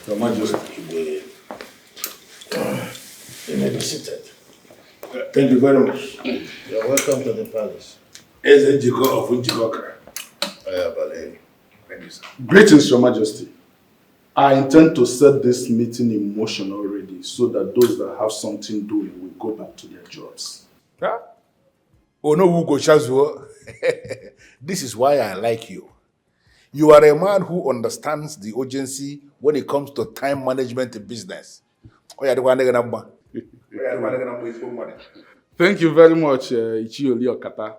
Your Majesty. You may be seated. Thank you very much. You're welcome to the palace. Injoka of Injoka. Thank you, sir. Greetings, Your Majesty. I intend to set this meeting in motion already so that those that have something doing will go back to their jobs. Huh? Oh no, Ugo Chazuo. This is why I like you. You are a man who understands the urgency when it comes to time management in business. Thank you very much, Ichioli Okata.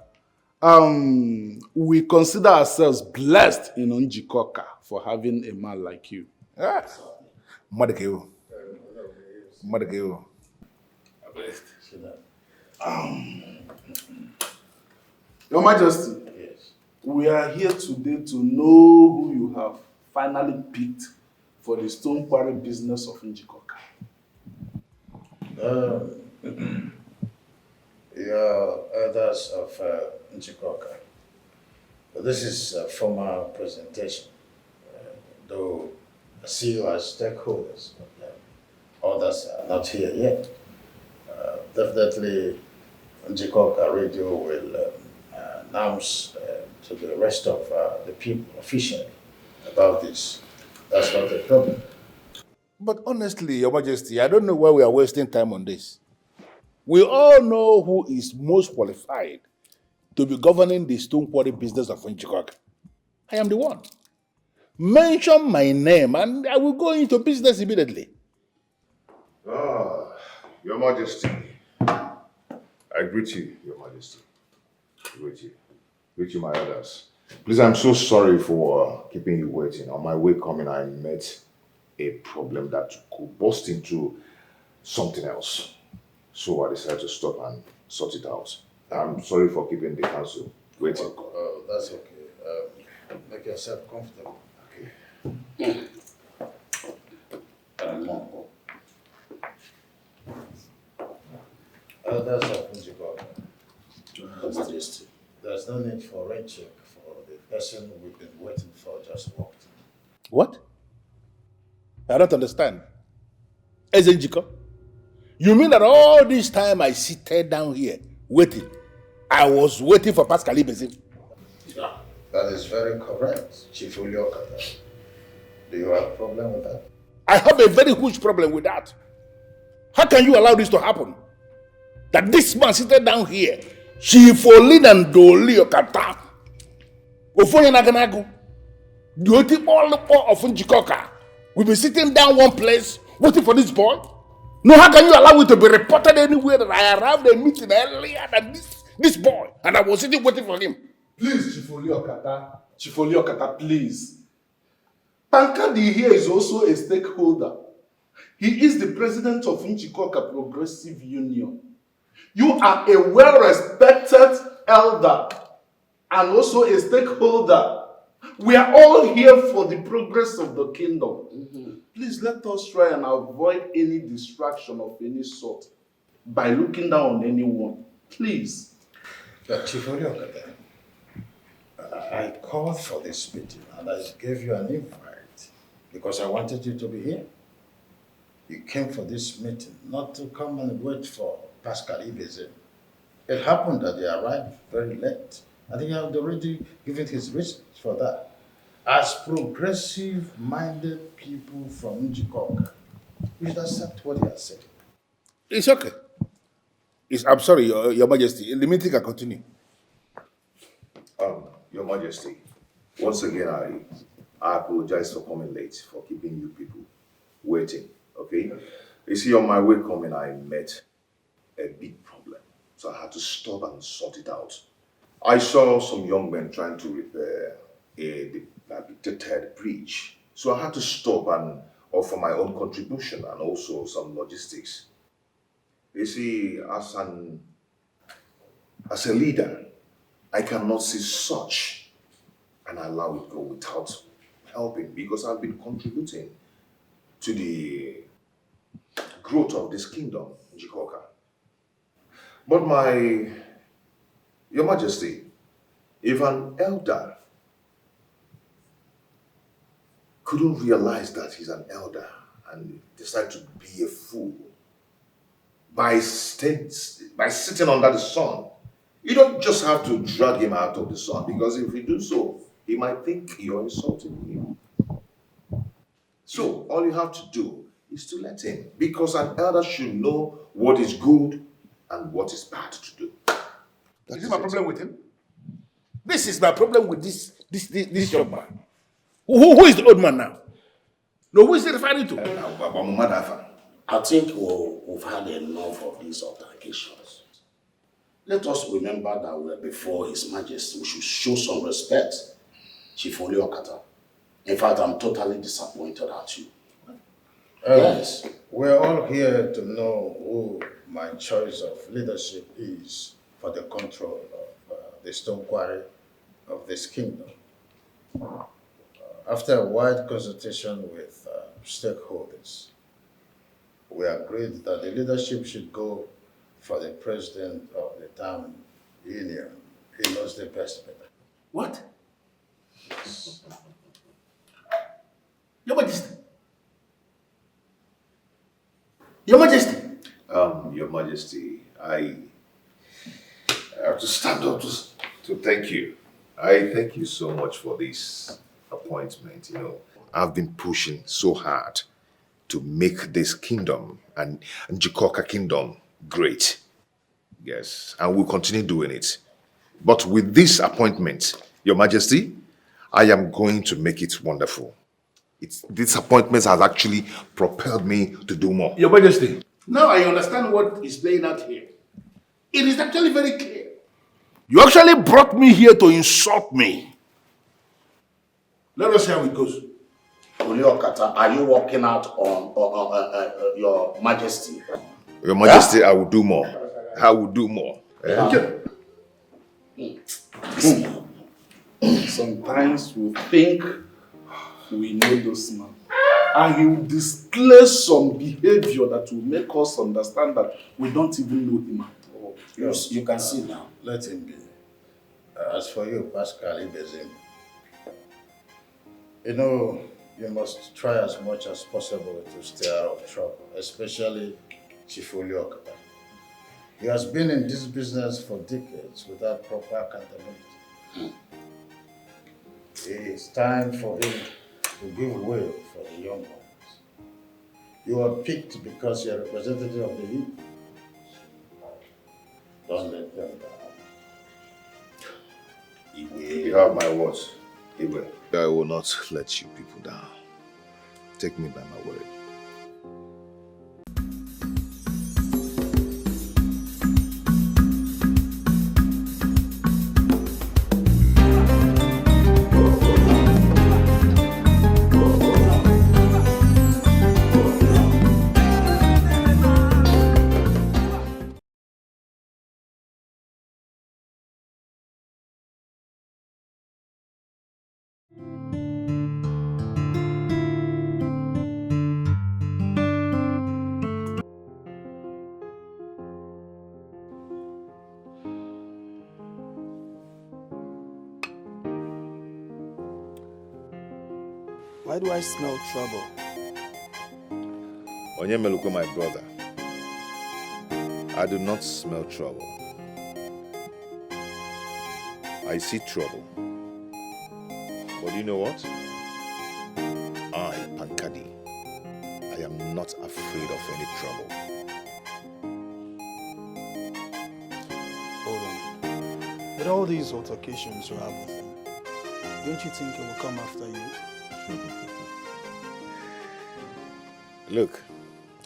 We consider ourselves blessed in Njikoka for having a man like you. Ah, Madakeo. Your Majesty, Yes. we are here today to know who you have finally picked for the stone quarry business of Njikoka. Your elders of Injoka. This is a formal presentation, though I see you as stakeholders, but others are not here yet. Definitely, Injoka Radio will announce to the rest of the people officially about this. That's not a problem. But honestly, Your Majesty, I don't know why we are wasting time on this. We all know who is most qualified to be governing the stone quarry business of Injoka. I am the one. Mention my name and I will go into business immediately. Your Majesty. I greet you, Your Majesty. Greet you. Greet you, my elders. Please, I'm so sorry for keeping you waiting. On my way coming, I met a problem that could burst into something else. So I decided to stop and sort it out. I'm sorry for keeping the council waiting. Oh, that's okay. Make yourself comfortable. Okay. Elders of Injoka. There's no need for rent check for the person we've been waiting for just walked. What? I don't understand. Ezenjiko, you mean that all this time I seated down here waiting, I was waiting for Pascal Ibezim? That is very correct, Chief Uliokata. Do you have a problem with that? I have a very huge problem with that. How can you allow this to happen? That this man seated down here, Chief Olin and Doli Okata, Ofonye Naganagu, the all of Njikoka, will be sitting down one place waiting for this boy? No, how can you allow it to be reported anywhere that I arrived at a meeting earlier than this boy and I was sitting waiting for him? Please, Chief Okata, please. Pankadi here is also a stakeholder. He is the president of Njikoka Progressive Union. You are a well-respected elder and also a stakeholder. We are all here for the progress of the kingdom. Please let us try and avoid any distraction of any sort by looking down on anyone. Please. Chief Uliokata, I called for this meeting and I gave you an invite because I wanted you to be here. You came for this meeting not to come and wait for Pascal Ibezim. It happened that he arrived very late and he had already given his reasons for that. As progressive-minded people from Njikoka, we should accept what he has said. It's okay. I'm sorry, Your Majesty. The meeting can continue. Your Majesty, once again, I apologize for coming late, for keeping you people waiting, okay? You see, on my way coming, I met a big problem, so I had to stop and sort it out. I saw some young men trying to repair a dilapidated bridge, so I had to stop and offer my own contribution and also some logistics. You see, as a leader, I cannot see such and allow it go without helping because I've been contributing to the growth of this kingdom, Njikoka. But Your Majesty, if an elder couldn't realize that he's an elder and decided to be a fool by sitting under the sun. You don't just have to drag him out of the sun, because if you do so, he might think you're insulting him. So all you have to do is to let him, because an elder should know what is good and what is bad to do. Is it my problem with him? This is my problem with this young man. Who is the old man now? No, who is he referring to? I think we've had enough of these altercations. Let us remember that we're before His Majesty. We should show some respect. Chief Oliokata. In fact, I'm totally disappointed at you. Yes. We're all here to know who my choice of leadership is for the control of the stone quarry of this kingdom. After a wide consultation with stakeholders, we agreed that the leadership should go for the president of the town union. He knows the best better. What? Your Majesty. Your Majesty. Your Majesty, I have to stand up to thank you. I thank you so much for this appointment. I've been pushing so hard to make this kingdom and Injoka kingdom great. Yes, and we'll continue doing it. But with this appointment, Your Majesty, I am going to make it wonderful. This appointment has actually propelled me to do more. Your Majesty, now I understand what is playing out here. It is actually very clear. You actually brought me here to insult me. Let us see how it goes. Oliokata, are you working out on Your Majesty? Your Majesty, I will do more. I will do more. Sometimes we think we know those man, and he will display some behavior that will make us understand that we don't even know him at all. You can see now. Let him be. As for you, Pascal Ibezim, you must try as much as possible to stay out of trouble, especially Chief Oliokata. He has been in this business for decades without proper accountability. It's time for him to give way for the young ones. You are picked because you're a representative of the youth. Don't let them down. You have my words. He will. I will not let you people down. Take me by my word. Why do I smell trouble? Onyemeluko, my brother, I do not smell trouble. I see trouble. But you know what? I, Pankadi, I am not afraid of any trouble. Hold on. With all these altercations you have with him, don't you think he will come after you? Look,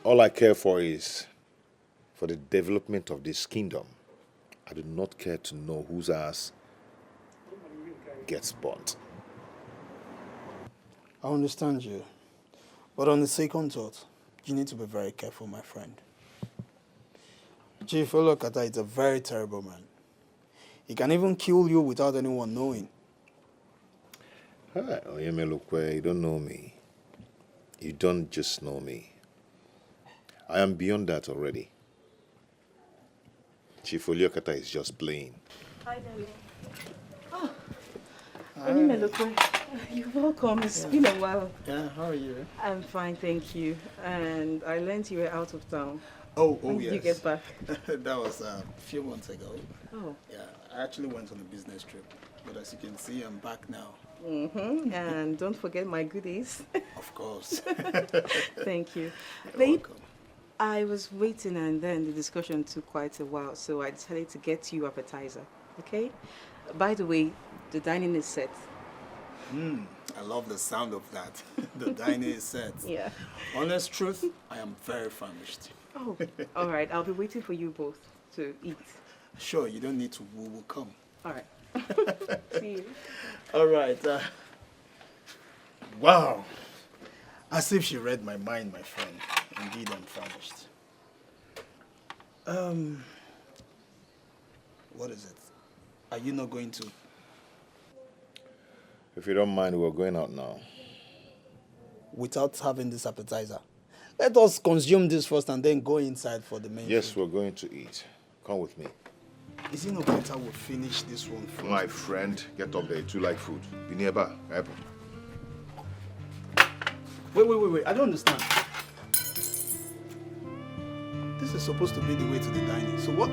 all I care for is for the development of this kingdom. I do not care to know whose ass gets burnt. I understand you. But on the second thought, you need to be very careful, my friend. Chief Olokata is a very terrible man. He can even kill you without anyone knowing. Hi, Onyemelukwe, you don't know me. You don't just know me. I am beyond that already. Chief Oliokata is just playing. Hi, darling. Oh, Onyemelukwe. You're welcome. It's been a while. Yeah, how are you? I'm fine, thank you. And I learned you were out of town. Oh, When yes. did you get back? That was a few months ago. Oh. Yeah, I actually went on a business trip. But as you can see, I'm back now. And don't forget my goodies. Of course. Thank you. You're Babe, welcome. I was waiting and then the discussion took quite a while, so I decided to get you appetizer, okay? By the way, the dining is set. I love the sound of that. The dining is set. Yeah. Honest truth, I am very famished. Oh, all right. I'll be waiting for you both to eat. Sure, you don't need to woo-woo, come. All right. See you. All right. Wow. As if she read my mind, my friend. Indeed, I'm famished. What is it? Are you not going to? If you don't mind, we're going out now. Without having this appetizer. Let us consume this first and then go inside for the main Yes, food. we're going to eat. Come with me. Is it not better we finish this one first? My friend, get up there. You like food. Be nearby. Wait. I don't understand. This is supposed to be the way to the dining. So what?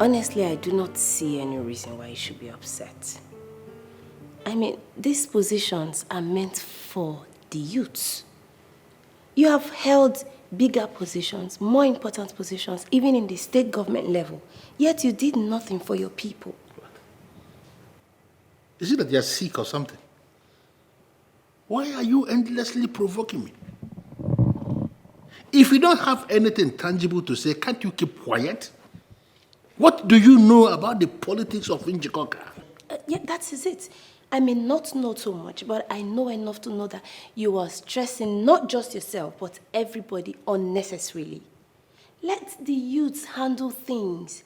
Honestly, I do not see any reason why you should be upset. I mean, these positions are meant for the youths. You have held bigger positions, more important positions, even in the state government level, yet you did nothing for your people. Is it that you're sick or something? Why are you endlessly provoking me? If you don't have anything tangible to say, can't you keep quiet? What do you know about the politics of Injoka? Yeah, that is it. I may not know too much, but I know enough to know that you are stressing not just yourself, but everybody unnecessarily. Let the youths handle things.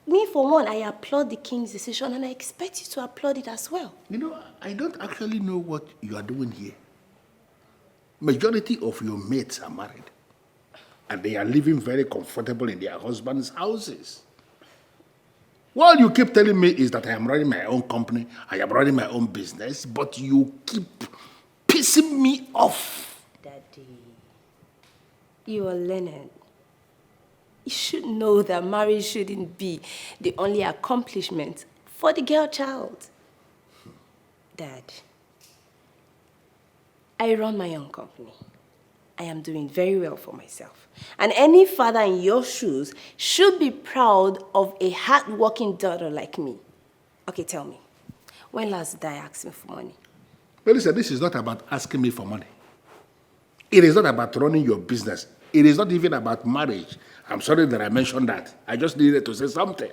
Me, for one, I applaud the king's decision, and I expect you to applaud it as well. You know, I don't actually know what you are doing here. Majority of your mates are married. And they are living very comfortable in their husbands' houses. What you keep telling me is that I am running my own company, I am running my own business, but you keep pissing me off. Daddy, you are learned. You should know that marriage shouldn't be the only accomplishment for the girl child. Dad, I run my own company. I am doing very well for myself. And any father in your shoes should be proud of a hard-working daughter like me. Okay, tell me, when last did I ask me for money? Well, listen, this is not about asking me for money. It is not about running your business. It is not even about marriage. I'm sorry that I mentioned that. I just needed to say something.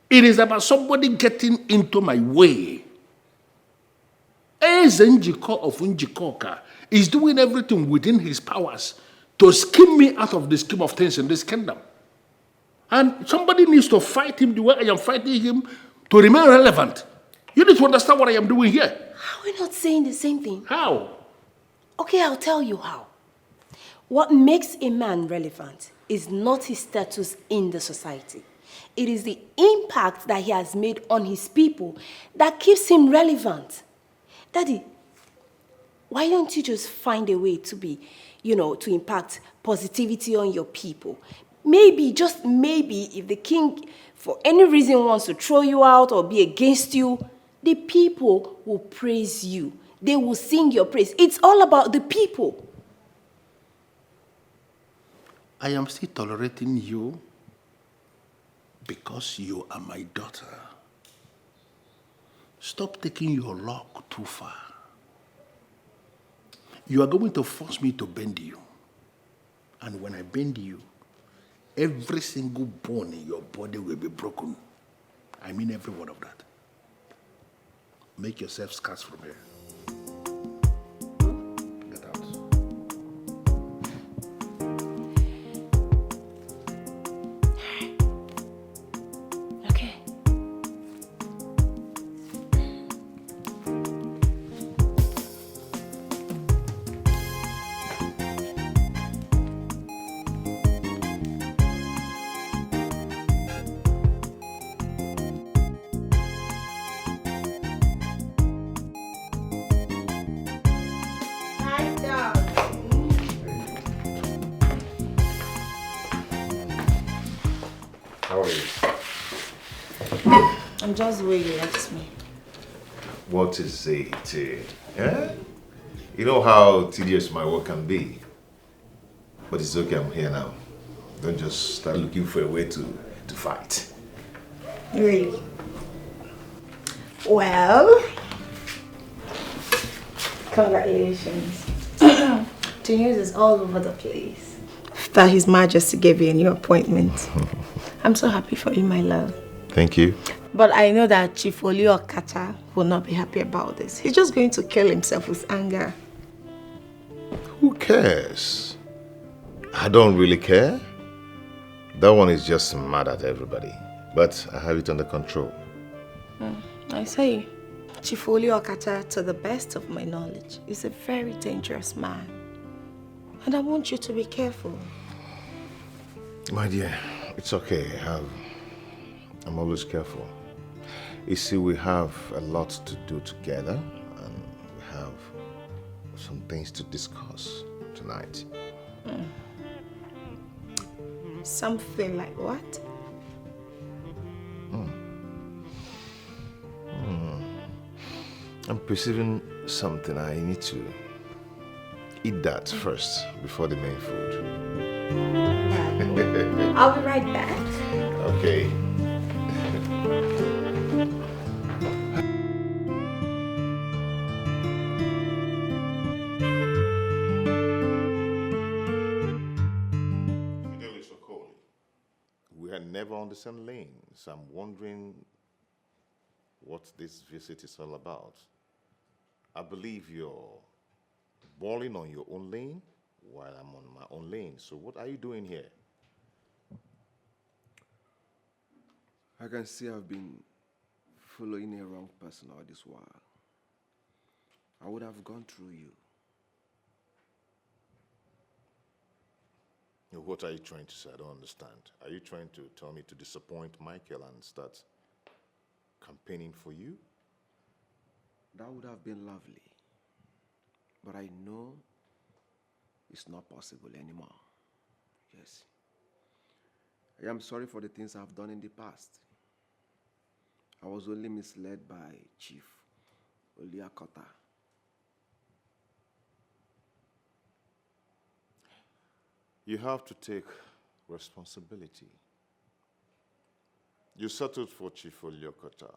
It is about somebody getting into my way. Eze Njiko of Njikoka is doing everything within his powers to skim me out of the scheme of things in this kingdom. And somebody needs to fight him the way I am fighting him to remain relevant. You need to understand what I am doing here. Are we not saying the same thing? How? Okay, I'll tell you how. What makes a man relevant is not his status in the society. It is the impact that he has made on his people that keeps him relevant. Daddy, why don't you just find a way to be, to impact positivity on your people? Maybe, just maybe, if the king, for any reason, wants to throw you out or be against you, the people will praise you. They will sing your praise. It's all about the people. I am still tolerating you because you are my daughter. Stop taking your luck too far. You are going to force me to bend you. And when I bend you, every single bone in your body will be broken. I mean every word of that. Make yourself scarce from here. Get out. Okay. How are you? I'm just where you left me. What is it? Yeah? You know how tedious my work can be. But it's okay, I'm here now. Don't just start looking for a way to fight. Really? Well, congratulations. The news is all over the place that His Majesty gave you a new appointment. I'm so happy for you, my love. Thank you. But I know that Chief Okata will not be happy about this. He's just going to kill himself with anger. Who cares? I don't really care. That one is just mad at everybody. But I have it under control. I say, Chief Okata, to the best of my knowledge, is a very dangerous man. And I want you to be careful. My dear, it's okay. I'm always careful. You see, we have a lot to do together, and we have some things to discuss tonight. Something like what? I'm perceiving something. I need to eat that first before the main food. I'll be right back. Okay. We are never on the same lane, so I'm wondering what this visit is all about. I believe you're balling on your own lane while I'm on my own lane. So what are you doing here? I can see I've been following a wrong person all this while. I would have gone through you. What are you trying to say? I don't understand. Are you trying to tell me to disappoint Michael and start campaigning for you? That would have been lovely. But I know it's not possible anymore. Yes. I am sorry for the things I've done in the past. I was only misled by Chief Oliakota. You have to take responsibility. You settled for Chief Oliakota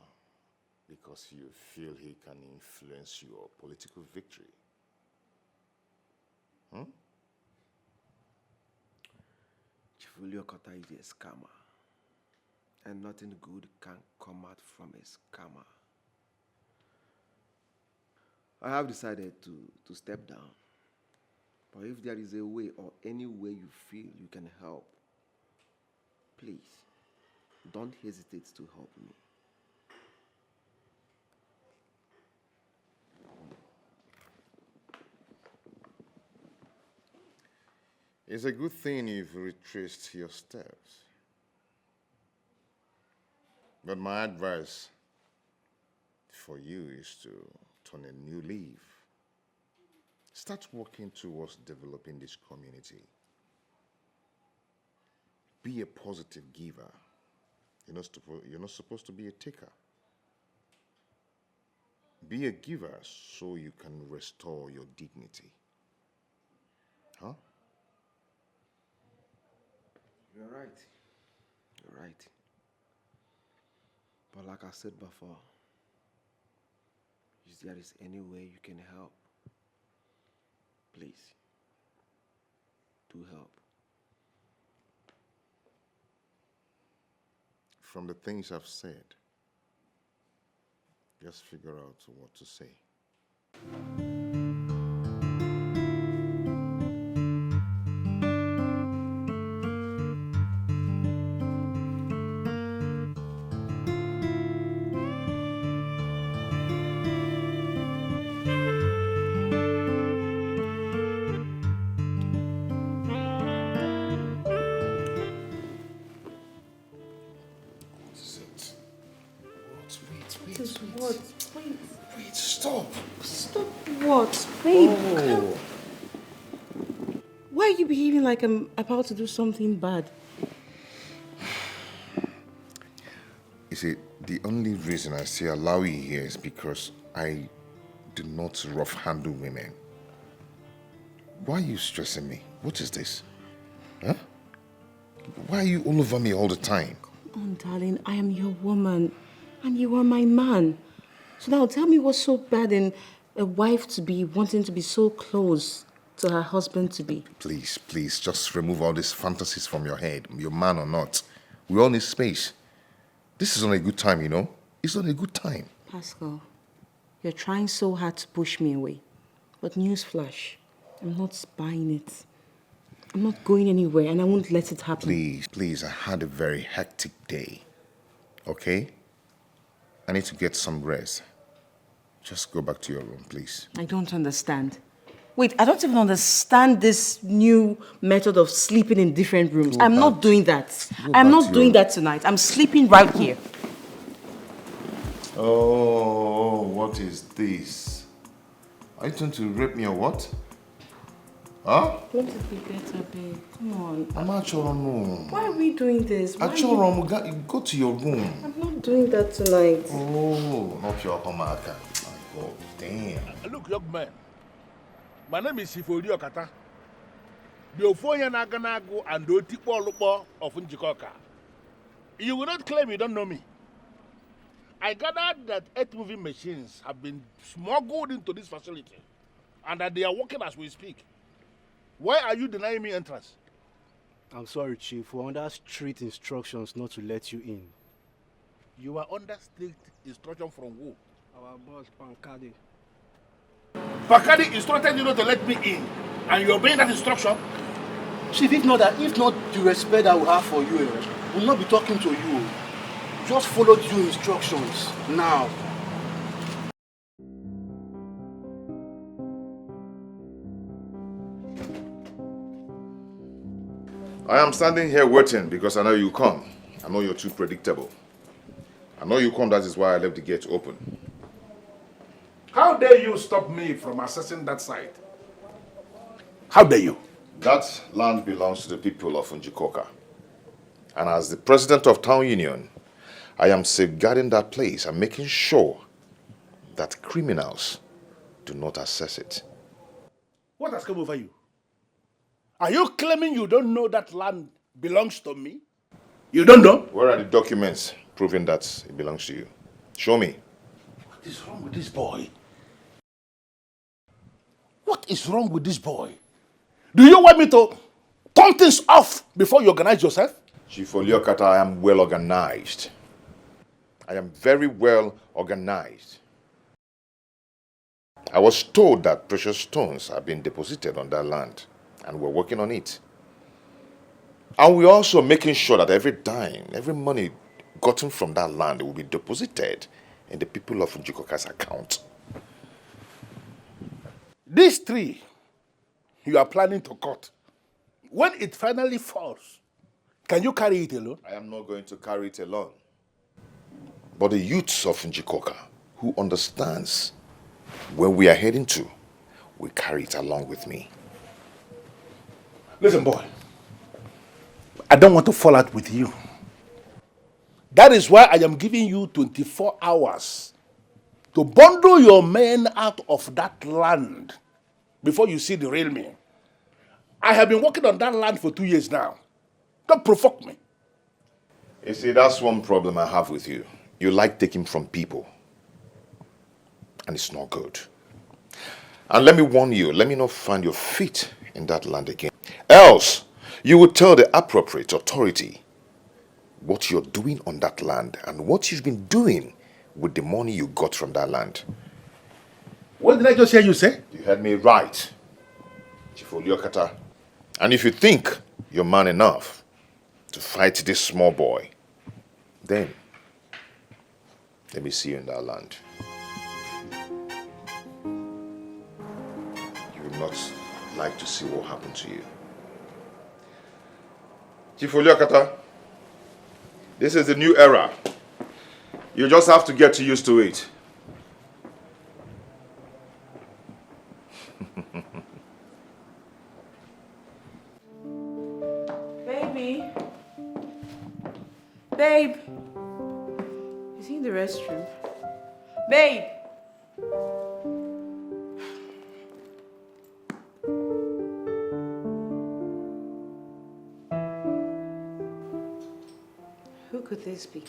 because you feel he can influence your political victory. Chief Oliakota is a scammer. And nothing good can come out from a scammer. I have decided to step down. But if there is a way or any way you feel you can help, please, don't hesitate to help me. It's a good thing you've retraced your steps. But my advice for you is to turn a new leaf. Start working towards developing this community. Be a positive giver. You're not supposed to be a taker. Be a giver so you can restore your dignity. Huh? You're right. You're right. But like I said before, if there is any way you can help, please, do help. from the things I've said, just figure out what to say. What? Wait. Wait, stop. Stop what? Babe, Oh. why are you behaving like I'm about to do something bad? You see, the only reason I say allow you here is because I do not rough handle women. Why are you stressing me? What is this? Huh? Why are you all over me all the time? Come on, darling, I am your woman and you are my man. So now tell me what's so bad in a wife to be wanting to be so close to her husband to be. Please, please, just remove all these fantasies from your head, you're man or not. We all need space. This is not a good time, you know? It's not a good time. Pascal, you're trying so hard to push me away. But newsflash, I'm not buying it. I'm not going anywhere and I won't let it happen. Please, please, I had a very hectic day. Okay? I need to get some rest. Just go back to your room, please. I don't understand. Wait, I don't even understand this new method of sleeping in different rooms. I'm not doing that. I'm not doing that tonight. I'm sleeping right here. Oh, what is this? Are you trying to rape me or what? Huh? Don't it be better, babe? Come on. I'm not sure. No. Why are we doing this? Why Go to your room. I'm not doing that tonight. Oh, not your homaka. Oh, damn. Look, young man. My name is Ifori Okata. The Ofoya Naganago and the Otipo Lupo of Injoka. You will not claim you don't know me. I gathered that 8 moving machines have been smuggled into this facility and that they are working as we speak. Why are you denying me entrance? I'm sorry, Chief. We're under strict instructions not to let you in. You are under strict instruction from who? Our boss, Pankadi. Pakadi instructed you not to let me in, and you're obeying that instruction? Chief, if not the respect I will have for you, we'll not be talking to you. Just follow due instructions now. I am standing here waiting because I know you come. I know you're too predictable. I know you come, that is why I left the gate open. How dare you stop me from accessing that site? How dare you? That land belongs to the people of Injoka. And as the president of town union, I am safeguarding that place and making sure that criminals do not access it. What has come over you? Are you claiming you don't know that land belongs to me? You don't know? Where are the documents proving that it belongs to you? Show me. What is wrong with this boy? What is wrong with this boy? Do you want me to turn things off before you organize yourself? Chief Oliokata, I am well organized. I am very well organized. I was told that precious stones have been deposited on that land, and we're working on it. And we're also making sure that every dime, every money gotten from that land will be deposited in the people of Injoka's account. This tree you are planning to cut, when it finally falls, can you carry it alone? I am not going to carry it alone. But the youths of Injoka, who understands where we are heading to, will carry it along with me. Listen, boy, I don't want to fall out with you. That is why I am giving you 24 hours to bundle your men out of that land before you see the real me. I have been working on that land for 2 years now. Don't provoke me. You see, that's one problem I have with you. You like taking from people. And it's not good. And let me warn you, let me not find your feet in that land again. Else, you will tell the appropriate authority what you're doing on that land and what you've been doing with the money you got from that land. What did I just hear you say? You heard me right, Chief Oliokata. And if you think you're man enough to fight this small boy, then let me see you in that land. You will not like to see what happened to you. Chief Oliokata, this is the new era. You just have to get used to it. Baby. Babe. Is he in the restroom? Babe. Who could this be?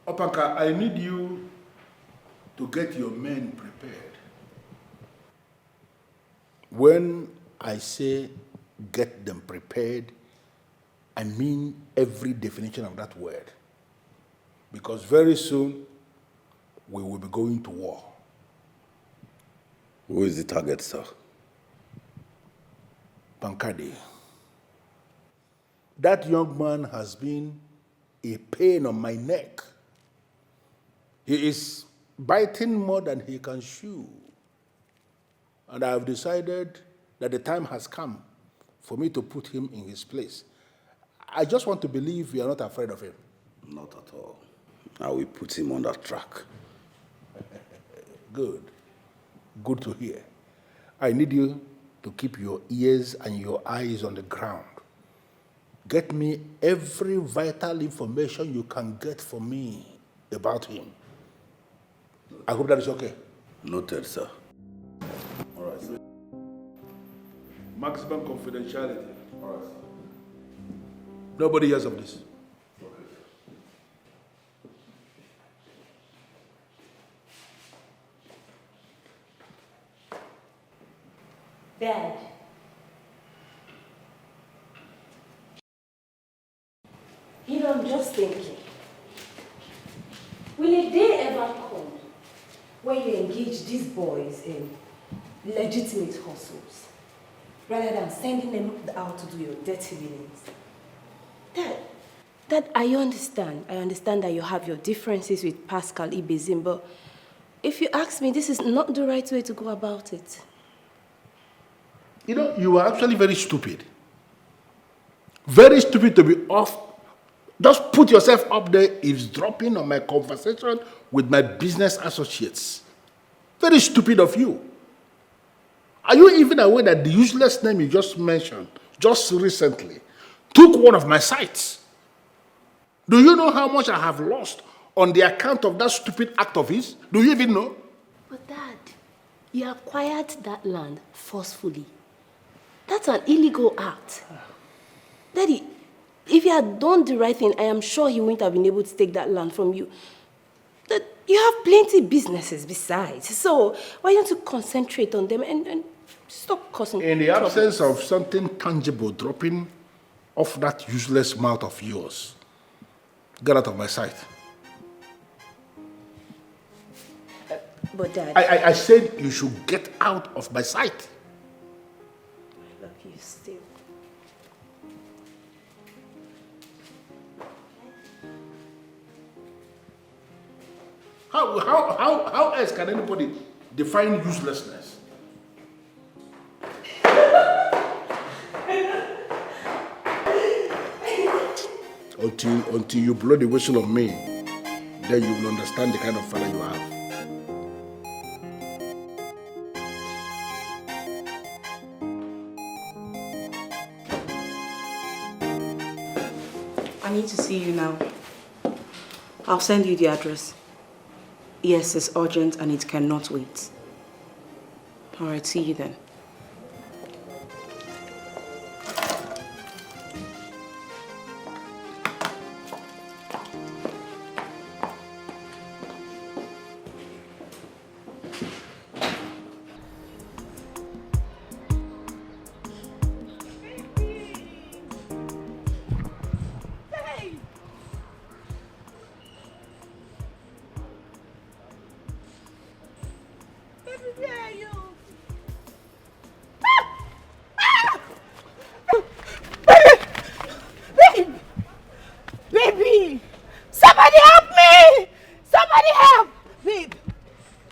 Opanka, I need you to get your men prepared. When I say get them prepared, I mean every definition of that word. Because very soon, we will be going to war. Who is the target, sir? Pankadi. That young man has been a pain on my neck. He is biting more than he can chew. And I have decided that the time has come for me to put him in his place. I just want to believe you are not afraid of him. Not at all. I will put him on that track. Good. Good to hear. I need you to keep your ears and your eyes on the ground. Get me every vital information you can get for me about him. I hope that is okay. Noted, sir. All right, sir. Maximum confidentiality. All right, sir. Nobody hears of this. Dad. You know, I'm just thinking. Will a day ever come when you engage these boys in legitimate hustles rather than sending them out to do your dirty dealings? Dad, I understand. I understand that you have your differences with Pascal Ibezim, but if you ask me, this is not the right way to go about it. You know, you are actually very stupid. Very stupid to be off. Just put yourself up there eavesdropping on my conversation with my business associates. Very stupid of you. Are you even aware that the useless name you just mentioned, just recently, took one of my sites? Do you know how much I have lost on the account of that stupid act of his? Do you even know? But Dad, you acquired that land forcefully. That's an illegal act. Daddy, if you had done the right thing, I am sure he wouldn't have been able to take that land from you. You have plenty businesses besides. So why don't you concentrate on them and stop causing In the absence of something tangible dropping off that useless mouth of yours, get out of my sight. But Dad, I said you should get out of my sight. I love you still. How else can anybody define uselessness? Until you blow the whistle on me, then you will understand the kind of father you have. I'm need to see you now. I'll send you the address. Yes, it's urgent and it cannot wait. Alright, see you then. Baby! Somebody help me! Somebody help! Babe!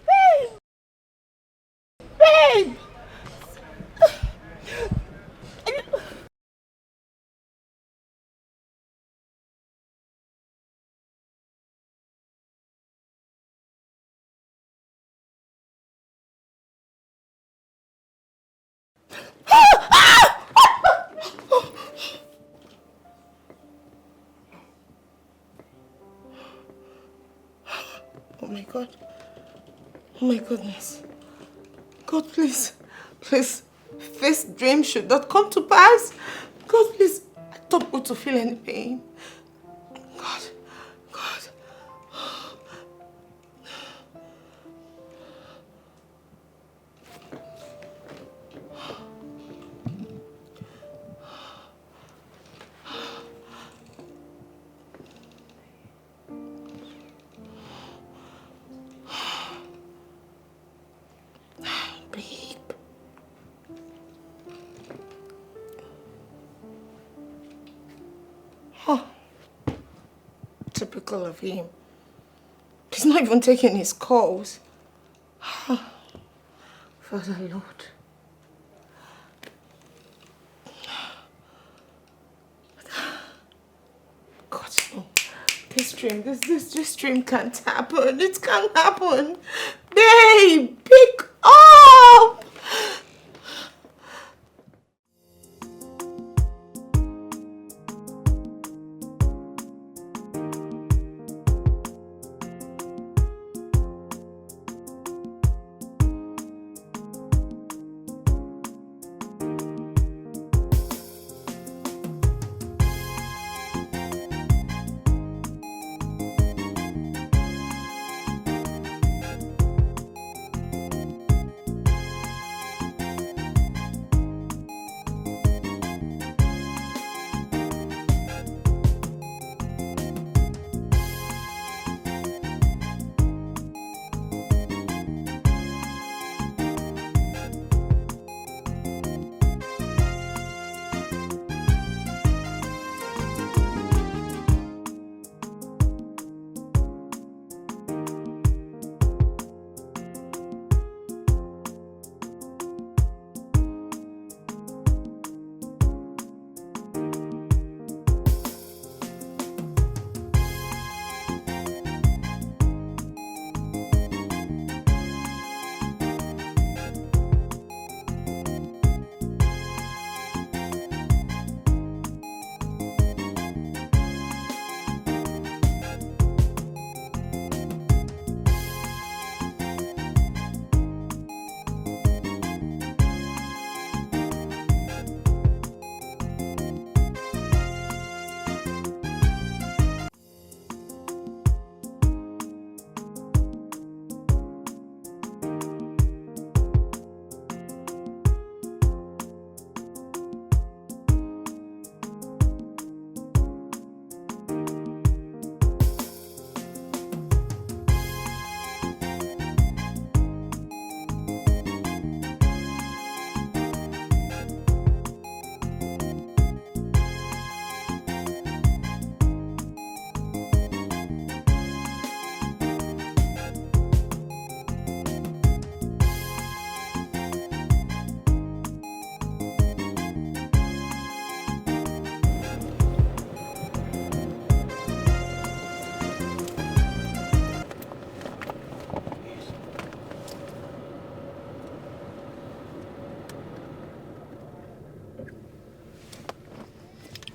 Babe! Babe! Oh my God. Oh my goodness. God, please. Please. This dream should not come to pass. God, please. I don't want to feel any pain. God. God. Oh, typical of him. He's not even taking his calls. Father Lord. God, no. This dream can't happen. It can't happen. Babe, pick up!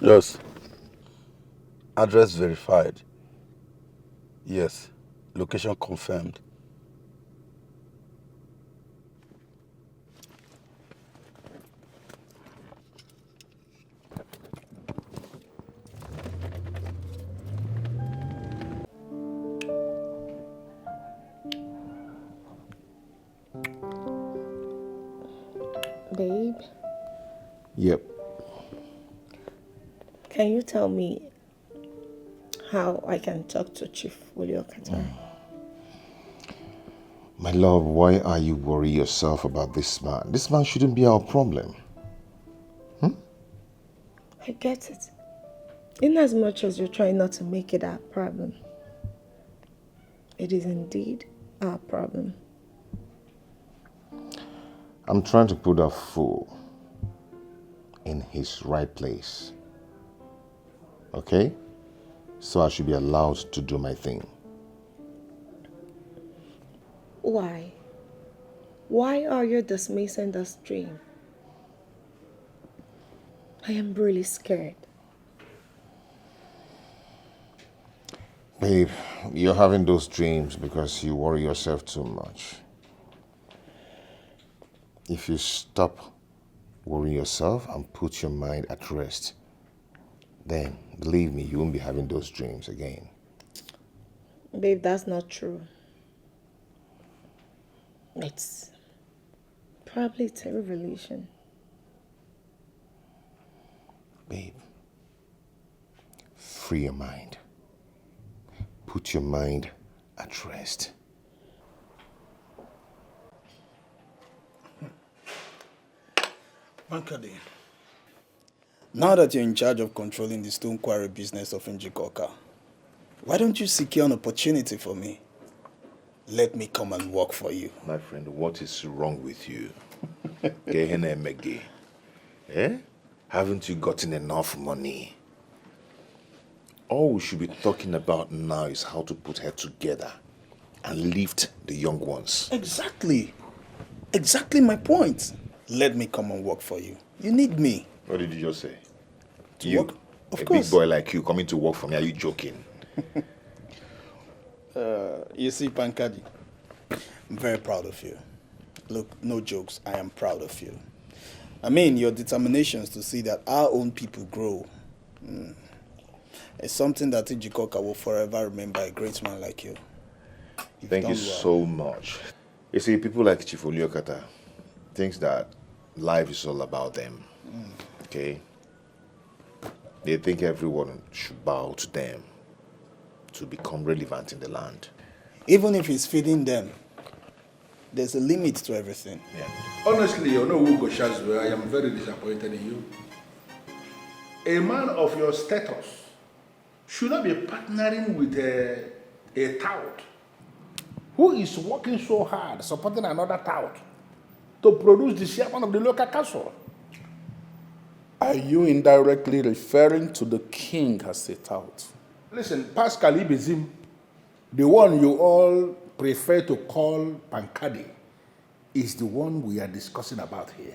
Yes. Address verified. Yes. Location confirmed. Babe, Yep. can you tell me how I can talk to Chief Uliokata? My love, why are you worrying yourself about this man? This man shouldn't be our problem. I get it. In as much as you're trying not to make it our problem, it is indeed our problem. I'm trying to put a fool in his right place. Okay? So I should be allowed to do my thing. Why? Why are you dismissing this dream? I am really scared. Babe, you're having those dreams because you worry yourself too much. If you stop worrying yourself and put your mind at rest, then believe me, you won't be having those dreams again. Babe, that's not true. It's probably a revelation. Babe, free your mind. Put your mind at rest. Bankade, now that you're in charge of controlling the stone quarry business of Injoka, why don't you secure an opportunity for me? Let me come and work for you. My friend, what is wrong with you? Eh? Haven't you gotten enough money? All we should be talking about now is how to put her together and lift the young ones. Exactly. Exactly my point. Let me come and work for you. You need me. What did you just say? To work? Of a course. big boy like you coming to work for me, are you joking? You see, Pankadi, I'm very proud of you. Look, no jokes, I am proud of you. I mean, your determinations to see that our own people grow. It's something that Injoka will forever remember a great man like you. Thank you so much. You see, people like Chief Uliokata thinks that life is all about them. Okay? They think everyone should bow to them to become relevant in the land. Even if it's feeding them, there's a limit to everything. Yeah. Honestly, you know, Hugo Shazwe, I am very disappointed in you. A man of your status should not be partnering with a tout who is working so hard, supporting another tout to produce the chairman of the local council. Are you indirectly referring to the king as a tout? Listen, Pascal Ibezim, the one you all prefer to call Pankadi, is the one we are discussing about here.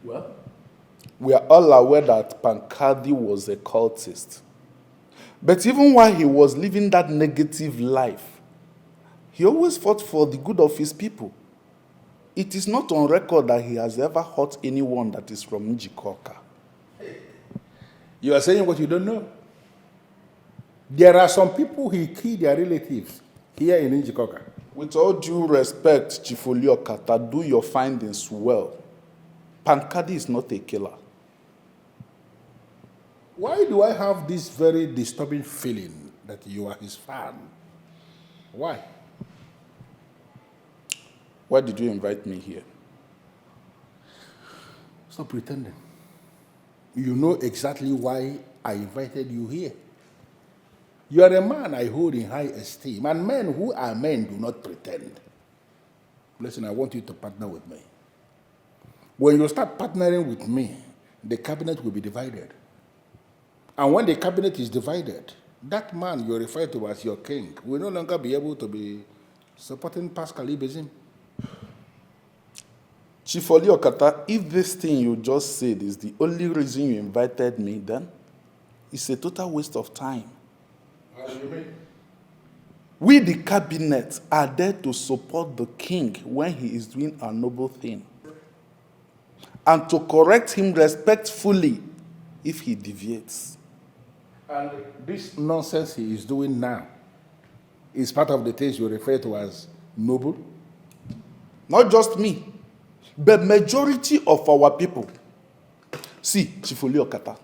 Well, we are all aware that Pankadi was a cultist. But even while he was living that negative life, he always fought for the good of his people. It is not on record that he has ever hurt anyone that is from Injoka. You are saying what you don't know. There are some people he killed their relatives here in Injoka. With all due respect, Chief Uliokata, do your findings well. Pankadi is not a killer. Why do I have this very disturbing feeling that you are his fan? Why? Why did you invite me here? Stop pretending. You know exactly why I invited you here. You are a man I hold in high esteem, and men who are men do not pretend. Listen, I want you to partner with me. When you start partnering with me, the cabinet will be divided. And when the cabinet is divided, that man you refer to as your king will no longer be able to be supporting Pascal Ibezim. Chief Uliokata, if this thing you just said is the only reason you invited me, then It's a total waste of time. How do you mean? We, the cabinet, are there to support the king when he is doing a noble thing, and to correct him respectfully if he deviates. And this nonsense he is doing now is part of the things you refer to as noble? Not just me, but majority of our people. See, Chifoli Okata,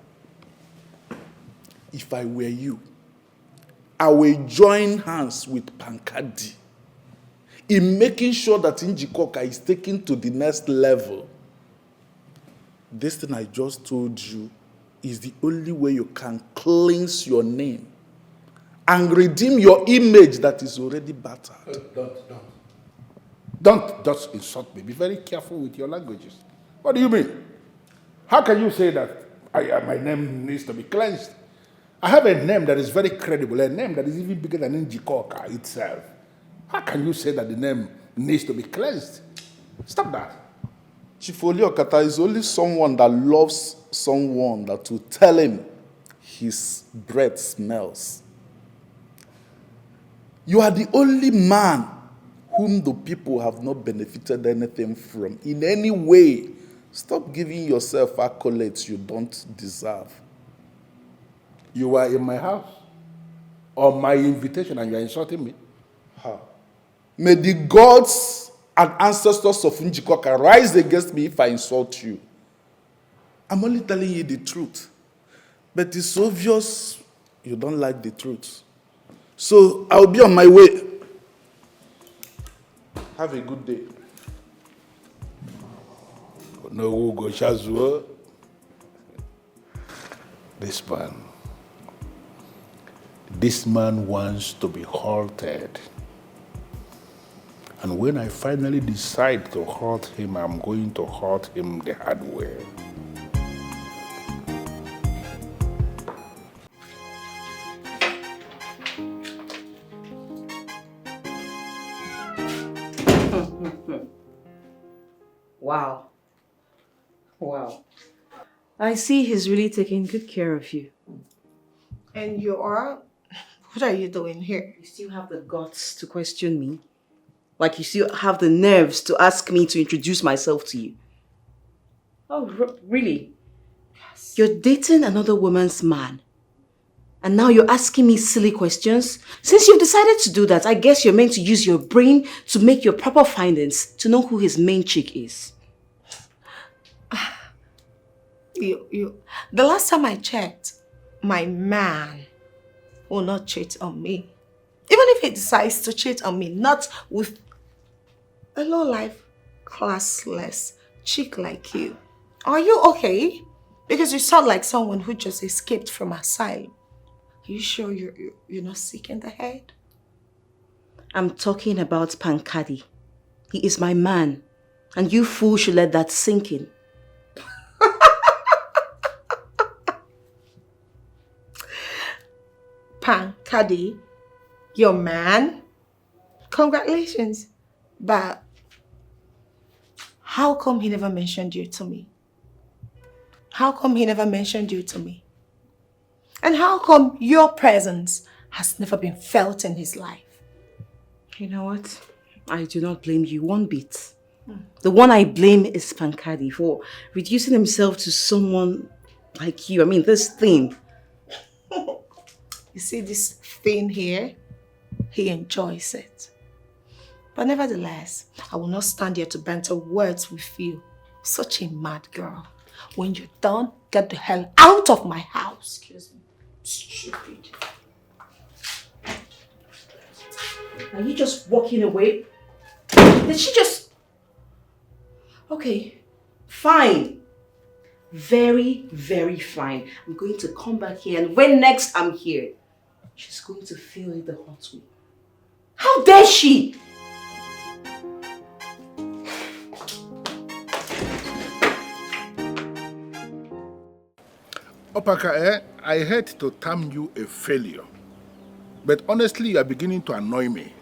if I were you, I will join hands with Pankadi in making sure that Injoka is taken to the next level. This thing I just told you is the only way you can cleanse your name and redeem your image that is already battered. Don't just insult me. Be very careful with your languages. What do you mean? How can you say that my name needs to be cleansed? I have a name that is very credible, a name that is even bigger than Injoka itself. How can you say that the name needs to be cleansed? Stop that. Chifoli Okata is only someone that loves someone that will tell him his breath smells. You are the only man whom the people have not benefited anything from in any way. Stop giving yourself accolades you don't deserve. You were in my house on my invitation and you are insulting me. How? May the gods and ancestors of Injoka rise against me if I insult you. I'm only telling you the truth. But it's obvious you don't like the truth. So I'll be on my way. Have a good day. No, go Shazua. This man wants to be halted. And when I finally decide to halt him, I'm going to halt him the hard way. Wow. Wow. I see he's really taking good care of you. And you are? What are you doing here? You still have the guts to question me? Like you still have the nerves to ask me to introduce myself to you? Oh, really? Yes. You're dating another woman's man. And now you're asking me silly questions? Since you've decided to do that, I guess you're meant to use your brain to make your proper findings to know who his main chick is. The last time I checked, my man will not cheat on me. Even if he decides to cheat on me, not with a low-life, classless chick like you. Are you okay? Because you sound like someone who just escaped from asylum. Are you sure you're not sick in the head? I'm talking about Pankadi. He is my man. And you fool should let that sink in. Pankadi, your man? Congratulations. But how come he never mentioned you to me? How come he never mentioned you to me? And how come your presence has never been felt in his life? You know what? I do not blame you one bit. The one I blame is Pankadi for reducing himself to someone like you. I mean, this thing. You see this thing here? He enjoys it. But nevertheless, I will not stand here to banter words with you. Such a mad girl. When you're done, get the hell out of my house. Excuse me. Stupid. Are you just walking away? Did she just... Okay, fine. Very, very fine. I'm going to come back here, and when next I'm here, she's going to feel it the hot way. How dare she? Opaka, I hate to term you a failure, but honestly, you are beginning to annoy me.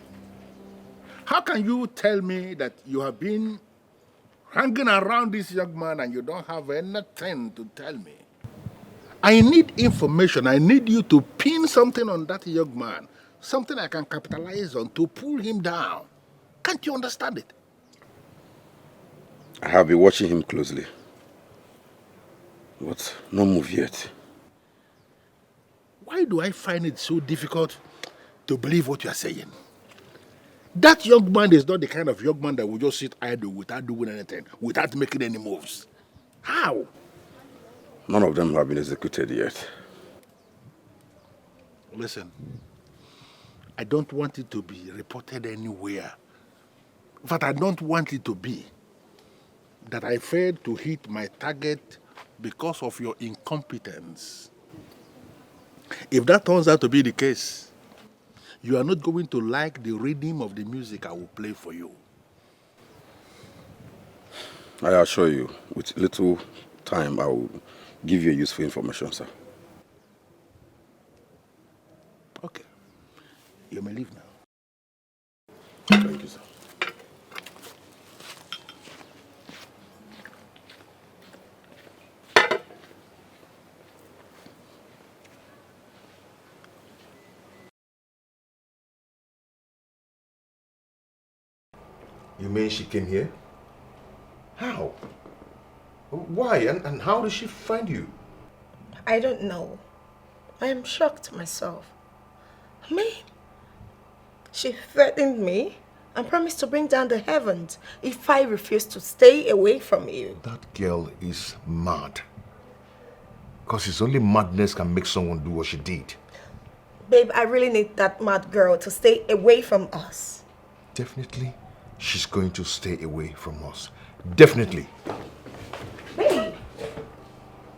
How can you tell me that you have been hanging around this young man and you don't have anything to tell me? I need information. I need you to pin something on that young man. Something I can capitalize on to pull him down. Can't you understand it? I have been watching him closely. But no move yet. Why do I find it so difficult to believe what you are saying? That young man is not the kind of young man that will just sit idle without doing anything, without making any moves. How? None of them have been executed yet. Listen, I don't want it to be reported anywhere. In fact, I don't want it to be that I failed to hit my target because of your incompetence. If that turns out to be the case, you are not going to like the rhythm of the music I will play for you. I assure you, with little time, I will give you useful information, sir. Okay. You may leave now. Thank you, sir. You mean she came here? How? Why? And how did she find you? I don't know. I am shocked myself. I mean, she threatened me and promised to bring down the heavens if I refused to stay away from you. That girl is mad. Because it's only madness can make someone do what she did. Babe, I really need that mad girl to stay away from us. Definitely, she's going to stay away from us. Definitely. Babe,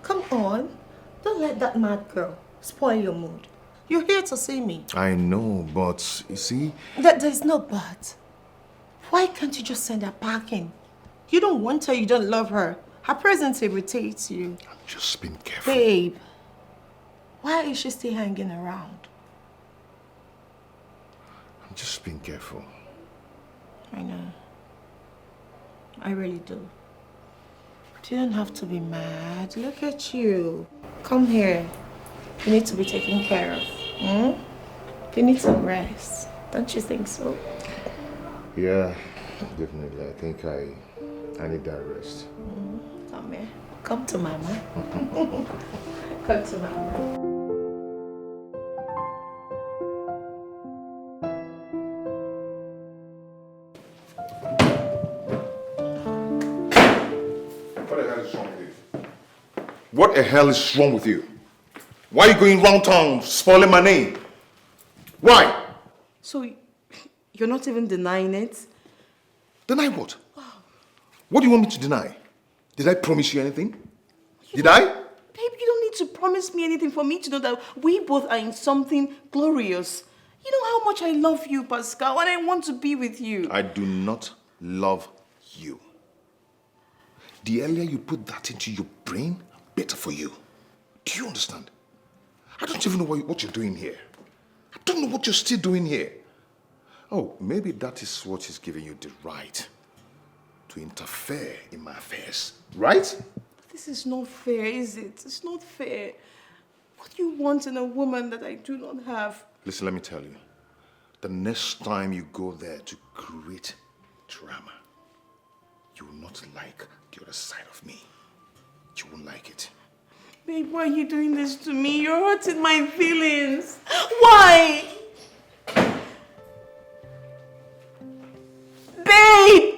come on. Don't let that mad girl spoil your mood. You're here to see me. I know, but you see... There's no but. Why can't you just send her packing? You don't want her, you don't love her. Her presence irritates you. I'm just being careful. Babe, why is she still hanging around? I'm just being careful. I know. I really do. But you don't have to be mad. Look at you. Come here. You need to be taken care of. Hmm? You need some rest. Don't you think so? Yeah, definitely. I think I need that rest. Come here. Come to Mama. Come to Mama. What the hell is wrong with you? Why are you going round town spoiling my name? Why? So, you're not even denying it? Deny what? Wow. What do you want me to deny? Did I promise you anything? Did I? Babe, you don't need to promise me anything for me to know that we both are in something glorious. You know how much I love you, Pascal, and I want to be with you. I do not love you. The earlier you put that into your brain, better for you. Do you understand? I don't even know what you're doing here. I don't know what you're still doing here. Oh, maybe that is what is giving you the right to interfere in my affairs, right? This is not fair, is it? It's not fair. What do you want in a woman that I do not have? Listen, let me tell you. The next time you go there to create drama, you will not like the other side of me. You won't like it. Babe, why are you doing this to me? You're hurting my feelings. Why? Babe!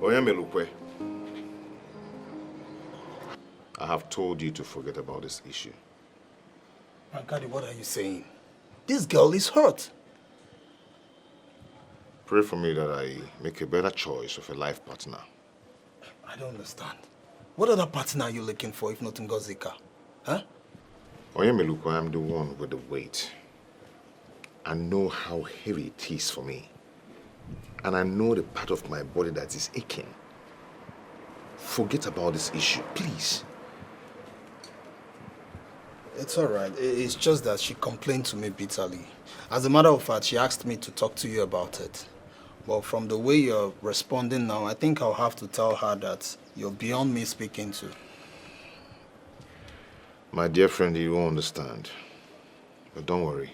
Oyemelukwe, I have told you to forget about this issue. Pankadi, what are you saying? This girl is hurt. Pray for me that I make a better choice of a life partner. I don't understand. What other partner are you looking for if not Ngozika? Huh? Oyemelukwe, I am the one with the weight. I know how heavy it is for me. And I know the part of my body that is aching. Forget about this issue, please. It's all right. It's just that she complained to me bitterly. As a matter of fact, she asked me to talk to you about it. But from the way you're responding now, I think I'll have to tell her that you're beyond me speaking to. My dear friend, you won't understand. But don't worry.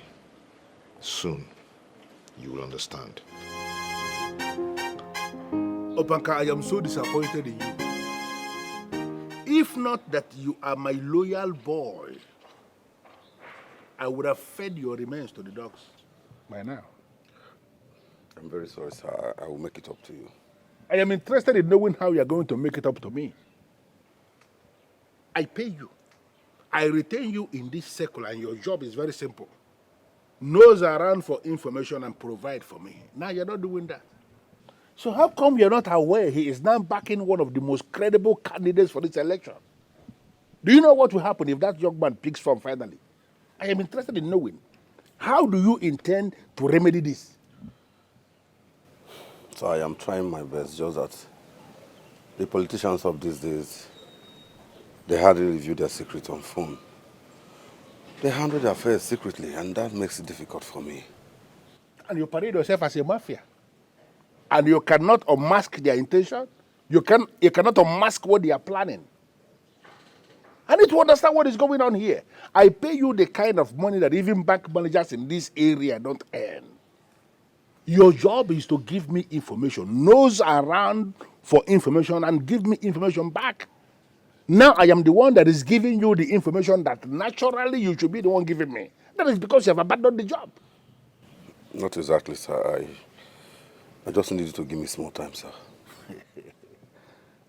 Soon, you will understand. Opanka, I am so disappointed in you. If not that you are my loyal boy, I would have fed your remains to the dogs by now. I'm very sorry, sir. I will make it up to you. I am interested in knowing how you are going to make it up to me. I pay you. I retain you in this circle, and your job is very simple. Nose around for information and provide for me. Now you're not doing that. So how come you're not aware he is now backing one of the most credible candidates for this election? Do you know what will happen if that young man picks from finally? I am interested in knowing. How do you intend to remedy this? So I am trying my best, just that the politicians of these days, they hardly review their secret on phone. They handle their affairs secretly, and that makes it difficult for me. And you parade yourself as a mafia. And you cannot unmask their intention. You cannot unmask what they are planning. I need to understand what is going on here. I pay you the kind of money that even bank managers in this area don't earn. Your job is to give me information, nose around for information and give me information back. Now I am the one that is giving you the information that naturally you should be the one giving me. That is because you have abandoned the job. Not exactly, sir. I just need you to give me some more time, sir.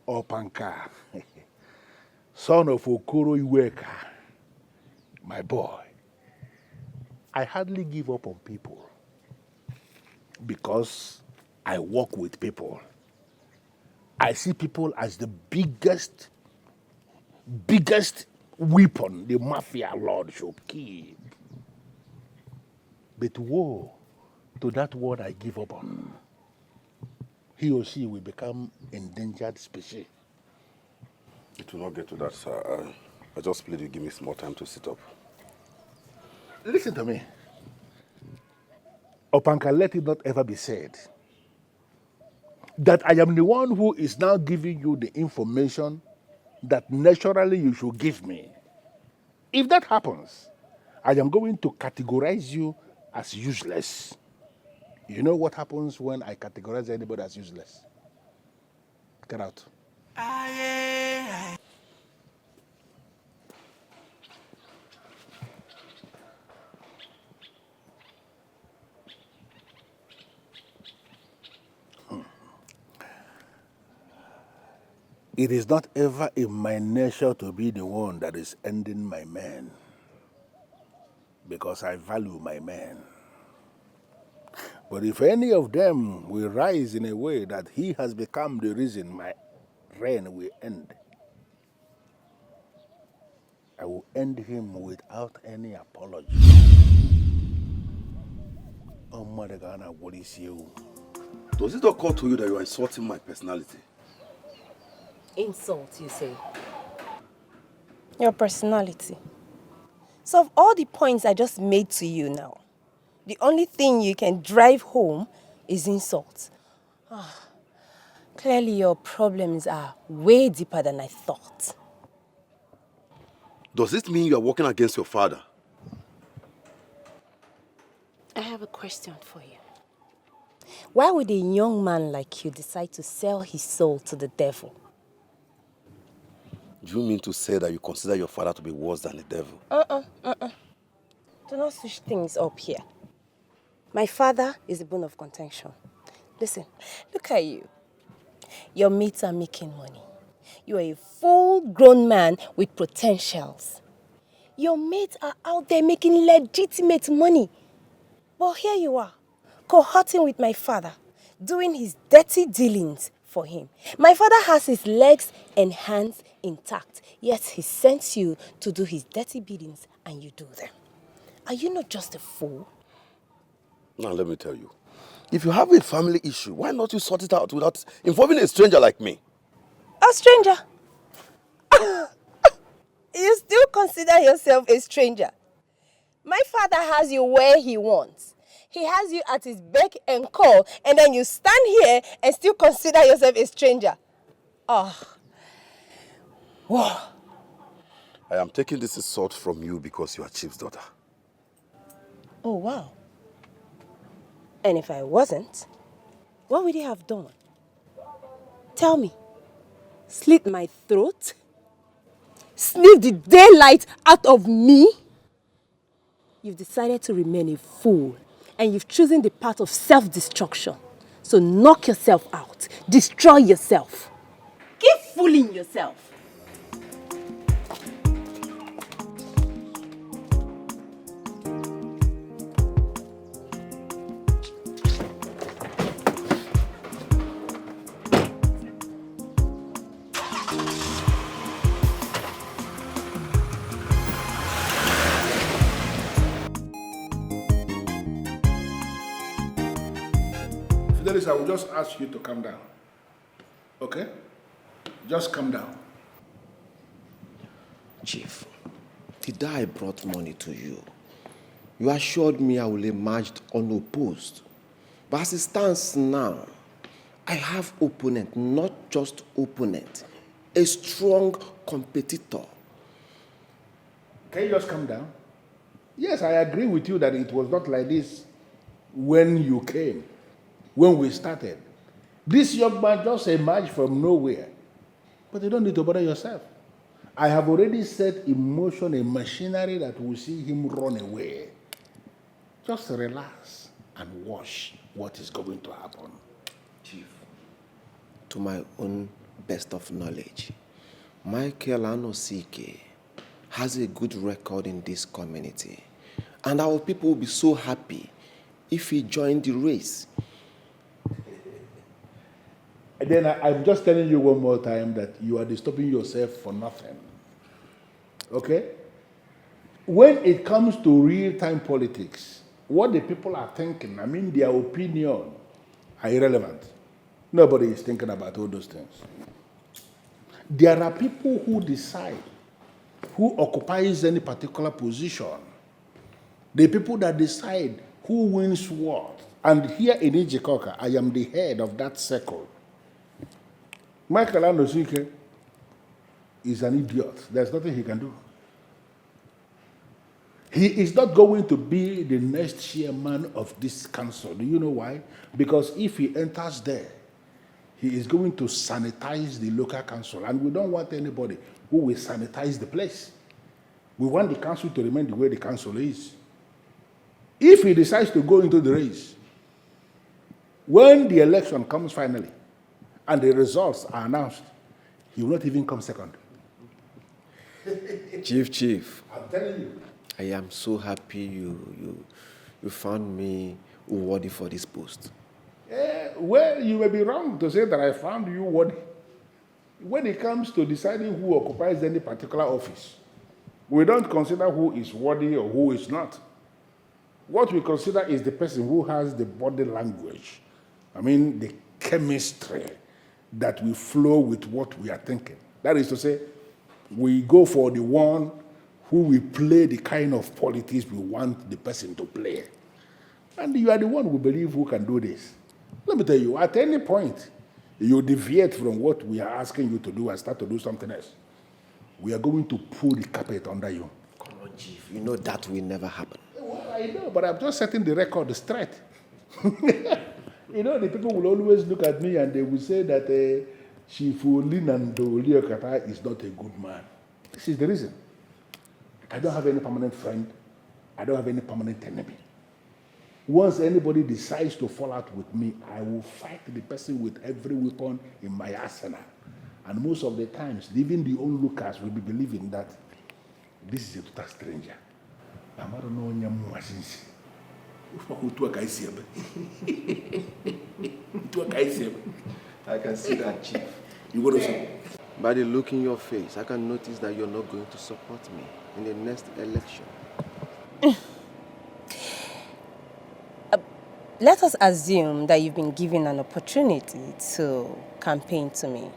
Opanka, son of Okoro Iweka, my boy, I hardly give up on people because I work with people. I see people as the biggest weapon the mafia lord should keep. But woe to that word I give up on. He or she will become endangered species. It will not get to that, sir. I just plead you give me some more time to sit up. Listen to me. Opanka, let it not ever be said that I am the one who is now giving you the information that naturally you should give me. If that happens, I am going to categorize you as useless. You know what happens when I categorize anybody as useless? Get out. It is not ever in my nature to be the one that is ending my men, because I value my men. But if any of them will rise in a way that he has become the reason my reign will end, I will end him without any apology. Does it occur to you that you are insulting my personality? Insult, you say? Your personality. So of all the points I just made to you now, the only thing you can drive home is insult. Clearly your problems are way deeper than I thought. Does it mean you are working against your father? I have a question for you. Why would a young man like you decide to sell his soul to the devil? Do you mean to say that you consider your father to be worse than the devil? Do not switch things up here. My father is a bone of contention. Listen, look at you. Your mates are making money. You are a full-grown man with potentials. Your mates are out there making legitimate money. But here you are, cohorting with my father, doing his dirty dealings for him. My father has his legs and hands intact, yet he sends you to do his dirty biddings and you do them. Are you not just a fool? Now let me tell you. If you have a family issue, why not you sort it out without involving a stranger like me? A stranger? You still consider yourself a stranger? My father has you where he wants. He has you at his beck and call, and then you stand here and still consider yourself a stranger. Oh. Whoa. I am taking this insult from you because you are Chief's daughter. Oh, wow. And if I wasn't, what would you have done? Tell me. Slit my throat? Sniff the daylight out of me? You've decided to remain a fool, and you've chosen the path of self-destruction. So knock yourself out. Destroy yourself. Keep fooling yourself. Fidelis, I will just ask you to calm down. Okay? Just calm down. Chief, the day I brought money to you, you assured me I will emerge unopposed. But as it stands now, I have opponent, not just opponent, a strong competitor. Can you just calm down? Yes, I agree with you that it was not like this when you came, when we started. This young man just emerged from nowhere. But you don't need to bother yourself. I have already set in motion a machinery that will see him run away. Just relax and watch what is going to happen. Chief, to my own best of knowledge, Michael Anosike has a good record in this community. And our people will be so happy if he joined the race. And then I'm just telling you one more time that you are disturbing yourself for nothing. Okay? When it comes to real-time politics, what the people are thinking, I mean their opinion, are irrelevant. Nobody is thinking about all those things. There are people who decide who occupies any particular position. The people that decide who wins what. And here in Injoka, I am the head of that circle. Michael Anosike is an idiot. There's nothing he can do. He is not going to be the next chairman of this council. Do you know why? Because if he enters there, he is going to sanitize the local council. And we don't want anybody who will sanitize the place. We want the council to remain the way the council is. If he decides to go into the race, when the election comes finally, and the results are announced, he will not even come second. Chief. I'm telling you. I am so happy you found me worthy for this post. Well, you may be wrong to say that I found you worthy. When it comes to deciding who occupies any particular office, we don't consider who is worthy or who is not. What we consider is the person who has the body language. I mean, the chemistry that will flow with what we are thinking. That is to say, we go for the one who will play the kind of politics we want the person to play. And you are the one we believe who can do this. Let me tell you, at any point, you deviate from what we are asking you to do and start to do something else, we are going to pull the carpet under you. Come on, Chief. You know that will never happen. Well, I know, but I'm just setting the record straight. You know, the people will always look at me and they will say that Chief Olinando Liokata is not a good man. This is the reason. I don't have any permanent friend. I don't have any permanent enemy. Once anybody decides to fall out with me, I will fight the person with every weapon in my arsenal. And most of the times, even the onlookers will be believing that this is a total stranger. I don't know. I can see that, Chief. You want to say? By the look in your face, I can notice that you're not going to support me in the next election. Let us assume that you've been given an opportunity to campaign to me.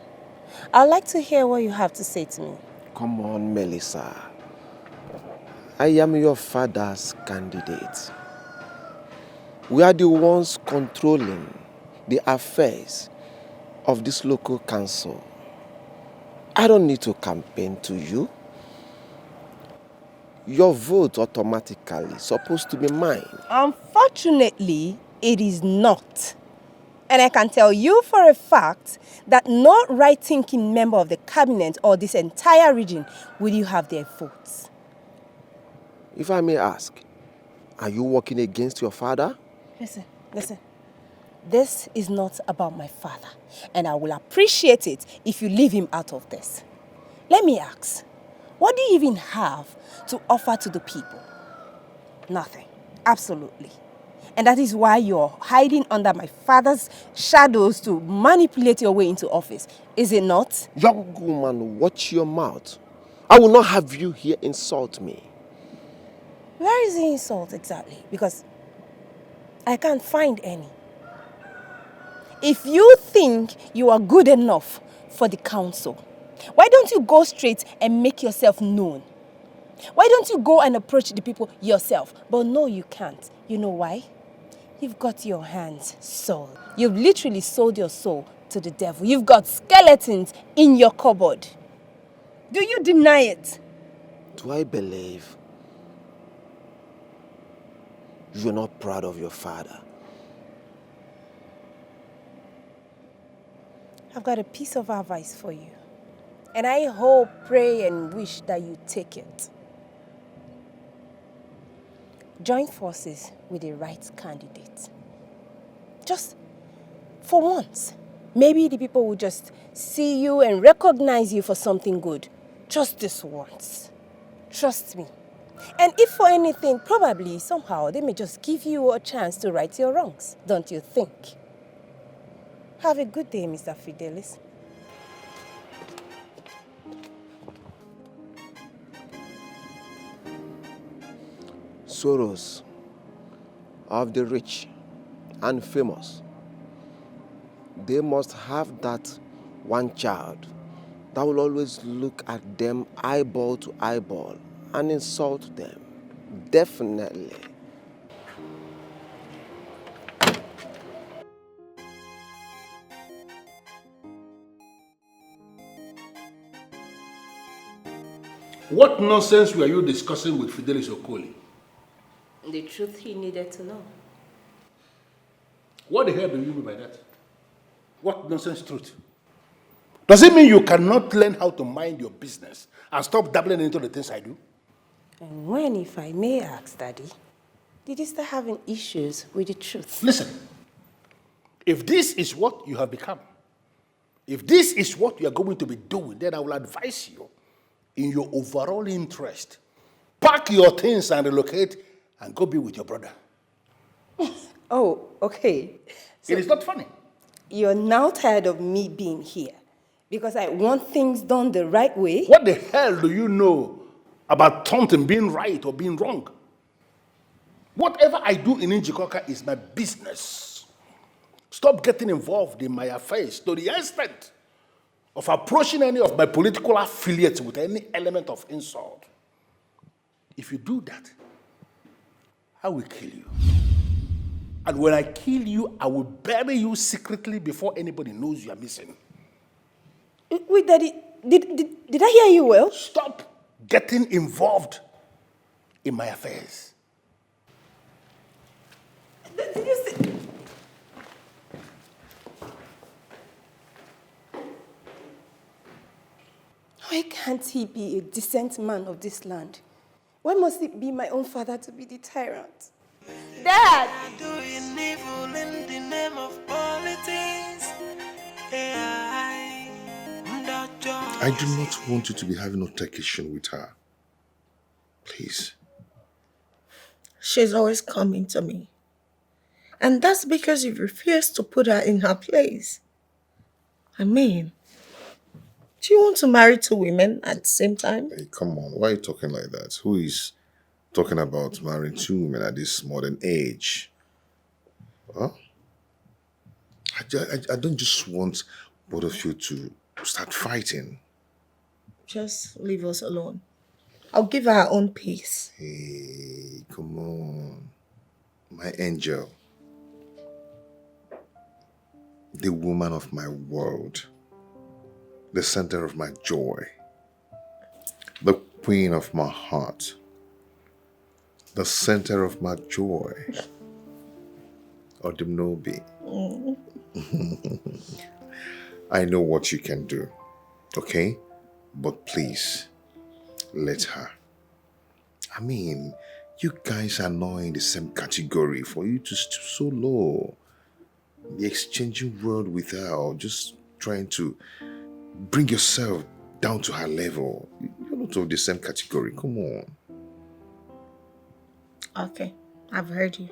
I'd like to hear what you have to say to me. Come on, Melissa. I am your father's candidate. We are the ones controlling the affairs of this local council. I don't need to campaign to you. Your vote automatically supposed to be mine. Unfortunately, it is not. And I can tell you for a fact that no right-thinking member of the cabinet or this entire region will you have their votes. If I may ask, are you working against your father? Listen. This is not about my father, and I will appreciate it if you leave him out of this. Let me ask, what do you even have to offer to the people? Nothing. Absolutely. And that is why you're hiding under my father's shadows to manipulate your way into office. Is it not? Young woman, watch your mouth. I will not have you here insult me. Where is the insult exactly? Because I can't find any. If you think you are good enough for the council, why don't you go straight and make yourself known? Why don't you go and approach the people yourself? But no, you can't. You know why? You've got your hands sold. You've literally sold your soul to the devil. You've got skeletons in your cupboard. Do you deny it? Do I believe you're not proud of your father? I've got a piece of advice for you. And I hope, pray, and wish that you take it. Join forces with the right candidate. Just for once. Maybe the people will just see you and recognize you for something good. Just this once. Trust me. And if for anything, probably, somehow, they may just give you a chance to right your wrongs. Don't you think? Have a good day, Mr. Fidelis. Sorrows of the rich and famous. They must have that one child that will always look at them eyeball to eyeball and insult them. Definitely. What nonsense were you discussing with Fidelis Okoli? The truth he needed to know. What the hell do you mean by that? What nonsense truth? Does it mean you cannot learn how to mind your business and stop dabbling into the things I do? And when, if I may ask, Daddy, did you start having issues with the truth? Listen, if this is what you have become, if this is what you are going to be doing, then I will advise you, in your overall interest, pack your things and relocate and go be with your brother. Oh, okay. So it is not funny. You're now tired of me being here because I want things done the right way? What the hell do you know about something being right or being wrong? Whatever I do in Injoka is my business. Stop getting involved in my affairs to the extent of approaching any of my political affiliates with any element of insult. If you do that, I will kill you. And when I kill you, I will bury you secretly before anybody knows you are missing. Wait, Daddy, did I hear you well? Stop getting involved in my affairs. Did you say... Why can't he be a decent man of this land? Why must it be my own father to be the tyrant? Dad! Doing evil in the name of politics. I do not want you to be having altercation with her. Please. She's always coming to me. And that's because you refuse to put her in her place. I mean, do you want to marry two women at the same time? Hey, come on. Why are you talking like that? Who is talking about marrying two women at this modern age? Huh? I don't just want both of you to start fighting. Just leave us alone. I'll give her her own peace. Hey, come on. My angel. The woman of my world. The center of my joy. The queen of my heart. The center of my joy. Odimnobi. I know what you can do. Okay? But please, let her. I mean, you guys are not in the same category for you to stoop so low. The exchanging word with her or just trying to bring yourself down to her level. You're not of the same category. Come on. Okay, I've heard you.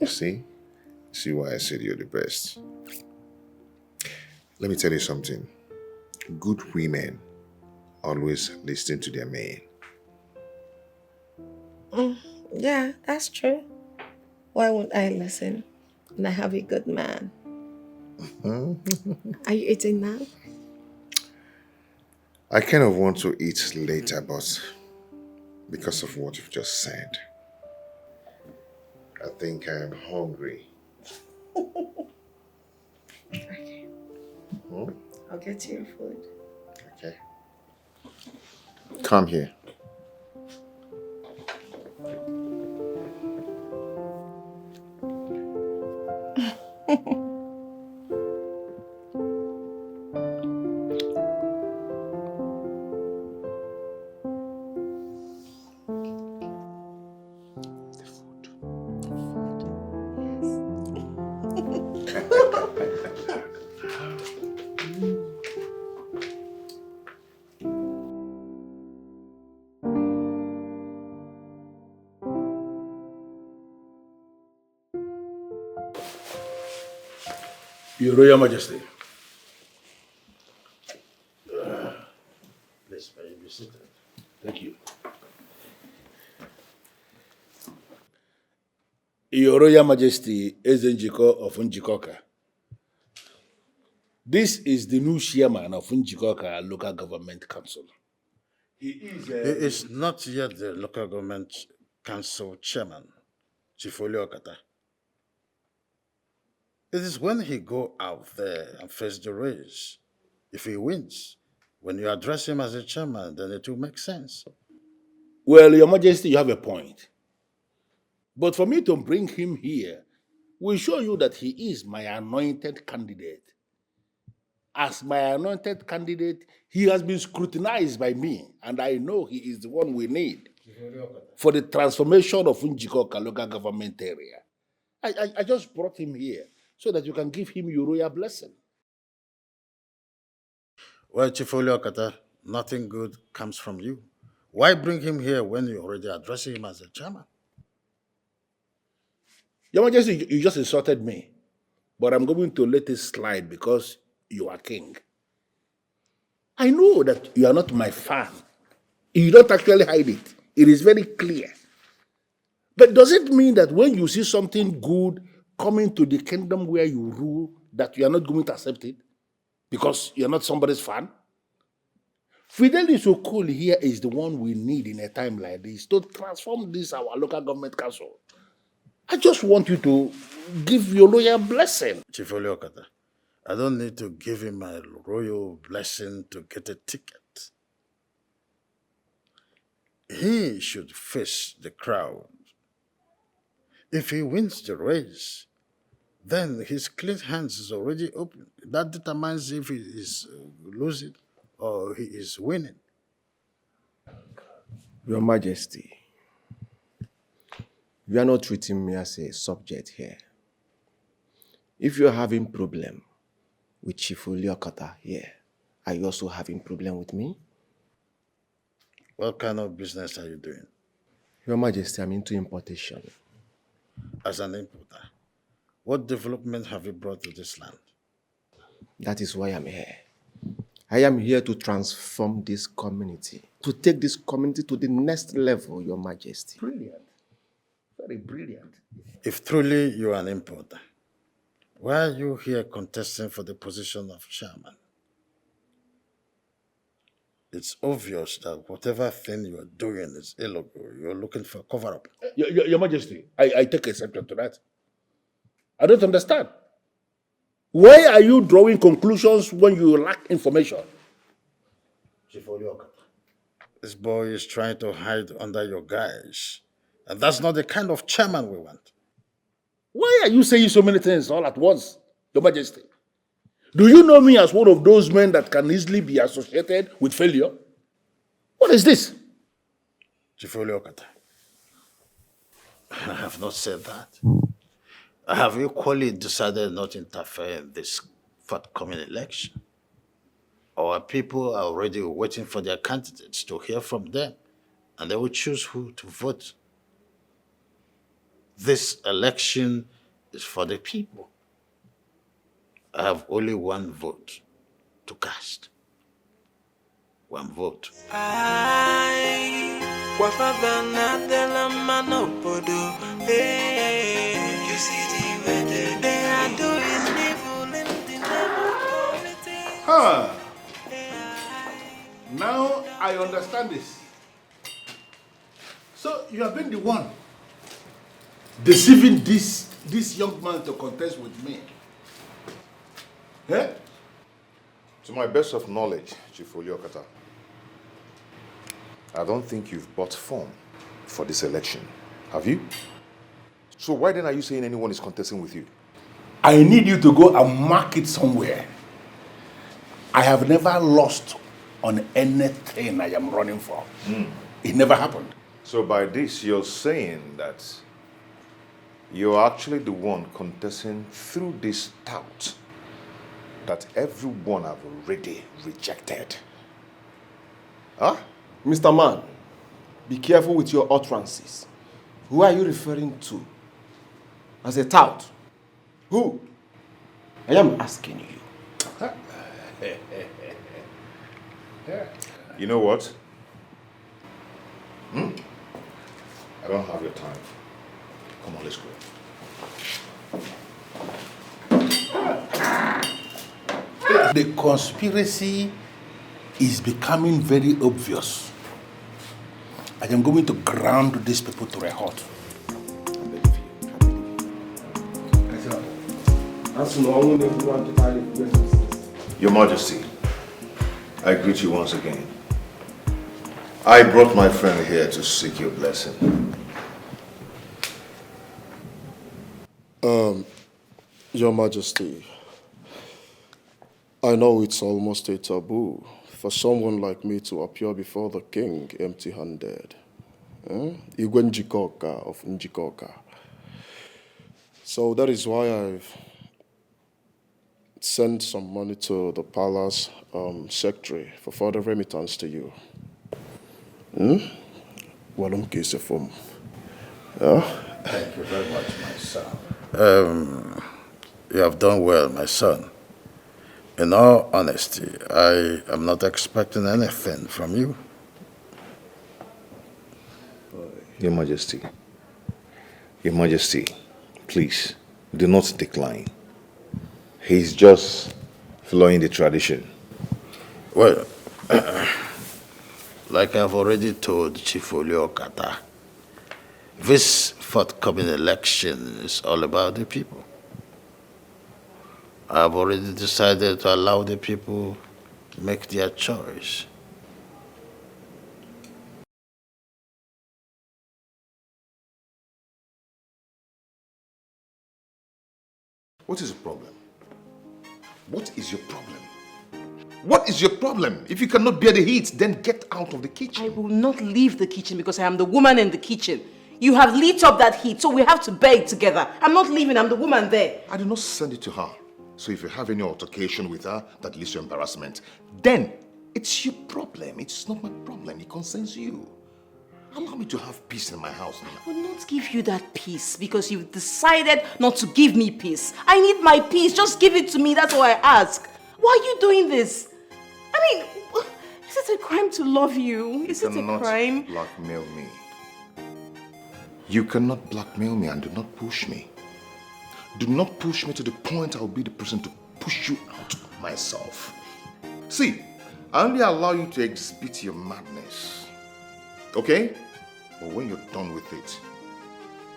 You see? See why I said you're the best. Let me tell you something. Good women always listen to their men. Yeah, that's true. Why won't I listen when I have a good man? Are you eating now? I kind of want to eat later, but because of what you've just said, I think I am hungry. Okay. I'll get you your food. Okay. Come here. Your Royal Majesty. Please, may you be seated. Thank you. Your Royal Majesty, Injoka of Injoka. This is the new chairman of Injoka Local Government Council. He is not yet the local government council chairman, Chief Okata. It is when he go out there and face the race. If he wins, when you address him as a chairman, then it will make sense. Well, Your Majesty, you have a point. But for me to bring him here will show you that he is my anointed candidate. As my anointed candidate, he has been scrutinized by me, and I know he is the one we need for the transformation of Injoka local government area. I just brought him here so that you can give him your royal blessing. Well, Chief Okata, nothing good comes from you. Why bring him here when you already address him as a chairman? Your Majesty, you just insulted me, but I'm going to let it slide because you are king. I know that you are not my fan. You don't actually hide it. It is very clear. But does it mean that when you see something good coming to the kingdom where you rule, that you are not going to accept it? Because you're not somebody's fan? Fidelis Okoli here is the one we need in a time like this to transform this, our local government council. I just want you to give your royal blessing. Chief Okata, I don't need to give him my royal blessing to get a ticket. He should face the crowd. If he wins the race, then his clean hands is already open. That determines if he is losing or he is winning. Your Majesty, You are not treating me as a subject here. If you're having problem with Chief Oliokata here, are you also having problem with me? What kind of business are you doing? Your Majesty, I'm into importation. As an importer, what development have you brought to this land? That is why I'm here. I am here to transform this community, to take this community to the next level, Your Majesty. Brilliant. Very brilliant. If truly you are an importer, why are you here contesting for the position of chairman? It's obvious that whatever thing you are doing is illegal. You're looking for cover-up. Your Majesty, I take exception to that. I don't understand. Why are you drawing conclusions when you lack information? This boy is trying to hide under your guise. And that's not the kind of chairman we want. Why are you saying so many things all at once, Your Majesty? Do you know me as one of those men that can easily be associated with failure? What is this? Okata, I have not said that. I have equally decided not to interfere in this forthcoming election. Our people are already waiting for their candidates to hear from them, and they will choose who to vote. This election is for the people. I have only one vote to cast. One vote. You see the way they are doing evil in the name of politics. Huh. Now I understand this. So you have been the one deceiving this young man to contest with me. Eh? To my best of knowledge, Chief Oliokata, I don't think you've bought form for this election. Have you? So why then are you saying anyone is contesting with you? I need you to go and mark it somewhere. I have never lost on anything I am running for. It never happened. So by this, you're saying that you're actually the one contesting through this tout that everyone have already rejected. Huh? Mr. Man, be careful with your utterances. Who are you referring to? As a tout? Who? I am asking you. You know what? I don't have your time. Come on, let's go. The conspiracy is becoming very obvious. I am going to ground these people to a halt. Your Majesty, I greet you once again. I brought my friend here to seek your blessing. Your Majesty, I know it's almost a taboo for someone like me to appear before the king empty-handed. Igwe Injoka of Injoka. So that is why I've sent some money to the palace secretary for further remittance to you. Thank you very much, my son. You have done well, my son. In all honesty, I am not expecting anything from you. Your Majesty, please, do not decline. He's just following the tradition. Well, like I've already told Chief Oliokata, this forthcoming election is all about the people. I've already decided to allow the people to make their choice. What is the problem? What is your problem? What is your problem? If you cannot bear the heat, then get out of the kitchen. I will not leave the kitchen because I am the woman in the kitchen. You have lit up that heat, so we have to bear it together. I'm not leaving, I'm the woman there. I did not send it to her. So if you have any altercation with her that leads to embarrassment, then it's your problem. It's not my problem. It concerns you. Allow me to have peace in my house now. I will not give you that peace because you've decided not to give me peace. I need my peace. Just give it to me. That's all I ask. Why are you doing this? I mean, is it a crime to love you? Is it a crime? You cannot blackmail me. You cannot blackmail me and do not push me. Do not push me to the point I'll be the person to push you out myself. See, I only allow you to exhibit your madness. Okay? But when you're done with it,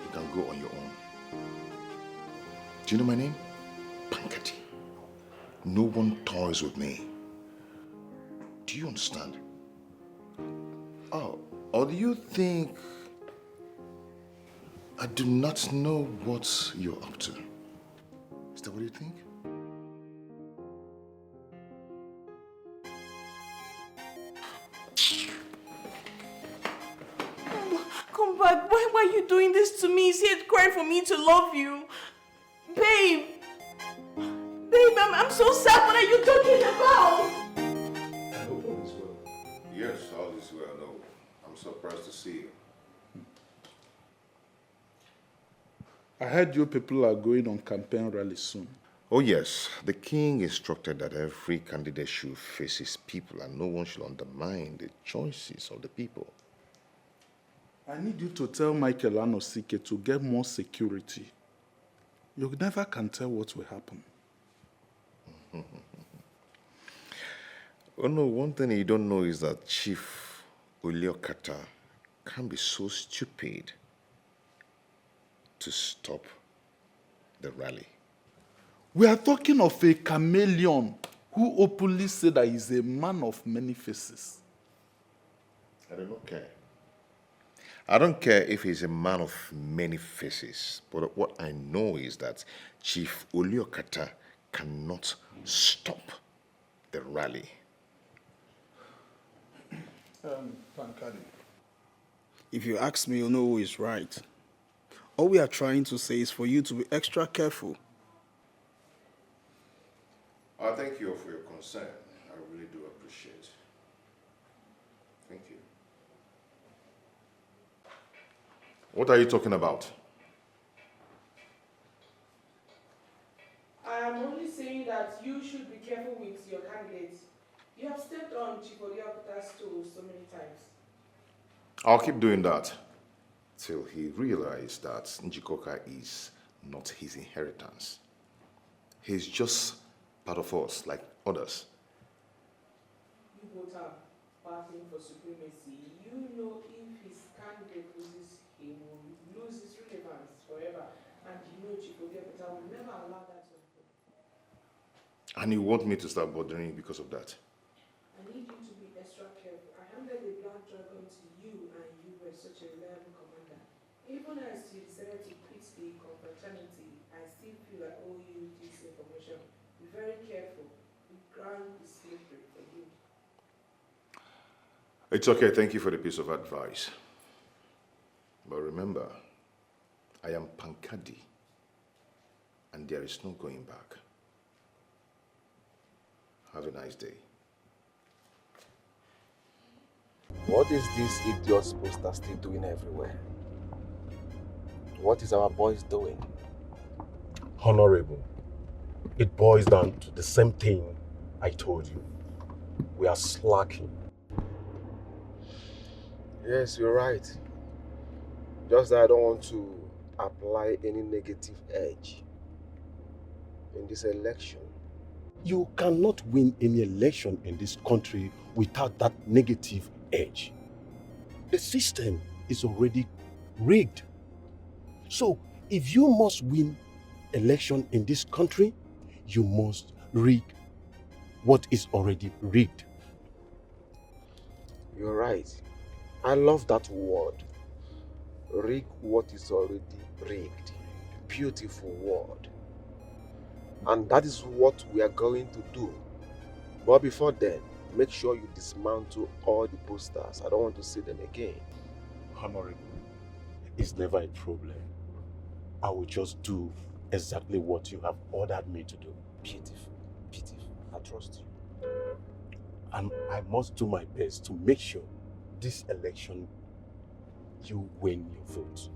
you can go on your own. Do you know my name? Pankati. No one toys with me. Do you understand? Oh, or do you think I do not know what you're up to? Is that what you think? Come back. Why are you doing this to me? Is it crying for me to love you? Babe. Babe, I'm so sad. What are you talking about? All is well. Yes, all is well. No, I'm surprised to see you. I heard you people are going on campaign rally soon. Oh yes, the king instructed that every candidate should face his people and no one should undermine the choices of the people. I need you to tell Michael Anosike to get more security. You never can tell what will happen. Oh no, one thing you don't know is that Chief Uliokata can be so stupid to stop the rally. We are talking of a chameleon who openly said that he's a man of many faces. I don't care. I don't care if he's a man of many faces, but what I know is that Chief Uliokata cannot stop the rally. Pankadi, if you ask me, you know who is right. All we are trying to say is for you to be extra careful. I thank you for your concern. I really do appreciate it. Thank you. What are you talking about? I am only saying that you should be careful with your candidates. You have stepped on Chief Oliokata's toes so many times. I'll keep doing that till he realizes that Injoka is not his inheritance. He's just part of us, like others. You both are battling for supremacy. You know if his candidate loses, he will lose his relevance forever. And you know Chief Oliokata will never allow that to happen. And you want me to start bothering you because of that? I need you to be extra careful. I handed the Black Dragon to you and you were such a reliable commander. Even as you decided to quit the confraternity, I still feel I owe you this information. Be very careful. The ground is slippery for you. It's okay, thank you for the piece of advice. But remember, I am Pankadi, and there is no going back. Have a nice day. What is this idiot's poster still doing everywhere? What is our boys doing? Honorable, it boils down to the same thing I told you. We are slacking. Yes, you're right. Just that I don't want to apply any negative edge in this election. You cannot win any election in this country without that negative edge. The system is already rigged. So, if you must win election in this country, you must rig what is already rigged. You're right. I love that word. Rig what is already rigged. Beautiful word. And that is what we are going to do. But before then, make sure you dismantle all the posters. I don't want to see them again. Honorable, is never a problem. I will just do exactly what you have ordered me to do. Beautiful, beautiful. I trust you. And I must do my best to make sure this election you win your vote.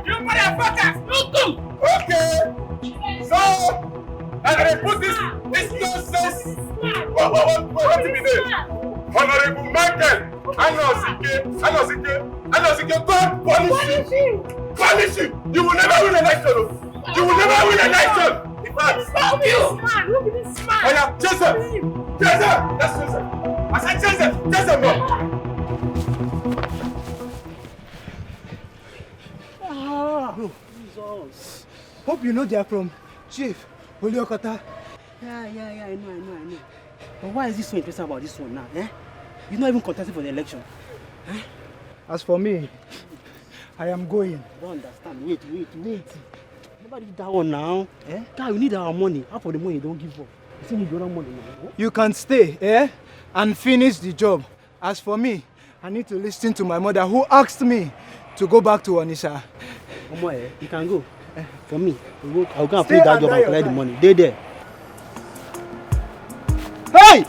You motherfuckers! Okay! So, I'm gonna put this nonsense. What to be there? Honorable Michael! Anosike, God punish you! Punish you! You will never win an election! You will never win an election! In fact, stop you! Look at this man! Oh yeah, Jason! Jason! That's Jason! I said Jason! Jason, no! Ah, Jesus. Hope you know they are from Chief Oliokata. Yeah, I know. But why is this so interesting about this one now, eh? You're not even contesting for the election. Eh? As for me, I am going. I don't understand. Wait. Nobody did that one now. Eh? Guy, we need our money. Half of the money you don't give up. You still need your own money now. You can stay, and finish the job. As for me, I need to listen to my mother who asked me to go back to Onisha. You can go. For me, I'll go and play that job and collect the money. They there. Hey!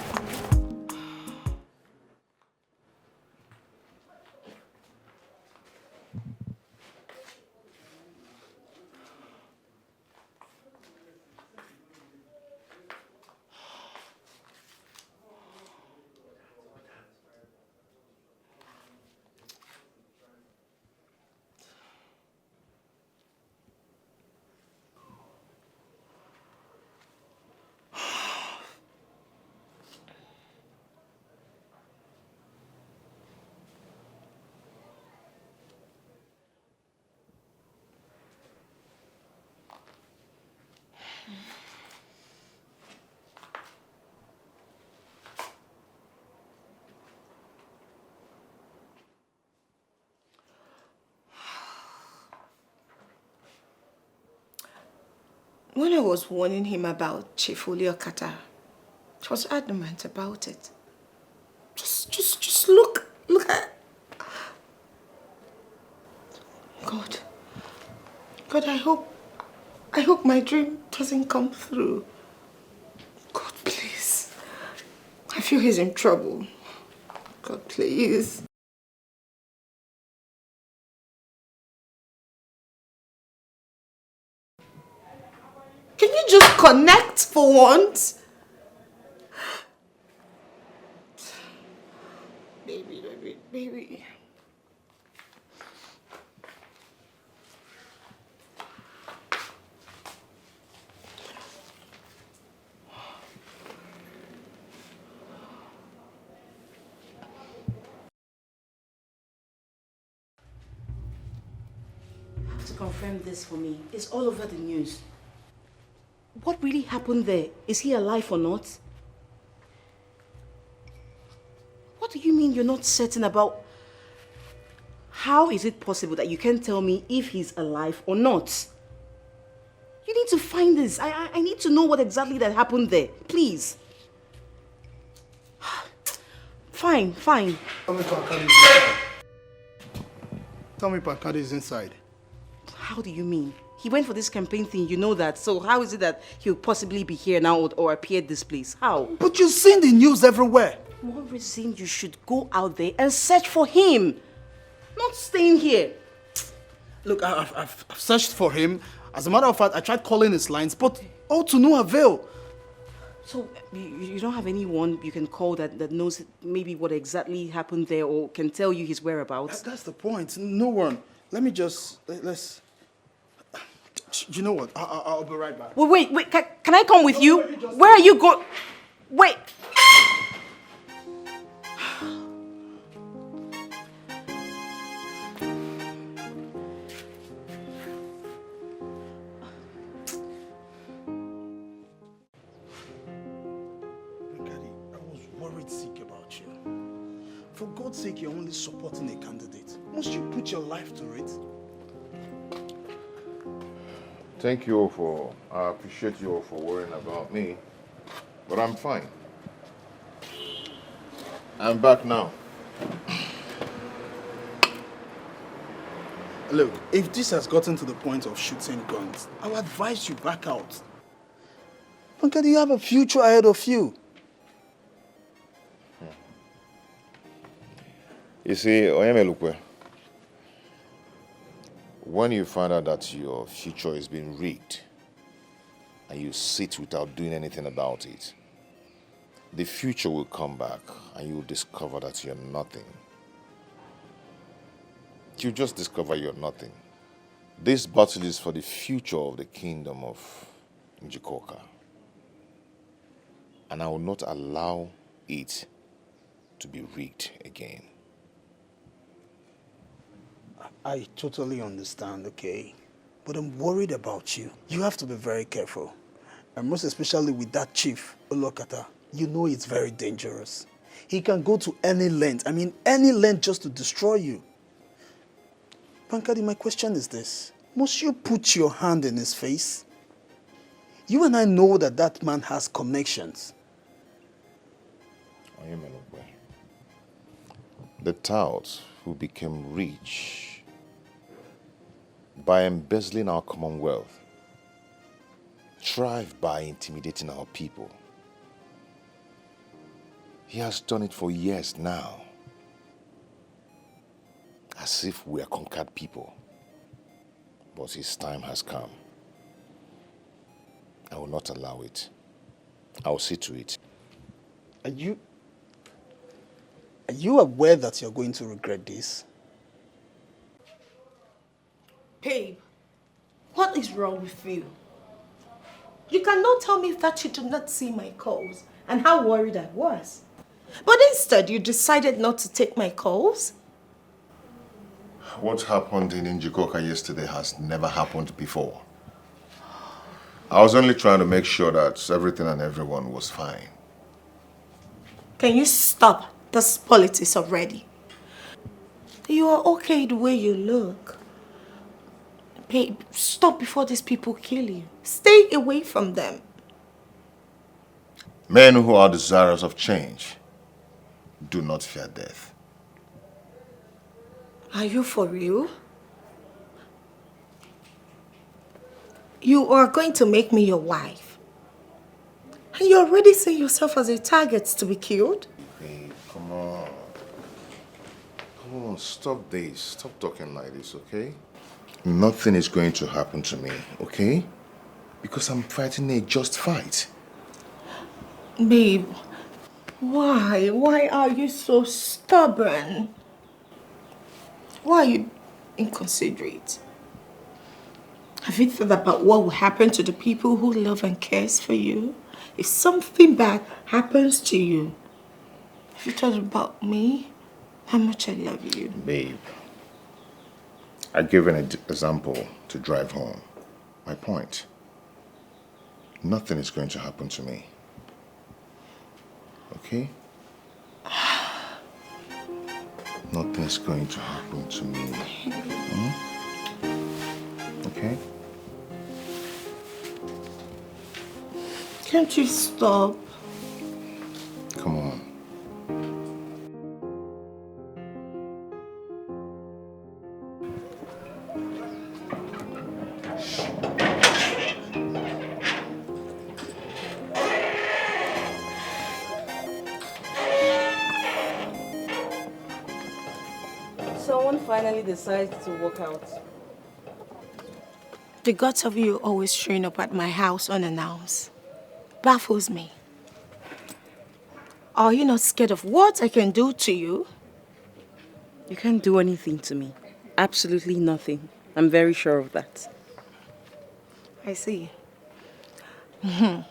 When I was warning him about Chief Oliokata, he was adamant about it. Just look at... God, I hope my dream doesn't come through. God, please. I feel he's in trouble. God, please. Can you just connect for once? Baby. have to confirm this for me. It's all over the news. What really happened there? Is he alive or not? What do you mean you're not certain about? How is it possible that you can't tell me if he's alive or not? You need to find this. I need to know what exactly that happened there. Please. Fine. Tell me Pankadi is inside. Tell me Pankadi is inside. How do you mean? He went for this campaign thing, you know that. So how is it that he'll possibly be here now or appear at this place? How? But you've seen the news everywhere. More reason you should go out there and search for him. Not staying here. Look, I've searched for him. As a matter of fact, I tried calling his lines, but all to no avail. So you don't have anyone you can call that knows maybe what exactly happened there or can tell you his whereabouts? That's the point. No one. Let me just... Let's... You know what? I'll be right back. Wait. Can I come with you? Where are you going? Wait. For God's sake, you're only supporting a candidate. Must you put your life to it? Thank you all for, I appreciate you all for worrying about me, but I'm fine. I'm back now. Look, if this has gotten to the point of shooting guns, I would advise you back out. Pankadi, you have a future ahead of you. You see, Oyemelukwe, when you find out that your future is being rigged and you sit without doing anything about it, the future will come back and you will discover that you're nothing. You just discover you're nothing. This battle is for the future of the kingdom of Injoka. And I will not allow it to be rigged again. I totally understand, okay? But I'm worried about you. You have to be very careful. And most especially with that chief, Olokata. You know it's very dangerous. He can go to any length. Any length just to destroy you. Pankadi, my question is this. Must you put your hand in his face? You and I know that man has connections. The touts who became rich by embezzling our commonwealth thrive by intimidating our people. He has done it for years now, as if we are conquered people. But his time has come. I will not allow it. I will see to it. Are you aware that you're going to regret this? Babe, what is wrong with you? You cannot tell me that you did not see my calls and how worried I was. But instead, you decided not to take my calls? What happened in Injoka yesterday has never happened before. I was only trying to make sure that everything and everyone was fine. Can you stop this politics already? You are okay the way you look. Babe, stop before these people kill you. Stay away from them. Men who are desirous of change do not fear death. Are you for real? You are going to make me your wife. And you already see yourself as a target to be killed? Babe, come on. Come on, stop this. Stop talking like this, okay? Nothing is going to happen to me, okay? Because I'm fighting a just fight. Babe, why? Why are you so stubborn? Why are you inconsiderate? Have you thought about what will happen to the people who love and cares for you? If something bad happens to you, have you thought about me? How much I love you? Babe, I gave an example to drive home my point. Nothing is going to happen to me. Okay? Nothing is going to happen to me. Okay? Can't you stop? Come on. Someone finally decides to walk out. The guts of you always showing up at my house unannounced baffles me. Are you not scared of what I can do to you? You can't do anything to me. Absolutely nothing. I'm very sure of that. I see. Can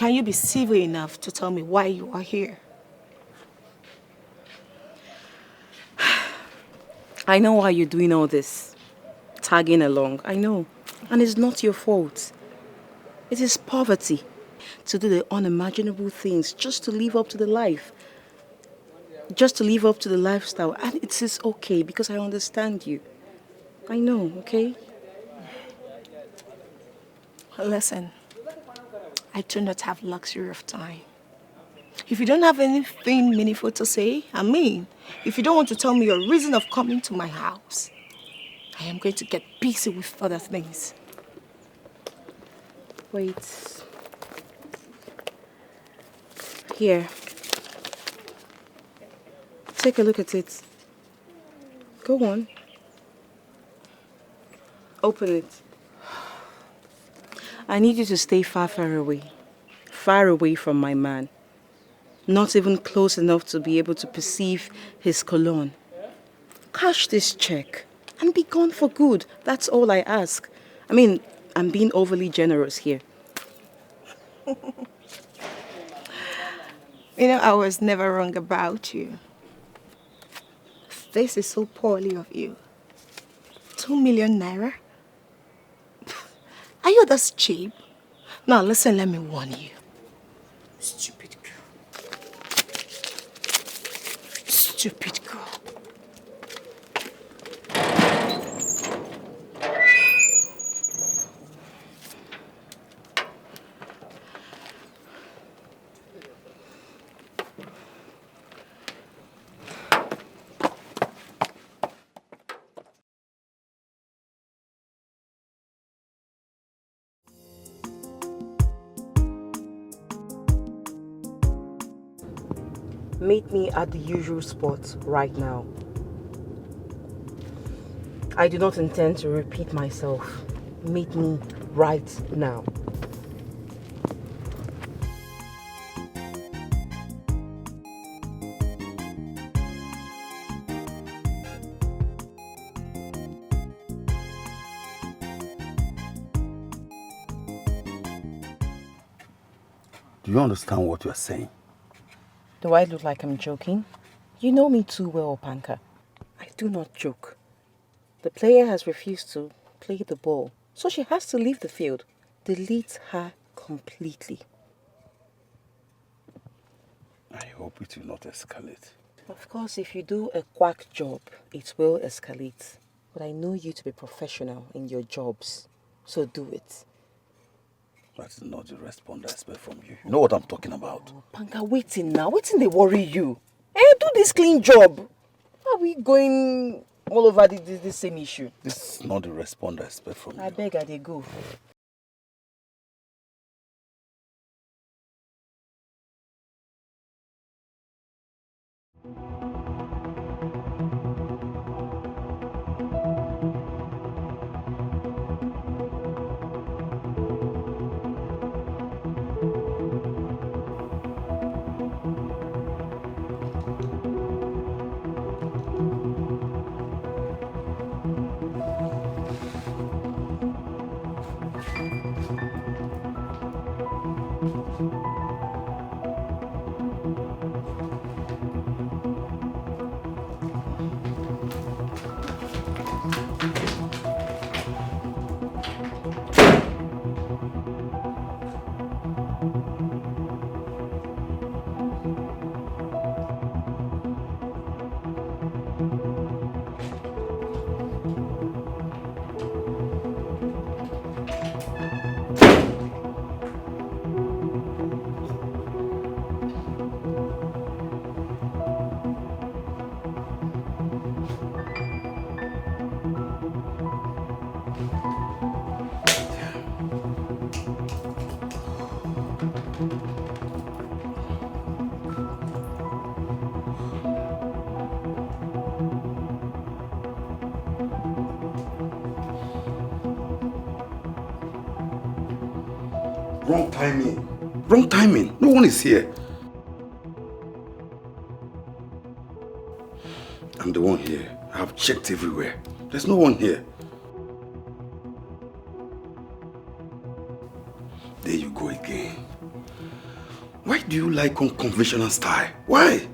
you be civil enough to tell me why you are here? I know why you're doing all this. Tagging along, I know. And it's not your fault. It is poverty. To do the unimaginable things just to live up to the life. Just to live up to the lifestyle. And it is okay because I understand you. I know, okay? Listen, I do not have luxury of time. If you don't have anything meaningful to say, if you don't want to tell me your reason of coming to my house, I am going to get busy with other things. Wait. Here. Take a look at it. Go on. Open it. I need you to stay far, far away. Far away from my man. Not even close enough to be able to perceive his cologne. Cash this check and be gone for good. That's all I ask. I'm being overly generous here. I was never wrong about you. This is so poorly of you. 2 million naira? Are you this cheap? Now listen, let me warn you. Stupid girl. Stupid girl. Meet me at the usual spot right now. I do not intend to repeat myself. Meet me right now. Do you understand what you're saying? Do I look like I'm joking? You know me too well, Panka. I do not joke. The player has refused to play the ball, so she has to leave the field. Delete her completely. I hope it will not escalate. Of course, if you do a quack job, it will escalate. But I know you to be professional in your jobs, so do it. That's not the response I expect from you. You know what I'm talking about. Oh, Panka, waiting now. Waiting they worry you. Do this clean job. Are we going all over the same issue? This is not the response I expect from you. I beg, I dey go. Wrong timing. Wrong timing. No one is here. I'm the one here. I have checked everywhere. There's no one here. There you go again. Why do you like unconventional style? Why?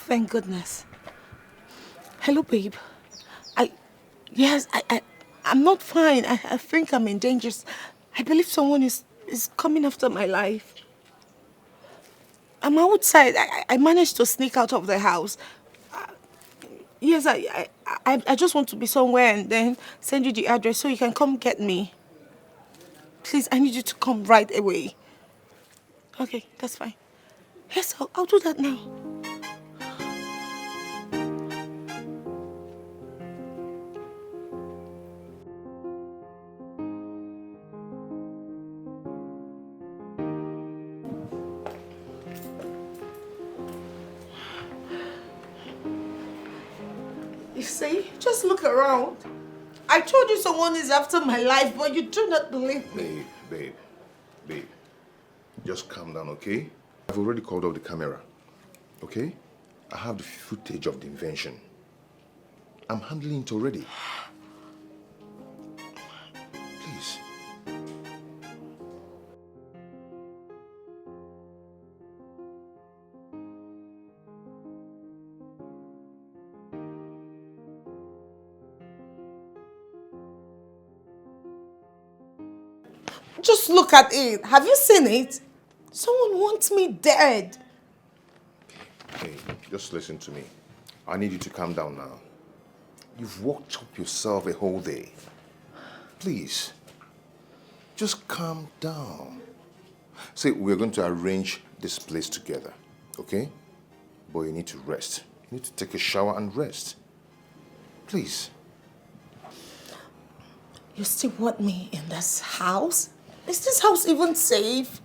Thank goodness. Hello, babe. I'm not fine. I think I'm in danger. I believe someone is coming after my life. I'm outside. I managed to sneak out of the house. Yes, I just want to be somewhere and then send you the address so you can come get me. Please, I need you to come right away. Okay, that's fine. Yes, I'll do that now. You see, just look around. I told you someone is after my life, but you do not believe me. Babe. Just calm down, okay? I've already called off the camera, okay? I have the footage of the invention. I'm handling it already. Please. Just look at it. Have you seen it? Someone wants me dead. Hey, just listen to me. I need you to calm down now. You've worked up yourself a whole day. Please, just calm down. See, we're going to arrange this place together, okay? But you need to rest. You need to take a shower and rest. Please. You still want me in this house? Is this house even safe?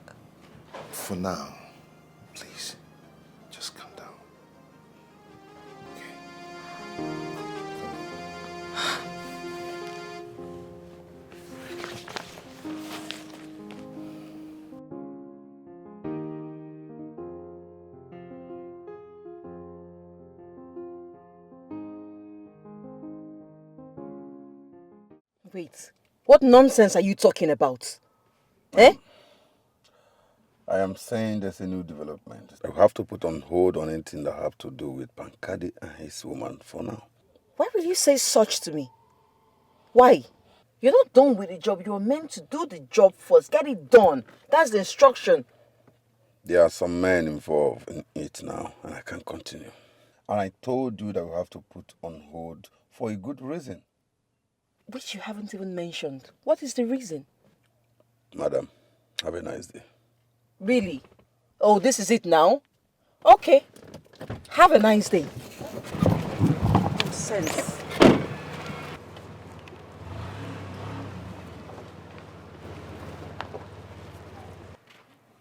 For now, please, just calm down. Wait, what nonsense are you talking about? Eh? I am saying there's a new development. I have to put on hold on anything that have to do with Pankadi and his woman for now. Why will you say such to me? Why? You're not done with the job. You're meant to do the job first. Get it done. That's the instruction. There are some men involved in it now, and I can't continue. And I told you that we have to put on hold for a good reason. Which you haven't even mentioned. What is the reason? Madam, have a nice day. Really? Oh, this is it now? Okay. Have a nice day. Nonsense.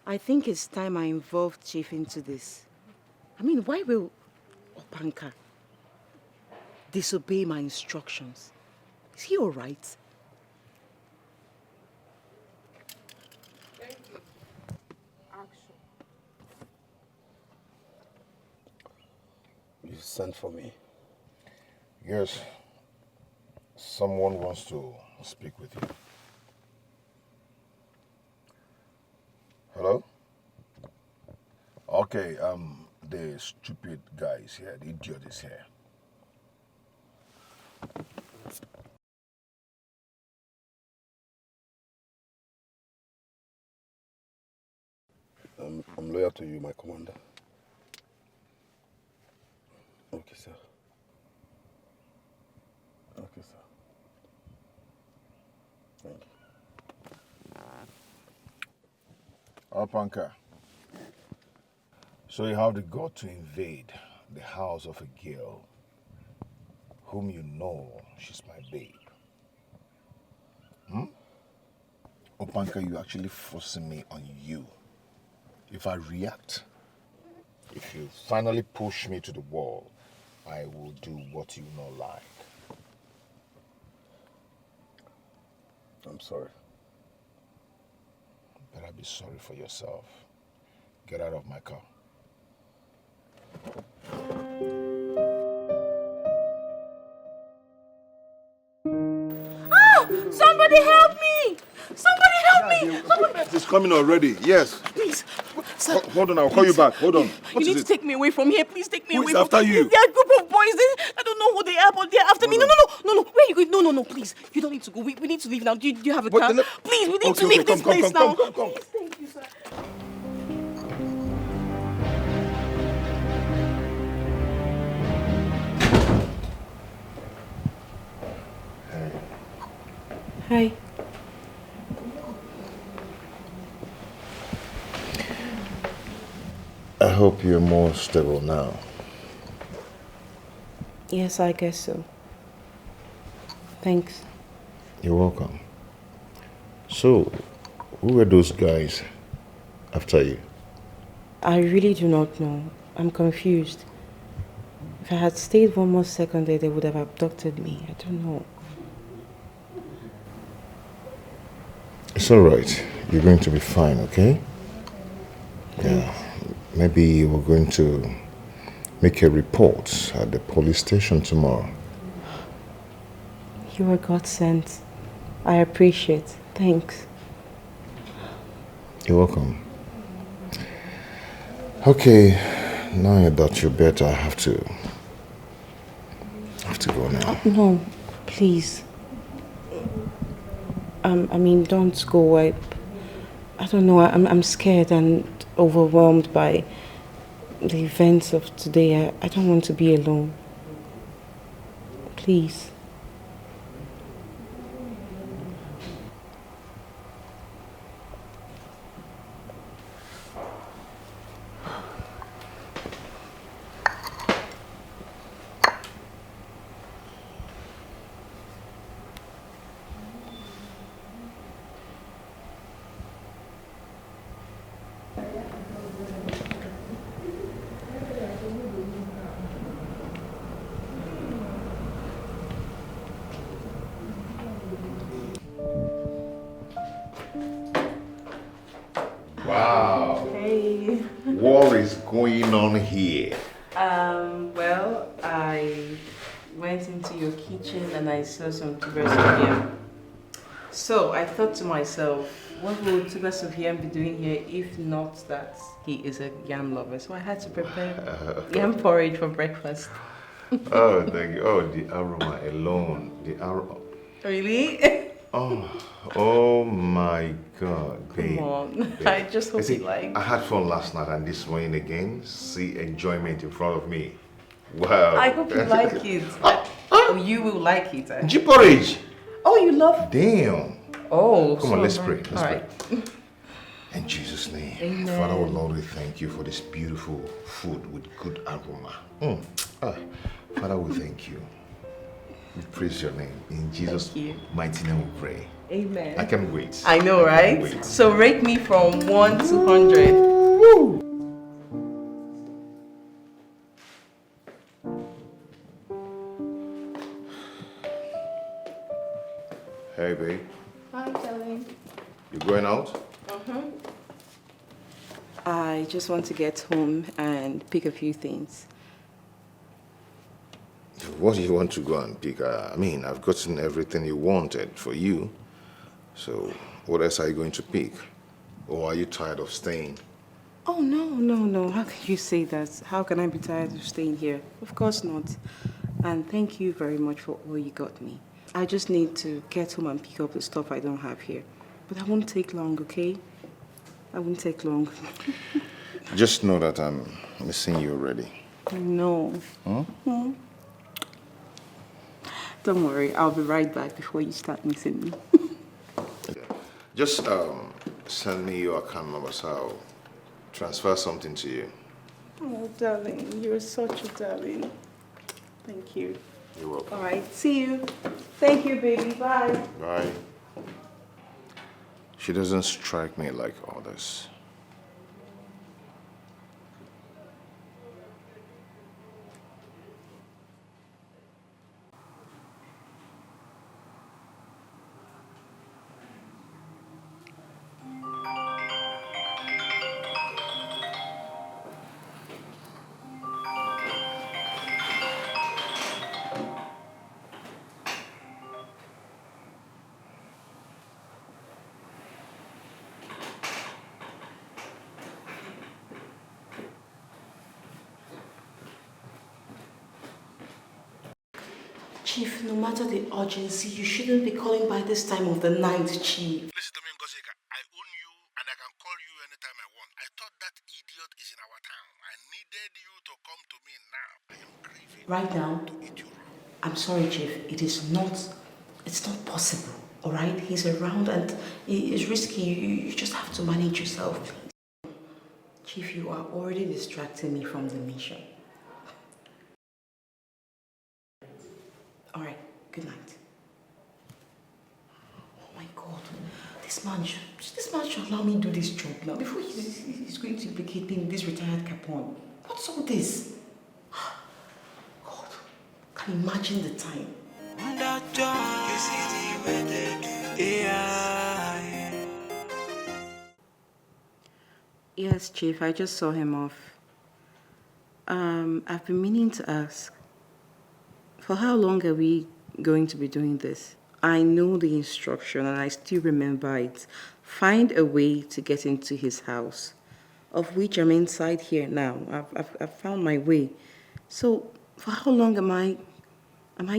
I think it's time I involved Chief into this. I mean, why will Opanka disobey my instructions? Is he all right? You sent for me. Yes, someone wants to speak with you. Hello? Okay, the stupid guy is here, the idiot is here. I'm loyal to you, my commander. Okay, sir. Okay, sir. Thank you. Alpanka. So you have the gut to invade the house of a girl whom you know she's my babe. Opanka, you're actually forcing me on you. If I react, if you finally push me to the wall, I will do what you not like. I'm sorry. Better be sorry for yourself. Get out of my car. Somebody help me! Somebody help me! Somebody... It's coming already. Yes. Please, sir. Hold on, I'll call you back. Hold on. You need to take me away from here. Please take me away. Who is after you? They're a group of boys. I don't know who they are, but they're after me. No. Where are you going? No, please. You don't need to go. We need to leave now. Do you have a car? Please, we need to leave this place now. Come. Please, thank you, sir. Hi. I hope you're more stable now. Yes, I guess so. Thanks. You're welcome. So, who were those guys after you? I really do not know. I'm confused. If I had stayed one more second there, they would have abducted me. I don't know. It's alright. You're going to be fine, okay? Yeah. Maybe we're going to make a report at the police station tomorrow. You are God sent. I appreciate. Thanks. You're welcome. Okay, now that you're better, I have to go now. No, please. I mean, don't go. I don't know. I'm scared and overwhelmed by the events of today. I don't want to be alone. Please. Wow. Hey. What is going on here? Well, I went into your kitchen and I saw some tubers of yam. So I thought to myself, what will tubers of yam be doing here if not that he is a yam lover? So I had to prepare yam porridge for breakfast. Oh, thank you. Oh, the aroma alone. The aroma. Really? Oh my God, babe. Come on. Babe. I just hope See, you like. I had fun last night and this morning again. See enjoyment in front of me. Wow. I hope you like it. Oh, you will like it. G porridge. Oh, you love. Damn. Oh, come on, let's pray. Let's pray. Right. In Jesus' name. Amen. Father, oh Lord, we thank you for this beautiful food with good aroma. Father, we thank you. We praise your name. In Jesus' mighty name we pray. Amen. I can't wait. I know, right? Wait. So rate me from 1 to 100. Woo! Hey, babe. Hi, darling. You going out? I just want to get home and pick a few things. What do you want to go and pick? I mean, I've gotten everything you wanted for you. So, what else are you going to pick? Or are you tired of staying? Oh, no. How can you say that? How can I be tired of staying here? Of course not. And thank you very much for all you got me. I just need to get home and pick up the stuff I don't have here. But I won't take long, okay? I won't take long. Just know that I'm missing you already. No. Hmm? Don't worry, I'll be right back before you start missing me. Just send me your account number so I'll transfer something to you. Oh, darling, you're such a darling. Thank you. You're welcome. All right, see you. Thank you, baby. Bye. Bye. She doesn't strike me like others. Chief, no matter the urgency, you shouldn't be calling by this time of the night, Chief. Listen to me, Ngozika. I own you and I can call you anytime I want. I thought that idiot is in our town. I needed you to come to me now. I am craving Right now, to eat you. I'm sorry, Chief. It's not possible, all right? He's around and it's risky. You just have to manage yourself, please. Chief, you are already distracting me from the mission. All right, good night. Oh my God, this man should allow me to do this job now before he's going to implicate me in this retired Capone. What's all this? God, can you imagine the time? Yes, Chief, I just saw him off. I've been meaning to ask, for how long are we going to be doing this? I know the instruction and I still remember it. Find a way to get into his house, of which I'm inside here now. I've found my way. So, for how long am I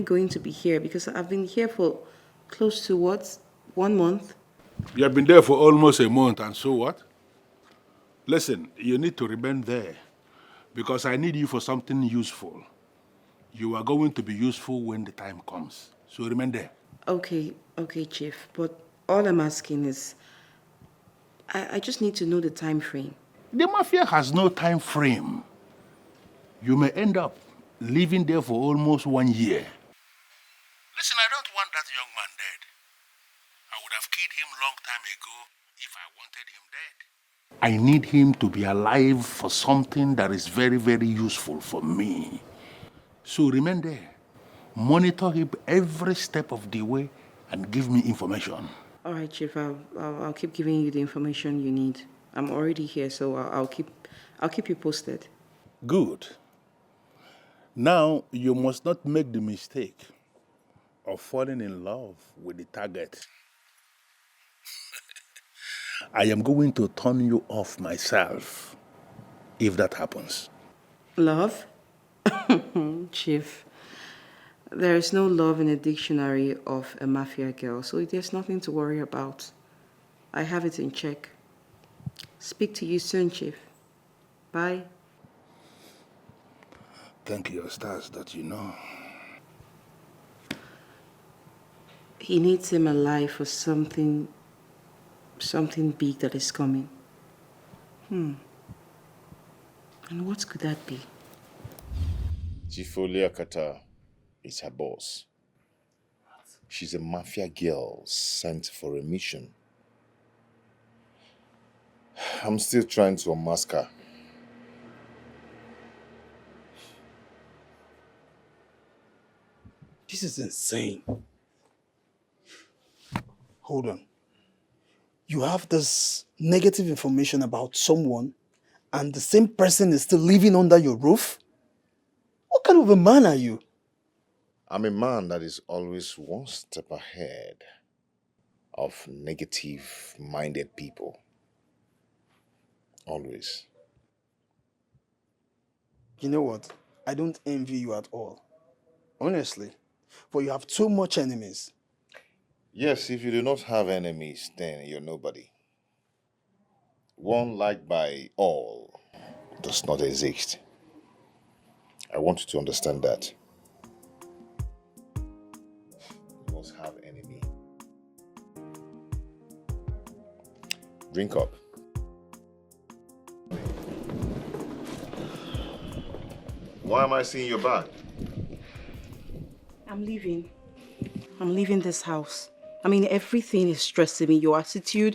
going to be here? Because I've been here for close to 1 month? You have been there for almost a month, and so what? Listen, you need to remain there because I need you for something useful. You are going to be useful when the time comes. So remain there. Okay, Chief. But all I'm asking is, I just need to know the time frame. The mafia has no time frame. You may end up living there for almost 1 year. Listen, I don't want that young man dead. I would have killed him long time ago if I wanted him dead. I need him to be alive for something that is very, very useful for me. So remain there. Monitor him every step of the way and give me information. All right, Chief. I'll keep giving you the information you need. I'm already here, so I'll keep you posted. Good. Now you must not make the mistake of falling in love with the target. I am going to turn you off myself if that happens. Love? Chief, there is no love in a dictionary of a mafia girl, so there's nothing to worry about. I have it in check. Speak to you soon, Chief. Bye. Thank your stars that you know. He needs him alive for something big that is coming. And what could that be? Chifolia Kata is her boss. She's a mafia girl sent for a mission. I'm still trying to unmask her. This is insane. Hold on. You have this negative information about someone and the same person is still living under your roof? What kind of a man are you? I'm a man that is always one step ahead of negative-minded people. Always. You know what? I don't envy you at all. Honestly. For you have too much enemies. Yes, if you do not have enemies, then you're nobody. One liked by all does not exist. I want you to understand that. You must have enemy. Drink up. Why am I seeing your bag? I'm leaving. I'm leaving this house. I mean, everything is stressing me. Your attitude,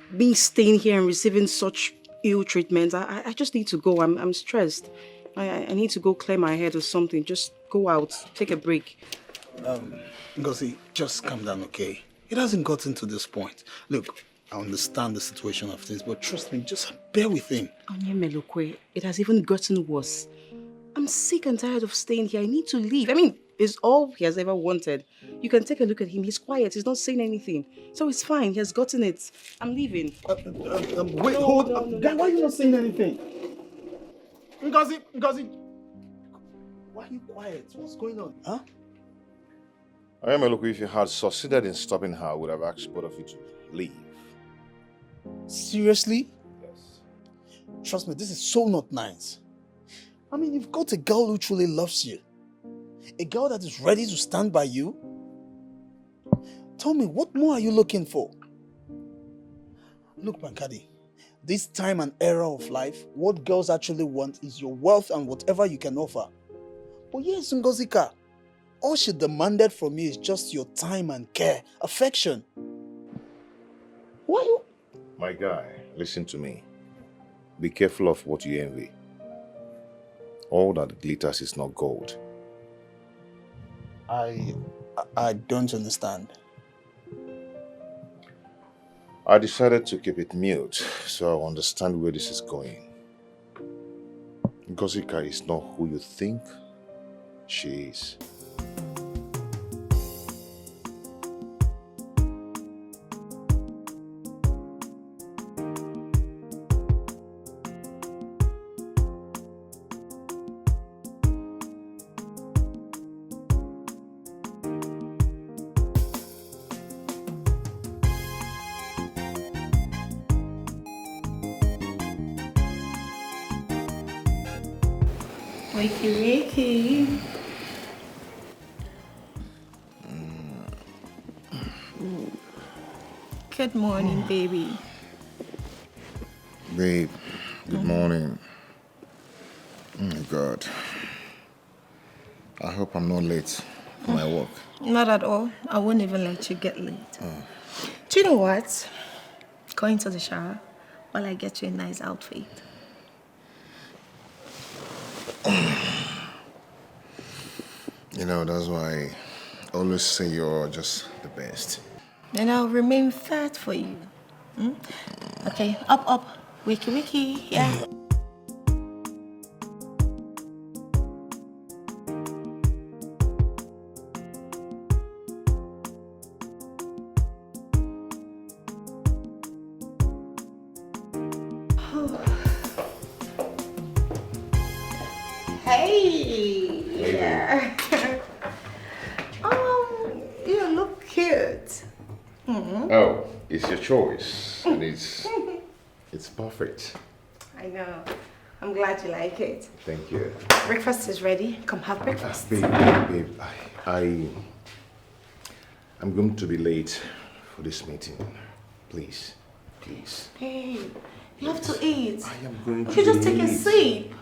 me staying here and receiving such ill treatment. I just need to go. I'm stressed. I need to go clear my head or something. Just go out, take a break. Ngozi, just calm down, okay? It hasn't gotten to this point. Look, I understand the situation of things, but trust me, just bear with him. Onyemelukwe, it has even gotten worse. I'm sick and tired of staying here. I need to leave. I mean, it's all he has ever wanted. You can take a look at him. He's quiet. He's not saying anything. So it's fine. He has gotten it. I'm leaving. Wait, hold on. Why are you not saying anything? Ngozi, why are you quiet? What's going on? Huh? I am a look. If you had succeeded in stopping her, I would have asked both of you to leave. Seriously? Yes. Trust me, this is so not nice. I mean, you've got a girl who truly loves you. A girl that is ready to stand by you. Tell me, what more are you looking for? Look, Pankadi, this time and era of life, what girls actually want is your wealth and whatever you can offer. But yes, Ngozika, all she demanded from you is just your time and care, affection. Why you? My guy, listen to me. Be careful of what you envy. All that glitters is not gold. I don't understand. I decided to keep it mute so I understand where this is going. Ngozika is not who you think she is. Wakey. Good morning, baby. Babe, good morning. Oh my God. I hope I'm not late for my work. Not at all. I won't even let you get late. Do you know what? Go into the shower while I get you a nice outfit. You know, that's why I always say you're just the best. Then I'll remain fat for you. Okay, up. Wiki, yeah. Hey! Yeah. You look cute. Oh, it's your choice. And it's perfect. I know. I'm glad you like it. Thank you. Breakfast is ready. Come have breakfast. Babe, I'm going to be late for this meeting. Please. Hey, you have to eat. I am going to You just be take a late. sip.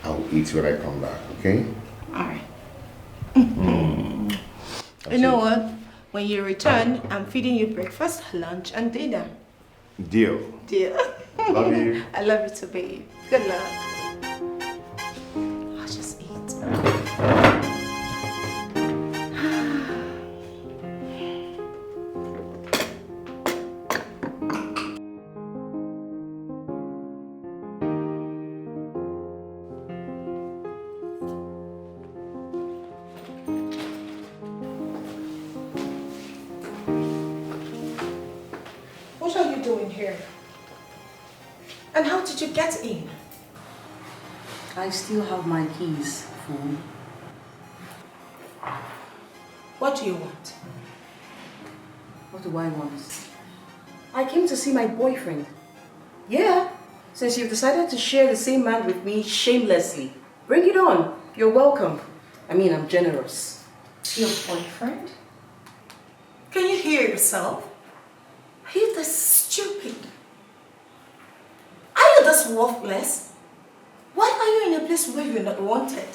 I'll eat when I come back, okay? Alright. You know what? When you return, I'm feeding you breakfast, lunch, and dinner. Deal. Deal. Love you. I love you too, babe. Good luck. I'll just eat. What are you doing here? And how did you get in? I still have my keys, fool. What do you want? What do I want? I came to see my boyfriend. Yeah, since you've decided to share the same man with me shamelessly. Bring it on. You're welcome. I mean, I'm generous. Your boyfriend? Can you hear yourself? Are you this stupid? Are you this worthless? Why are you in in a place where you're not wanted?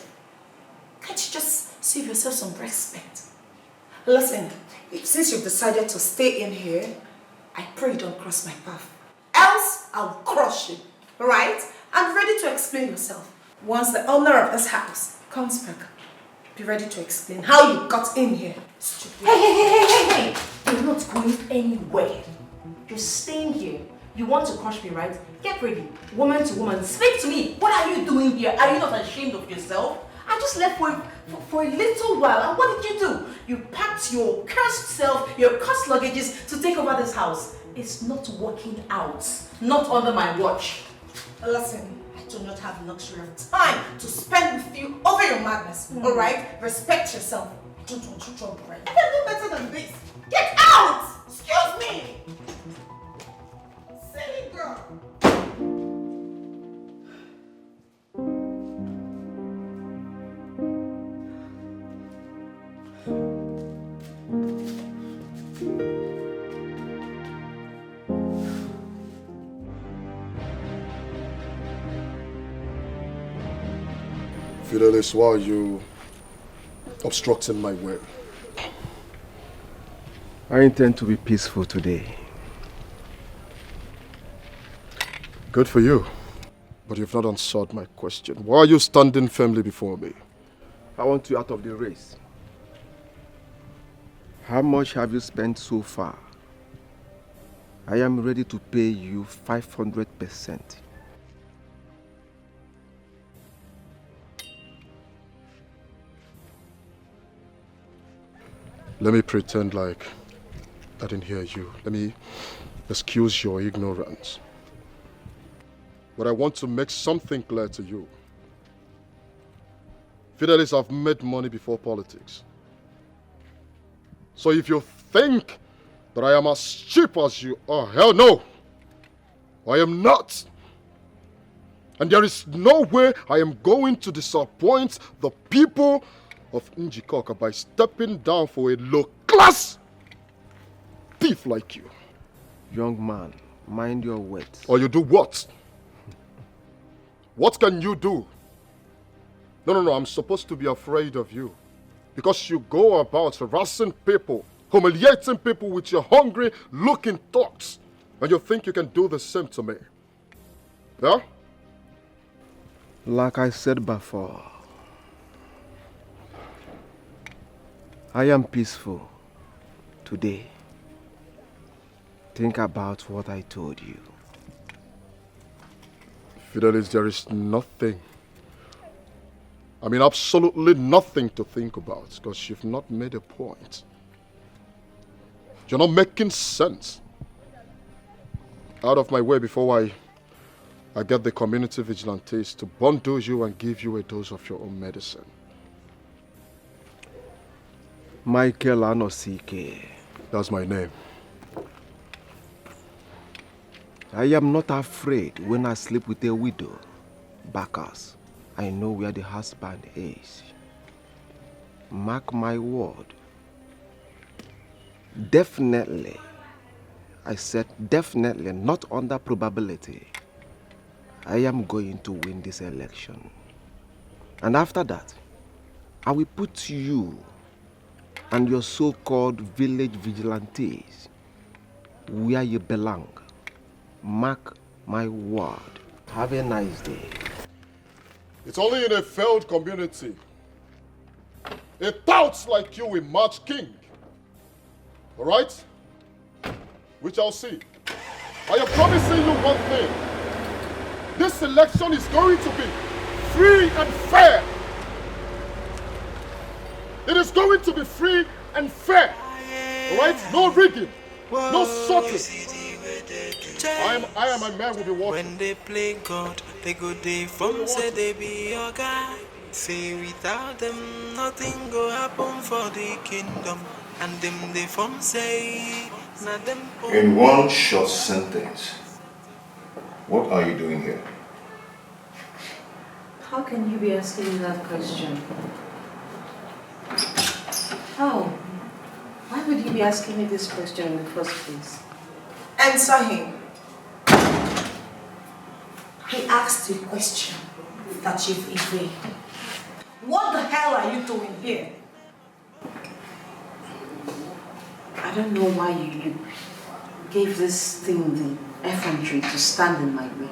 Can't you just save yourself some respect? Listen, since you've decided to stay in here, I pray you don't cross my path. Else, I'll crush you, right? And ready to explain yourself. Once the owner of this house comes back, be ready to explain how you got in here. Stupid. Hey! You're not going anywhere. You're staying here. You want to crush me, right? Get ready. Woman to woman, speak to me. What are you doing here? Are you not ashamed of yourself? I just left for a little while, and what did you do? You packed your cursed self, your cursed luggages to take over this house. It's not working out. Not under my watch. Listen, I do not have the luxury of time to spend with you over your madness, alright? Respect yourself. I don't want you to trouble, right? I can do better than this. Get out! Excuse me! Silly girl! Fidelis, why are you obstructing my way? I intend to be peaceful today. Good for you. But you've not answered my question. Why are you standing firmly before me? I want you out of the race. How much have you spent so far? I am ready to pay you 500%. Let me pretend like I didn't hear you. Let me excuse your ignorance. But I want to make something clear to you. Fidelis, I've made money before politics. So if you think that I am as cheap as you are, hell no! I am not. And there is no way I am going to disappoint the people of Injoka by stepping down for a low-class thief like you. Young man, mind your words. Or you do what? What can you do? No, I'm supposed to be afraid of you. Because you go about harassing people, humiliating people with your hungry-looking thoughts. And you think you can do the same to me. Yeah? Like I said before, I am peaceful today. Think about what I told you. Fidelis, there is nothing. I mean, absolutely nothing to think about because you've not made a point. You're not making sense. Out of my way before I get the community vigilantes to bundle you and give you a dose of your own medicine. Michael Anosike. That's my name. I am not afraid when I sleep with a widow. Bacchus, I know where the husband is. Mark my word. Definitely, I said definitely, not under probability, I am going to win this election. And after that, I will put you and your so-called village vigilantes where you belong. Mark my word. Have a nice day. It's only in a failed community a tout like you will match king. Alright? We shall see. I am promising you one thing. This election is going to be free and fair. It is going to be free and fair. Alright? No rigging. No sorting. I am a man who will be watching. When they play God, they go they from say they be your guy. Say without them, nothing go happen for the kingdom. And them they from say, not them. In one short sentence, what are you doing here? How can you be asking me that question? How? Why would you be asking me this question in the first place? Answer him. He asked you a question. Mr. Chief Ife? What the hell are you doing here? I don't know why you gave this thing the effrontery to stand in my way.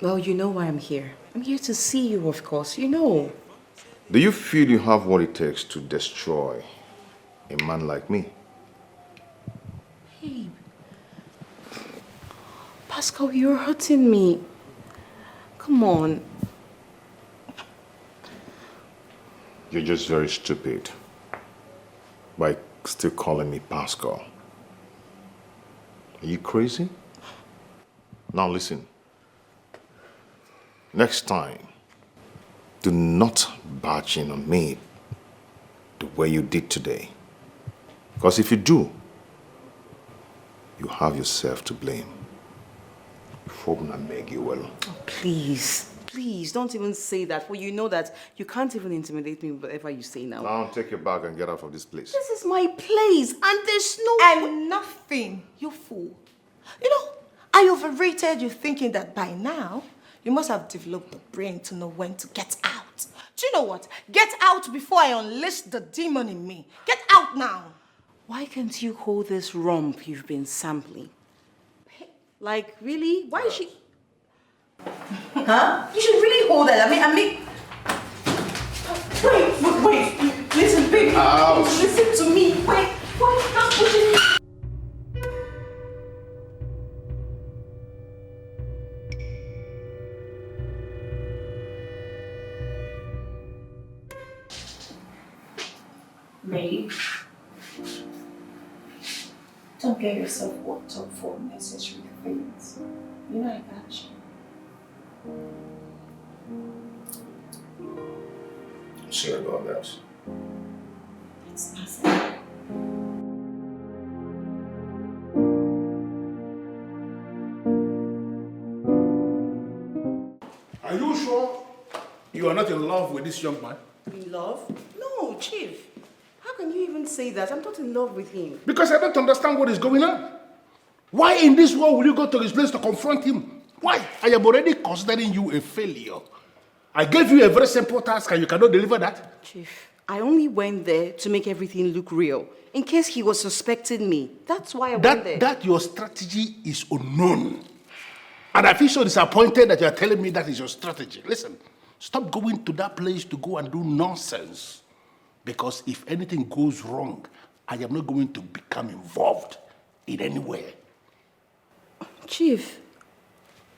Well, you know why I'm here. I'm here to see you, of course. You know. Do you feel you have what it takes to destroy a man like me? Hey, Pascal, you're hurting me. Come on. You're just very stupid by still calling me Pascal. Are you crazy? Now listen. Next time, do not barge in on me the way you did today. Because if you do, you have yourself to blame. Before I make you well. Oh, please, please, don't even say that. Well, you know that you can't even intimidate me with whatever you say now. Now take your bag and get out of this place. This is my place, and there's no... And nothing, you fool. You know, I overrated you thinking that by now, you must have developed the brain to know when to get out. Do you know what? Get out before I unleash the demon in me. Get out now. Why can't you hold this rump you've been sampling? Like, really? Why is she... Huh? You should really hold that. I mean... Wait. Listen, baby. Ouch. Listen to me. Wait. Why stop pushing me? Babe, don't get yourself worked up for unnecessary things. You know I got you. I'm sorry about that. It's nothing. Are you sure you are not in love with this young man? In love? No, Chief. How can you even say that? I'm not in love with him. Because I don't understand what is going on. Why in this world will you go to his place to confront him? Why? I am already considering you a failure. I gave you a very simple task and you cannot deliver that. Chief, I only went there to make everything look real. In case he was suspecting me. That's why I went there. That your strategy is unknown. And I feel so disappointed that you are telling me that is your strategy. Listen, stop going to that place to go and do nonsense. Because if anything goes wrong, I am not going to become involved in any way. Chief,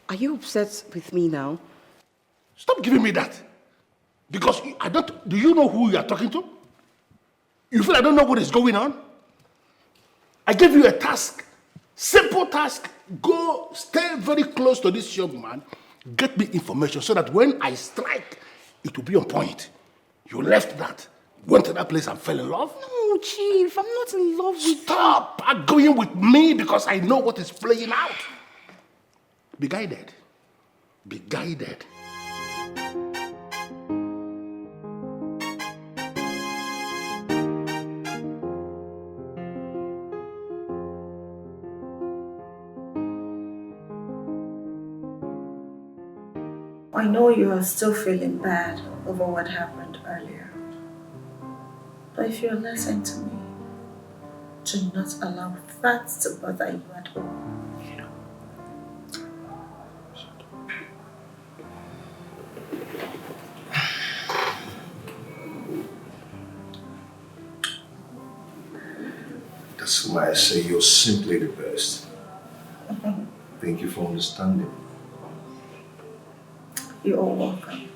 are you upset with me now? Stop giving me that. Because do you know who you are talking to? You feel I don't know what is going on? I gave you a task, simple task. Go stay very close to this young man, get me information so that when I strike, it will be on point. You left that, went to that place and fell in love? No, Chief, I'm not in love with you. Stop arguing with me because I know what is playing out. Be guided. Be guided. I know you are still feeling bad over what happened earlier. But if you'll listen to me, do not allow that to bother you at all. That's why I say you're simply the best. Thank you for understanding. You're all welcome.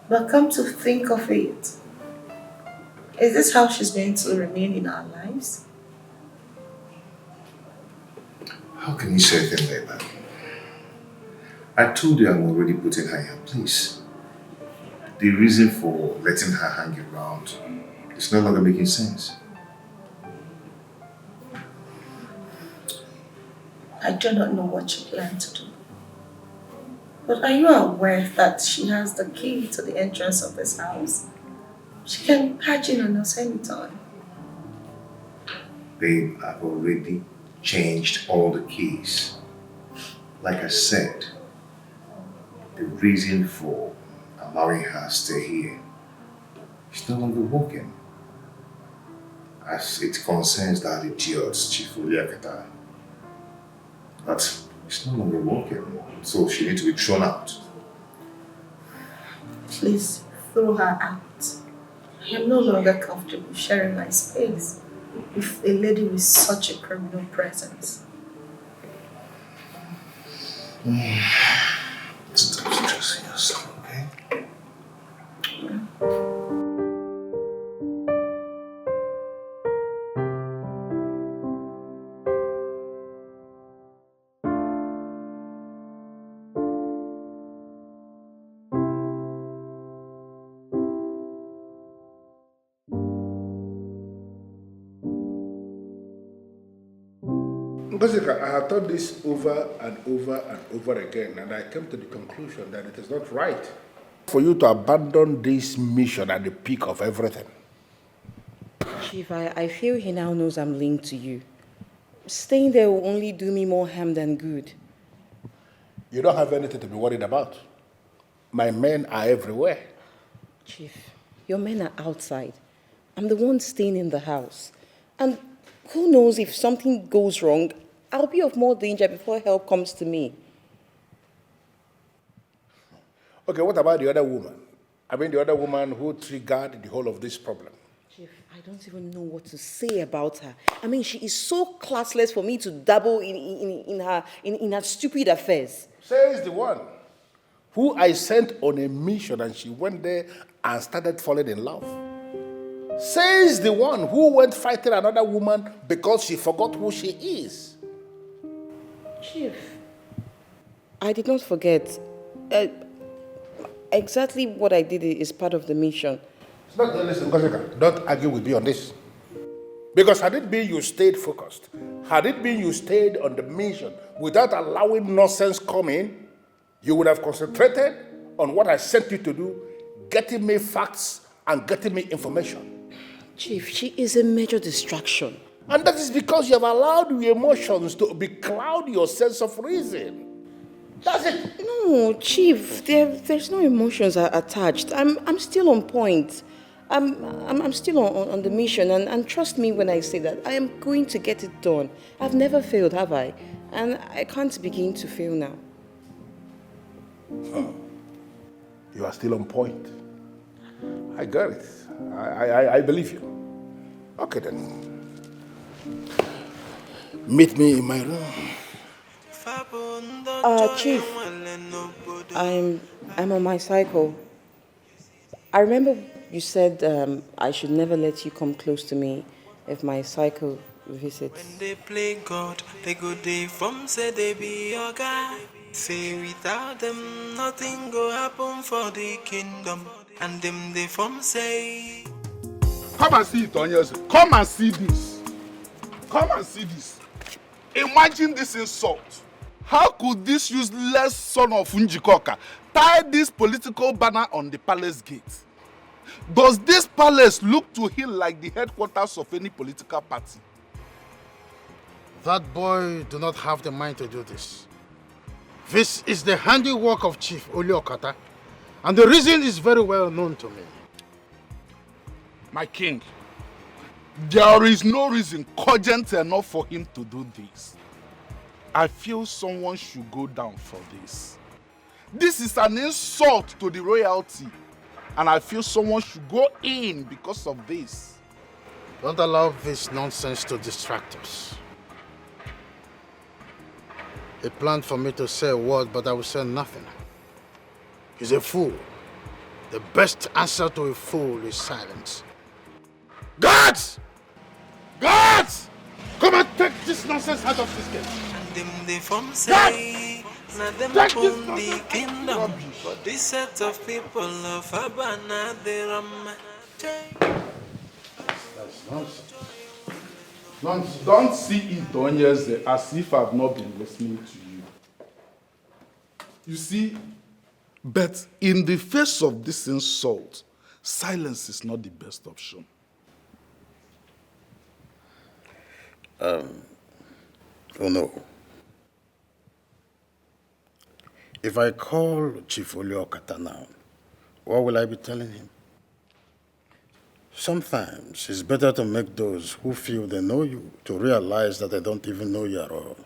But come to think of it, is this how she's going to remain in our lives? How can you say a thing like that? I told you I'm already putting her in her place. The reason for letting her hang around is no longer making sense. I do not know what you plan to do. But are you aware that she has the key to the entrance of this house? She can patch in on us anytime. Babe, I've already changed all the keys. Like I said, the reason for allowing her stay here is no longer working. As it concerns that idiot, Chief Oliakata, that it's no longer working. So she needs to be thrown out. Please throw her out. I am no longer comfortable sharing my space with a lady with such a criminal presence. Stop stressing yourself, okay? Basically, I have thought this over and over and over again, and I came to the conclusion that it is not right for you to abandon this mission at the peak of everything. Chief, I feel he now knows I'm linked to you. Staying there will only do me more harm than good. You don't have anything to be worried about. My men are everywhere. Chief, your men are outside. I'm the one staying in the house. And who knows, if something goes wrong, I'll be of more danger before help comes to me. Okay, what about the other woman? I mean, the other woman who triggered the whole of this problem. Chief, I don't even know what to say about her. I mean, she is so classless for me to dabble in her stupid affairs. Says the one who I sent on a mission and she went there and started falling in love. Says the one who went fighting another woman because she forgot who she is. Chief, I did not forget. Exactly what I did is part of the mission. Listen, don't argue with me on this. Because had it been you stayed focused, had it been you stayed on the mission without allowing nonsense come in, you would have concentrated on what I sent you to do, getting me facts and getting me information. Chief, she is a major distraction. And that is because you have allowed your emotions to becloud your sense of reason. That's it. No, Chief, there's no emotions attached. I'm still on point. I'm still on the mission, and trust me when I say that I am going to get it done. I've never failed, have I? And I can't begin to fail now. Oh. You are still on point. I got it. I believe you. Okay then. Meet me in my room. Chief, I'm on my cycle. I remember you said I should never let you come close to me if my cycle visits. When they play God, they go they from say they be your guy. Say without them, nothing go happen for the kingdom. And them they from say. Come and see it on yours. Come and see this. Come and see this. Imagine this insult. How could this useless son of Injoka tie this political banner on the palace gate? Does this palace look to him like the headquarters of any political party? That boy do not have the mind to do this. This is the handiwork of Chief Oliokata, and the reason is very well known to me. My king, there is no reason cogent enough for him to do this. I feel someone should go down for this. This is an insult to the royalty, and I feel someone should go in because of this. Don't allow this nonsense to distract us. He planned for me to say a word, but I will say nothing. He's a fool. The best answer to a fool is silence. Guards! Guards! Come and take this nonsense out of this case. And them they from say, now them own the kingdom. But this set of people of Habana, they That's nonsense. Don't see it on yours as if I've not been listening to you. You see, but in the face of this insult, silence is not the best option. Oh no. If I call Chief Oliokata now, what will I be telling him? Sometimes it's better to make those who feel they know you to realize that they don't even know you at all.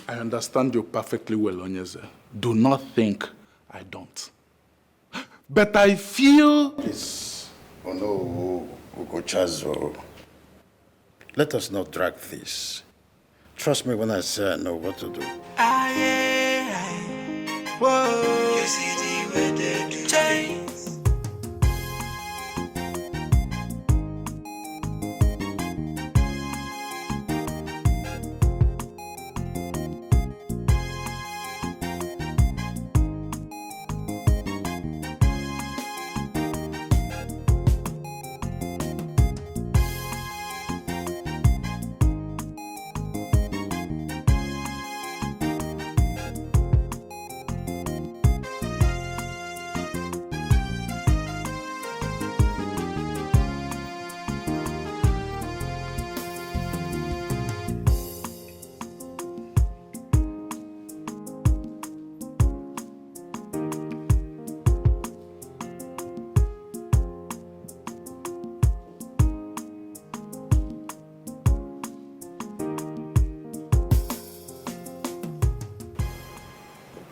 I understand you perfectly well, Onyeze. Do not think I don't. But I feel... Please, Ono Ugochazo, let us not drag this. Trust me when I say I know what to do. Whoa, you see the way they do change.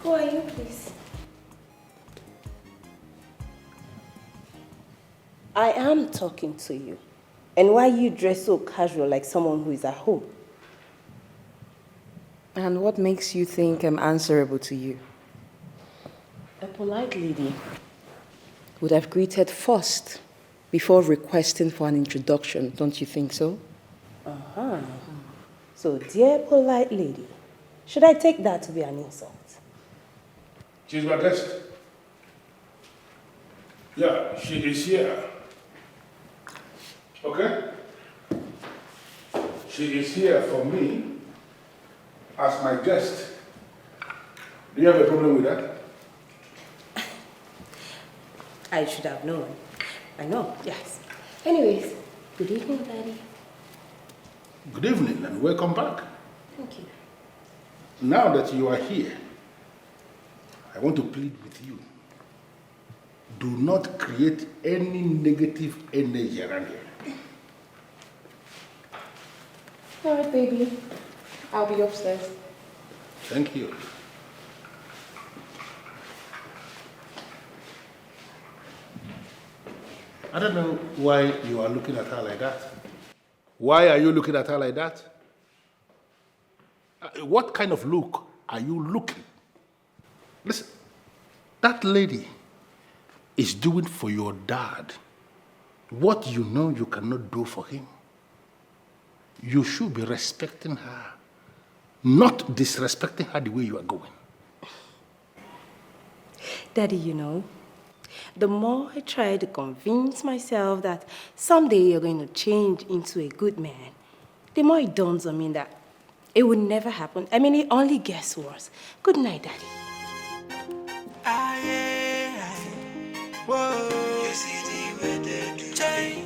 Who are you, please? I am talking to you. And why you dress so casual like someone who is at home? And what makes you think I'm answerable to you? A polite lady Would have greeted first before requesting for an introduction, don't you think so? Uh-huh. So, dear polite lady, should I take that to be an insult? She's my guest. Yeah, she is here. Okay? She is here for me as my guest. Do you have a problem with that? I should have known. I know, yes. Anyways, good evening, Daddy. Good evening and welcome back. Thank you. Now that you are here, I want to plead with you. Do not create any negative energy around here. All right, baby. I'll be upstairs. Thank you. I don't know why you are looking at her like that. Why are you looking at her like that? What kind of look are you looking? Listen, that lady is doing for your dad what you know you cannot do for him. You should be respecting her, not disrespecting her the way you are going. Daddy, you know, the more I try to convince myself that someday you're going to change into a good man, the more it dawns on me that it would never happen. I mean, it only gets worse. Good night, Daddy.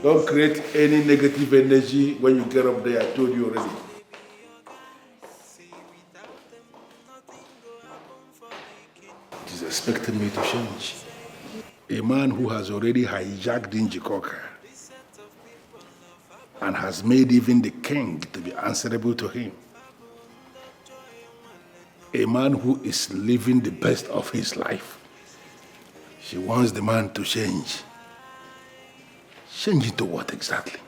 Don't create any negative energy when you get up there. I told you already. It is expecting me to change. A man who has already hijacked Injoka and has made even the king to be answerable to him. A man who is living the best of his life. She wants the man to change. Change into what exactly?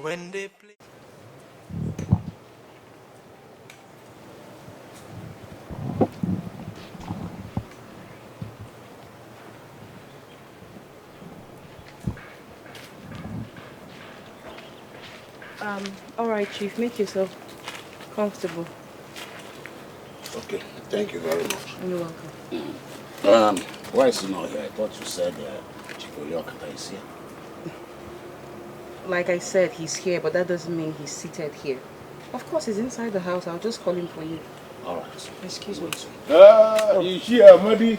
When they play. All right, Chief, make yourself comfortable. Okay, thank you very much. You're welcome. Why is he not here? I thought you said Chief Oliokata is here. Like I said, he's here, but that doesn't mean he's seated here. Of course, he's inside the house. I'll just call him for you. All right. Excuse me. You here, Madi?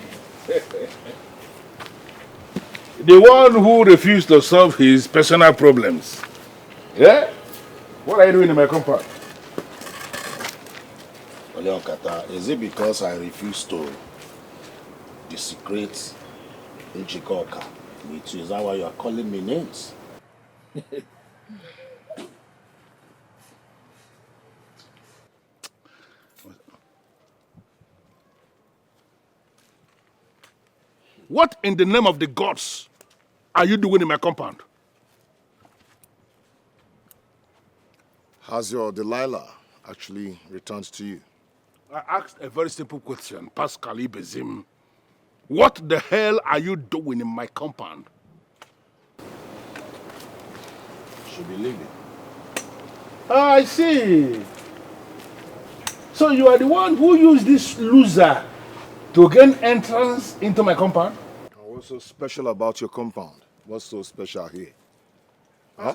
The one who refused to solve his personal problems. Yeah? What are you doing in my compound? Oleokata, is it because I refuse to desecrate Injoka with you? Is that why you are calling me names? What in the name of the gods are you doing in my compound? Has your Delilah actually returned to you? I asked a very simple question, Pascal Ibezim. What the hell are you doing in my compound? Should be leaving. I see. So you are the one who used this loser to gain entrance into my compound? What's so special about your compound? What's so special here? Huh?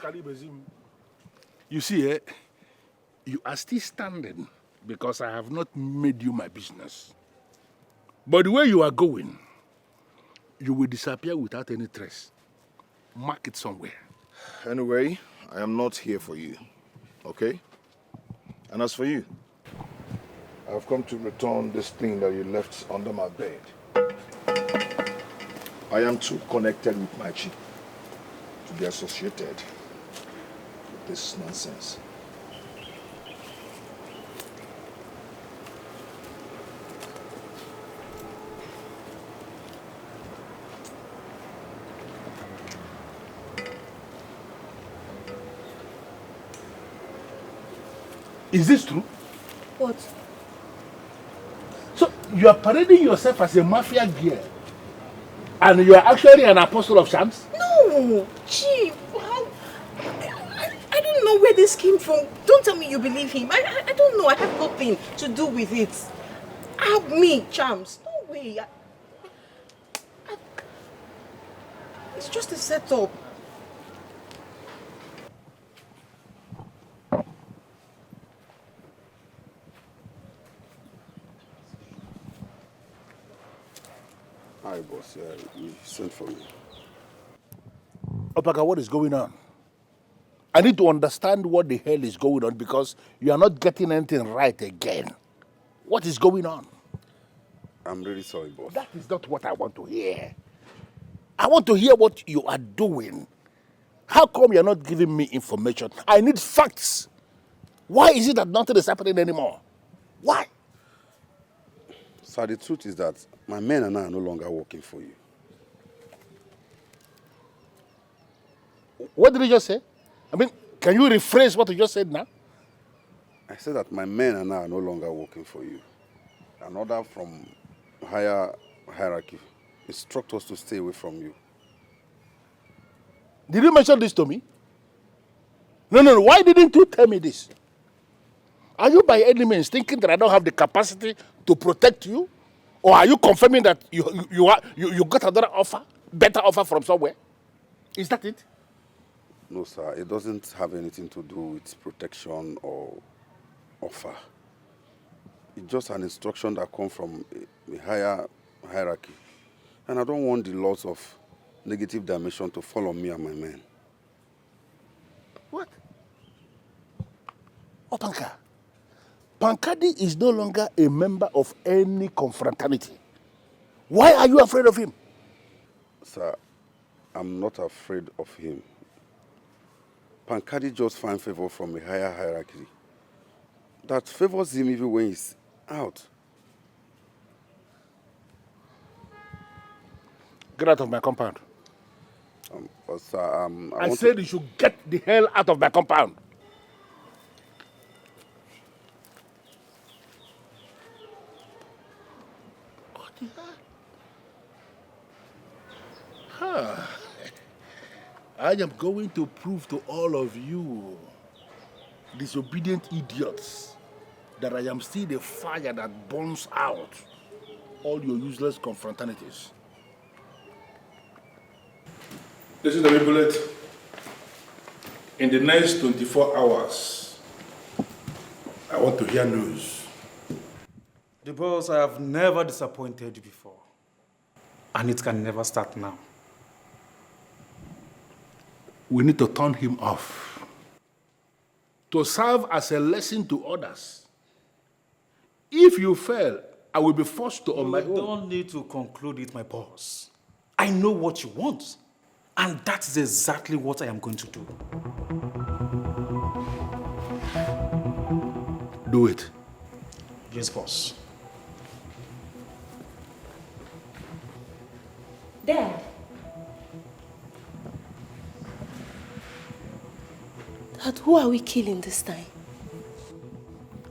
You see, you are still standing because I have not made you my business. But the way you are going, you will disappear without any trace. Mark it somewhere. Anyway, I am not here for you, okay? And as for you, I've come to return this thing that you left under my bed. I am too connected with my chief to be associated with this nonsense. Is this true? What? So you are parading yourself as a mafia girl, and you are actually an apostle of shams? No, Chief. I don't know where this came from. Don't tell me you believe him. I don't know. I have nothing to do with it. Help me, Chams. No way. It's just a setup. Hi, boss. You sent for me. Opaka, what is going on? I need to understand what the hell is going on because you are not getting anything right again. What is going on? I'm really sorry, boss. That is not what I want to hear. I want to hear what you are doing. How come you're not giving me information? I need facts. Why is it that nothing is happening anymore? Why? Sir, the truth is that my men and I are no longer working for you. What did you just say? I mean, can you rephrase what you just said now? I said that my men and I are no longer working for you. An order from higher hierarchy instructed us to stay away from you. Did you mention this to me? No. Why didn't you tell me this? Are you by any means thinking that I don't have the capacity to protect you? Or are you confirming that you got another offer, better offer from somewhere? Is that it? No, sir. It doesn't have anything to do with protection or offer. It's just an instruction that comes from a higher hierarchy. And I don't want the loss of negative dimension to fall on me and my men. What? Oh, Pankadi is no longer a member of any confraternity. Why are you afraid of him? Sir, I'm not afraid of him. Pankadi just finds favor from a higher hierarchy that favors him even when he's out. Get out of my compound. Sir, I said you should get the hell out of my compound. I am going to prove to all of you, disobedient idiots, that I am still the fire that burns out all your useless confraternities. This is the bullet. In the next 24 hours, I want to hear news. The boss, I have never disappointed you before. And it can never start now. We need to turn him off. to serve as a lesson to others. If you fail, I will be forced to on my You own. don't need to conclude it, my boss. I know what you want, and that is exactly what I am going to do. Do it. Yes, boss. Dad. Dad, who are we killing this time?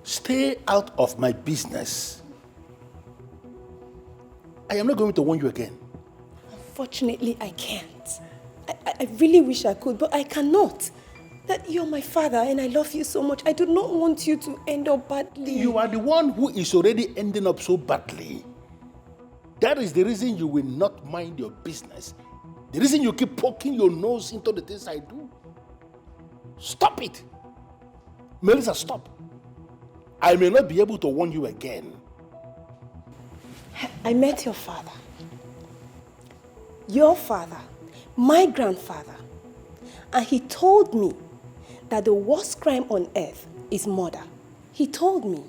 Stay out of my business. I am not going to warn you again. Unfortunately, I can't. I really wish I could, but I cannot. That you're my father and I love you so much. I do not want you to end up badly. You are the one who is already ending up so badly. That is the reason you will not mind your business. The reason you keep poking your nose into the things I do. Stop it. Melissa, stop. I may not be able to warn you again. I met your father. Your father. My grandfather. And he told me that the worst crime on earth is murder. He told me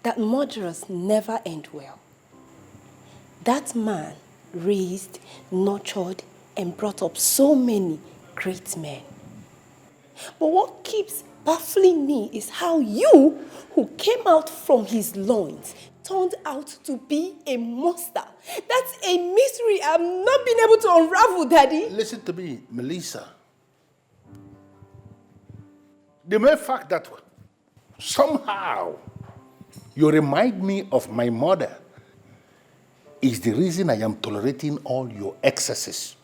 that murderers never end well. That man raised, nurtured, and brought up so many great men. But what keeps baffling me is how you, who came out from his loins, turned out to be a monster. That's a mystery I've not been able to unravel, Daddy. Listen to me, Melissa. The mere fact that somehow you remind me of my mother is the reason I am tolerating all your excesses.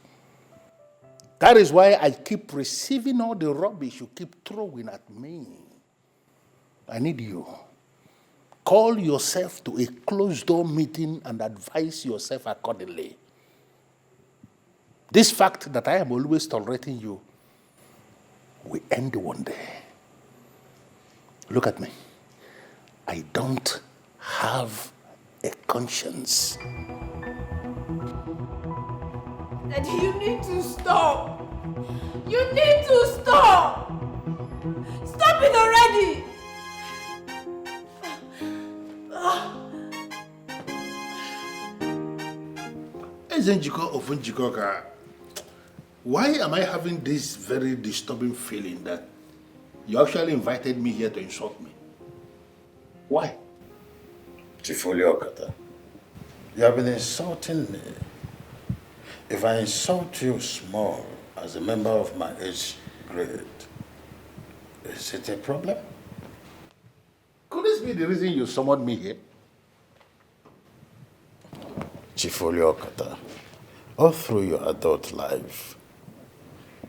That is why I keep receiving all the rubbish you keep throwing at me. I need you. Call yourself to a closed-door meeting and advise yourself accordingly. This fact that I am always tolerating you will end one day. Look at me. I don't have a conscience. Daddy, you need to stop. You need to stop. Stop it already. Injoka of Injoka, why am I having this very disturbing feeling that you actually invited me here to insult me? Why? Tifoliokata, you have been insulting me. If I insult you small as a member of my age grade, is it a problem? Could this be the reason you summoned me here? Tifoliokata, all through your adult life,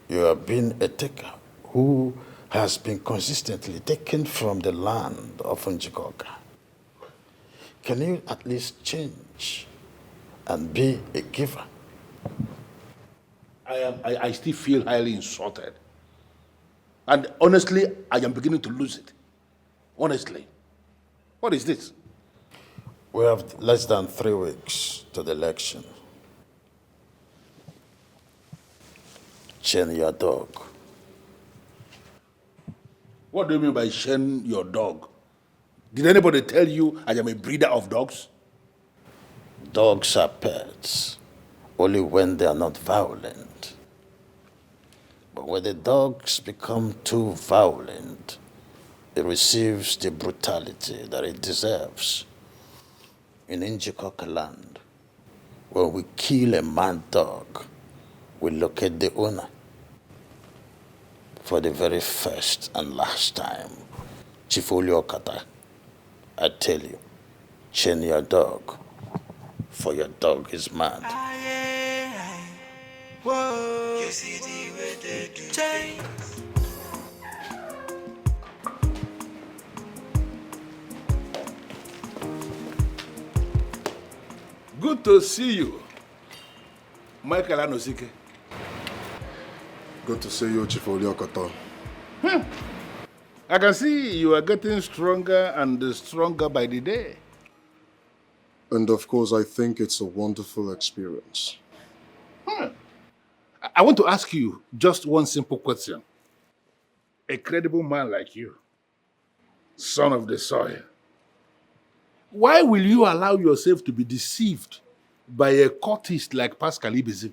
you have been a taker who has been consistently taken from the land of Injoka. Can you at least change and be a giver? I still feel highly insulted. And honestly, I am beginning to lose it. Honestly. What is this? We have less than 3 weeks to the election. Chain your dog. What do you mean by chain your dog? Did anybody tell you I am a breeder of dogs? Dogs are pets, only when they are not violent. But when the dogs become too violent, it receives the brutality that it deserves. In Injoka land, when we kill a mad dog, we locate the owner. For the very first and last time, Tifoliokata, I tell you, chain your dog, for your dog is mad. Whoa, you see the way they do things. Good to see you, Michael Anosike. Good to see you, Tifoliokata. I can see you are getting stronger and stronger by the day. And of course, I think it's a wonderful experience. I want to ask you just one simple question. a credible man like you, son of the soil, why will you allow yourself to be deceived by a cultist like Pascal Ibezim?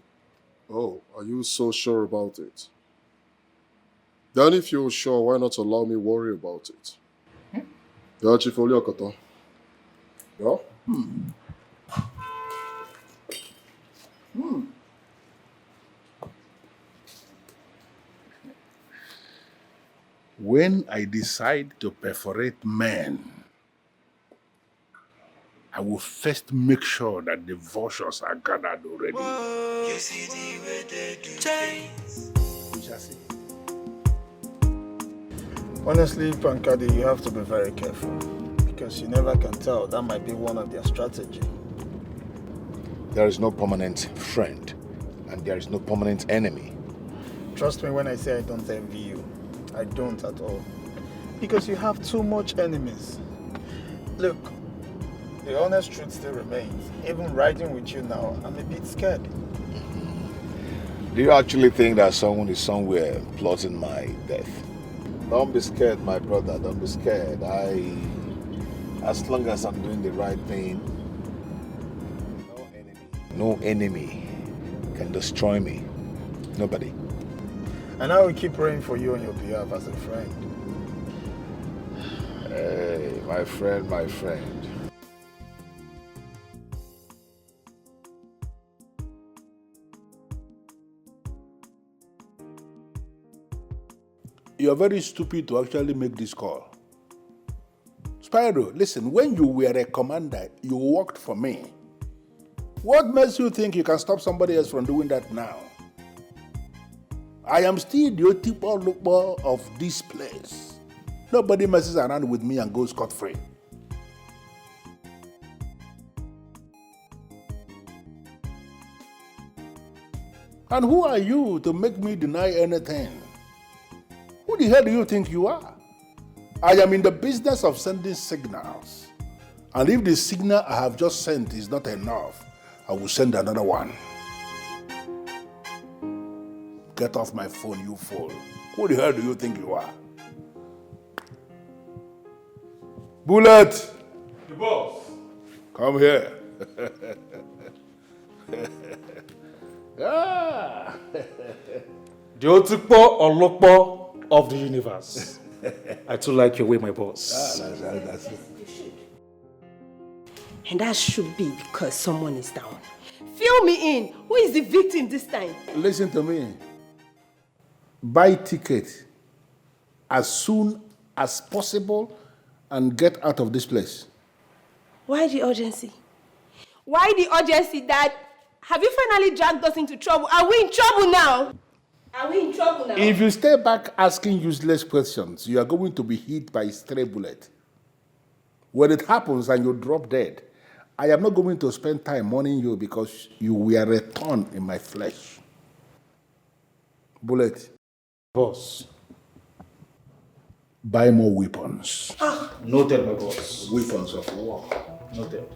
Oh, are you so sure about it? Then if you're sure, why not allow me worry about it? Yeah, Chief Oliokata. Yeah? When I decide to perforate men, I will first make sure that the vultures are gathered already. You see the way they do things. We shall see. Honestly, Pankadi, you have to be very careful because you never can tell. That might be one of their strategy. There is no permanent friend, and there is no permanent enemy. Trust me when I say I don't envy you. I don't at all. Because you have too much enemies. Look, the honest truth still remains. Even riding with you now, I'm a bit scared. Do you actually think that someone is somewhere plotting my death? Don't be scared, my brother. Don't be scared. As long as I'm doing the right thing, no enemy can destroy me. Nobody. And I will keep praying for you on your behalf as a friend. Hey, my friend, my friend. You are very stupid to actually make this call. Spyro, listen, when you were a commander, you worked for me. What makes you think you can stop somebody else from doing that now? I am still the Otipo of this place. Nobody messes around with me and goes scot-free. And who are you to make me deny anything? Who the hell do you think you are? I am in the business of sending signals. And if the signal I have just sent is not enough, I will send another one. Get off my phone, you fool. Who the hell do you think you are? Bullet! The boss. Come here. Ah. The Otukpo Olokpo of the universe. I too like your way, my boss. That's it. And that should be because someone is down. Fill me in. Who is the victim this time? Listen to me. Buy ticket as soon as possible and get out of this place. Why the urgency? Why the urgency, Dad? Have you finally dragged us into trouble? Are we in trouble now? Are we in trouble now? If you stay back asking useless questions, you are going to be hit by a stray bullet. When it happens and you drop dead, I am not going to spend time mourning you because you were a thorn in my flesh. Bullet. Boss. Buy more weapons. Noted, my boss. Weapons of war. Noted.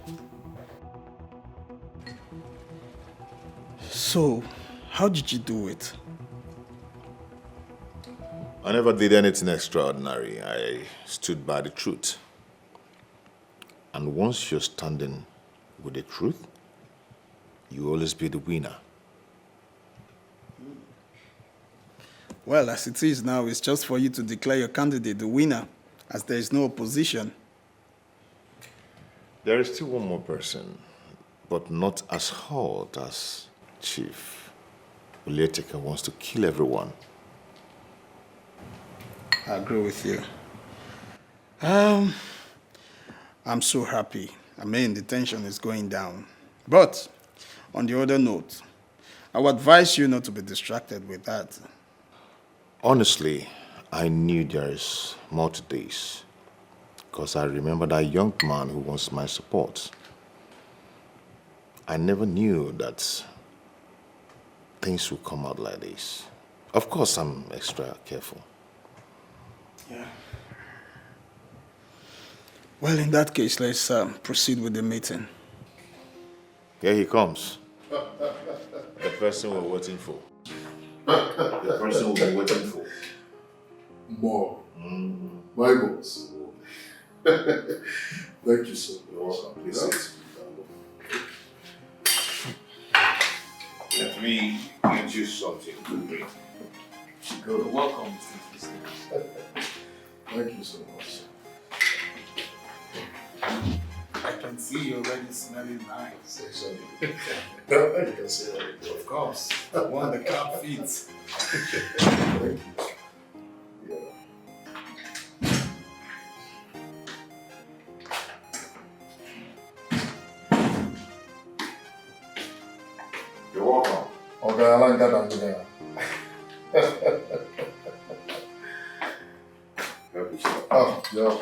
So, how did you do it? I never did anything extraordinary. I stood by the truth. And once you're standing with the truth, you always be the winner. Well, as it is now, it's just for you to declare your candidate the winner, as there is no opposition. There is still one more person, but not as hot as Chief. Olieteka wants to kill everyone. I agree with you. I'm so happy. I mean, the tension is going down. But, on the other note, I would advise you not to be distracted with that. Honestly, I knew there is more to this, because I remember that young man who wants my support. I never knew that things would come out like this. Of course, I'm extra careful. Yeah. Well, in that case, let's proceed with the meeting. Here he comes. The person we're waiting for. The person we're waiting for. More. My boss. Thank you so much. You're welcome. Please sit. Let me get you something to drink. You're welcome, Mr. Thank you so much. I can see you're already smelling nice. Exactly. You can say that. Of course. The one the cap fits. Thank you. You're welcome. Okay, I like that idea. Help yourself. Oh, yeah.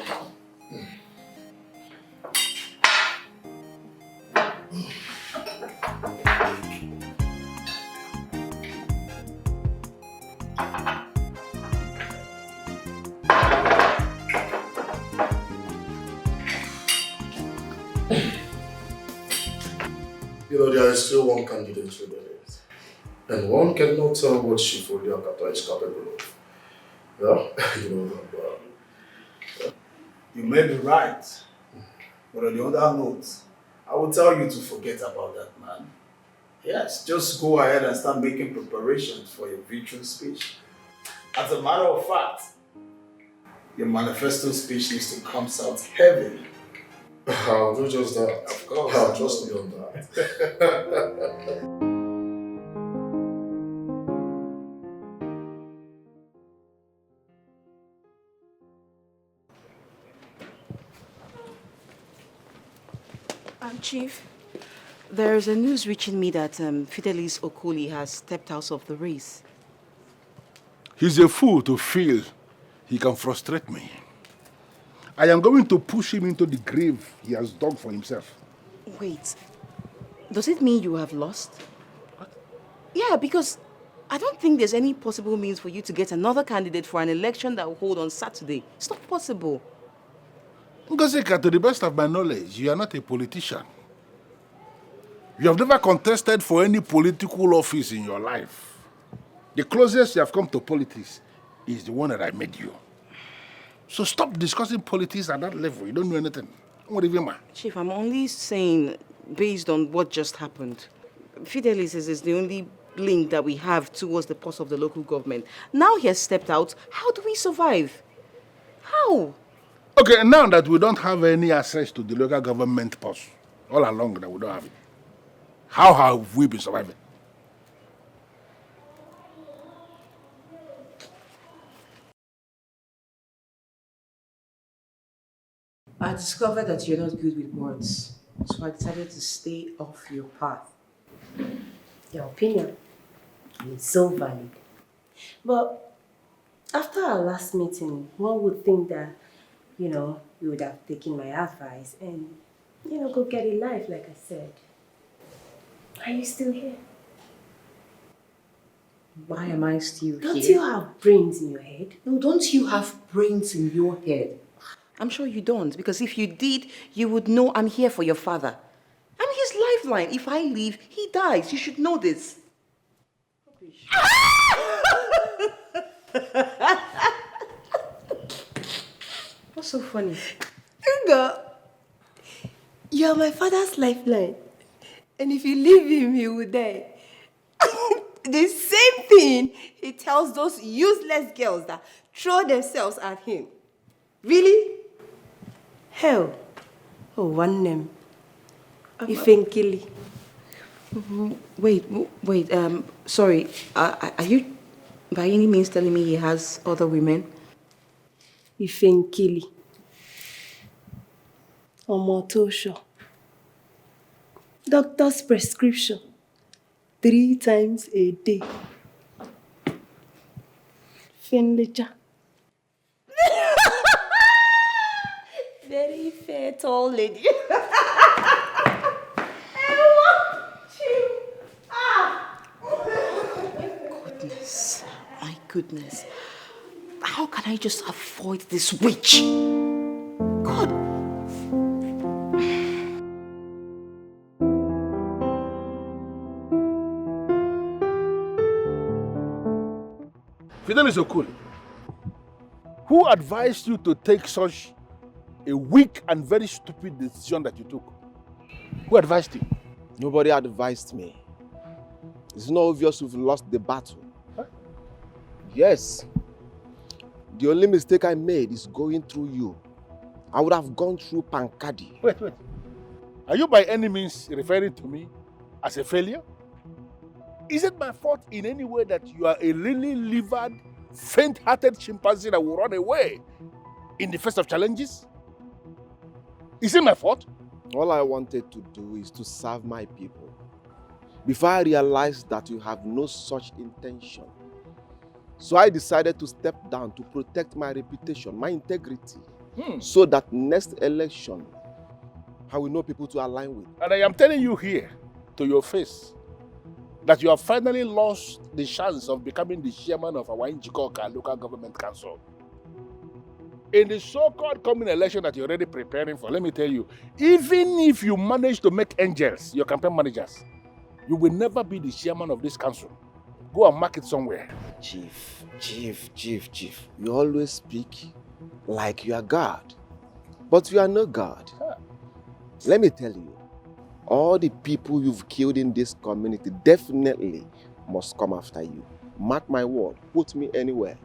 You know, there is still one candidate for the race. And one cannot tell what Shifoli Akata is capable of. Yeah? You know that. You may be right. But on the other note, I will tell you to forget about that man. Yes, just go ahead and start making preparations for your victory speech. As a matter of fact, your manifesto speech needs to come out heavy. I'll do just that. Of course. I'll trust me on that. Chief, there's a news reaching me that Fidelis Okoli has stepped out of the race. He's a fool to feel he can frustrate me. I am going to push him into the grave he has dug for himself. Wait, does it mean you have lost? What? Yeah, because I don't think there's any possible means for you to get another candidate for an election that will hold on Saturday. It's not possible. Ngozika, to the best of my knowledge, you are not a politician. You have never contested for any political office in your life. The closest you have come to politics is the one that I made you. So stop discussing politics at that level. You don't know anything. What do you mean? Chief, I'm only saying, based on what just happened, Fidelis is the only link that we have towards the pulse of the local government. Now he has stepped out. How do we survive? How? Okay, now that we don't have any access to the local government pulse, all along that we don't have it, how have we been surviving? I discovered that you're not good with words, so I decided to stay off your path. Your opinion is so valid. But after our last meeting, one would think that, you would have taken my advice and, go get a life, like I said. Are you still here? Why am I still here? Don't you have brains in your head? No, don't you have brains in your head? I'm sure you don't, because if you did, you would know I'm here for your father. I'm his lifeline. If I leave, he dies. You should know this. What's so funny? Inga, you're my father's lifeline. And if you leave him, he will die. The same thing he tells those useless girls that throw themselves at him. Really? Hell. Oh, one name. Ifenkili. Wait, sorry. Are you by any means telling me he has other women? Ifenkili. Omotosho. Doctor's prescription. 3 times a day. Finlicha. Very fair, tall lady. My goodness. How can I just avoid this witch? God. Fidelis Okoli, Who advised you to take such a weak and very stupid decision that you took? Who advised you? Nobody advised me. It's not obvious we've lost the battle. Huh? Yes. The only mistake I made is going through you. I would have gone through Pankadi. Wait. Are you by any means referring to me as a failure? Is it my fault in any way that you are a lily-livered, faint-hearted chimpanzee that will run away in the face of challenges? Is it my fault? All I wanted to do is to serve my people. Before I realized that you have no such intention. So I decided to step down to protect my reputation, my integrity, so that next election, I will know people to align with. And I am telling you here, to your face, that you have finally lost the chance of becoming the chairman of our Injoka local government council. In the so-called coming election that you're already preparing for, let me tell you, even if you manage to make angels your campaign managers, you will never be the chairman of this council. Go and mark it somewhere. Chief. You always speak like you are God, but you are no God. Let me tell you, all the people you've killed in this community definitely must come after you. Mark my word, put me anywhere.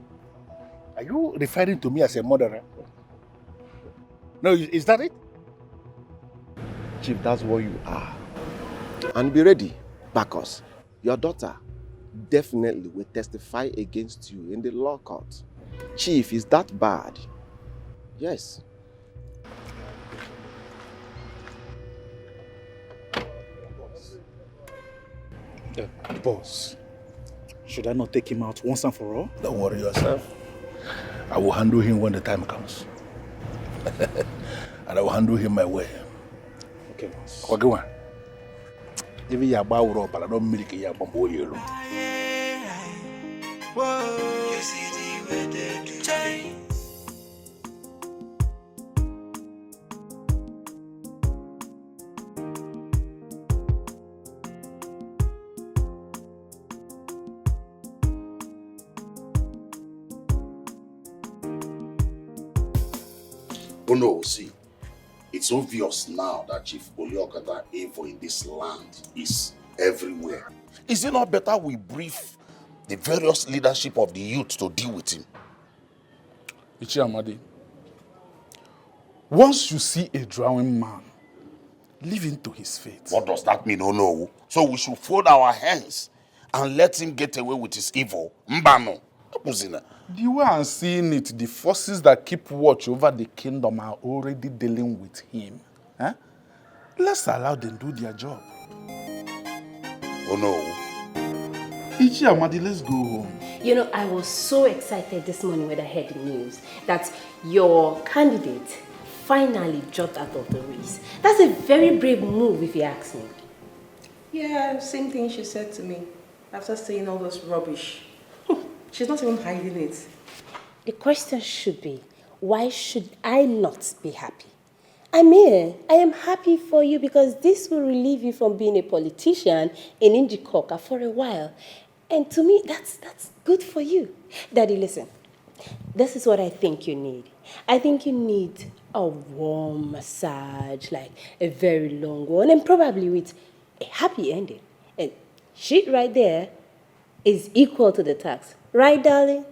Are you referring to me as a murderer? No, is that it? Chief, that's what you are. And be ready, Bacchus. Your daughter definitely will testify against you in the law court. Chief, is that bad? Yes. Boss, should I not take him out once and for all? Don't worry yourself. I will handle him when the time comes. And I will handle him my way. Okay, boss. Okay, one. If you are about but I don't milk you up on board you. Whoa, you see the way they do change. Oh no, see, it's obvious now that Chief Oliokata evil in this land is everywhere. Is it not better we brief the various leadership of the youth to deal with him? Ichiamadi, once you see a drowning man, leave him to his fate. What does that mean? Oh no. So we should fold our hands and let him get away with his evil? Mbano. The way I'm seeing it, the forces that keep watch over the kingdom are already dealing with him. Eh? Let's allow them do their job. Oh no. Ichiamadi, let's go home. You know, I was so excited this morning when I heard the news that your candidate finally dropped out of the race. That's a very brave move, if you ask me. Yeah, same thing she said to me after saying all this rubbish. She's not even hiding it. The question should be, why should I not be happy? I mean, I am happy for you because this will relieve you from being a politician in Injoka for a while. And to me, that's good for you. Daddy, listen. This is what I think you need. I think you need a warm massage, like a very long one, and probably with a happy ending. And shit right there is equal to the tax. Right, darling?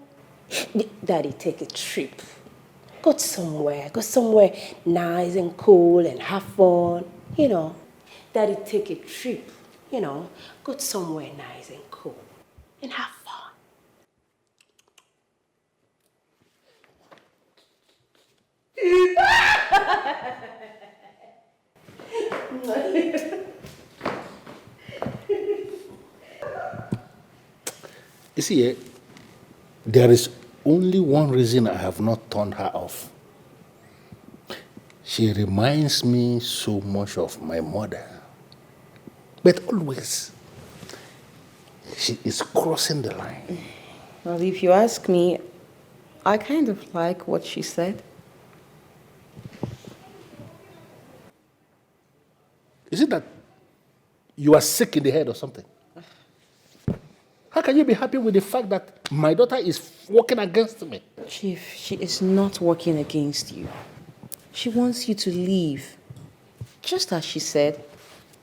Daddy, take a trip. Go somewhere nice and cool and have fun. You know, Daddy, take a trip. You know, go somewhere nice and cool and have fun. You see, there is only one reason I have not turned her off. She reminds me so much of my mother. But always, she is crossing the line. Well, if you ask me, I kind of like what she said. Is it that you are sick in the head or something? How can you be happy with the fact that my daughter is working against me? Chief, she is not working against you. She wants you to leave. Just as she said,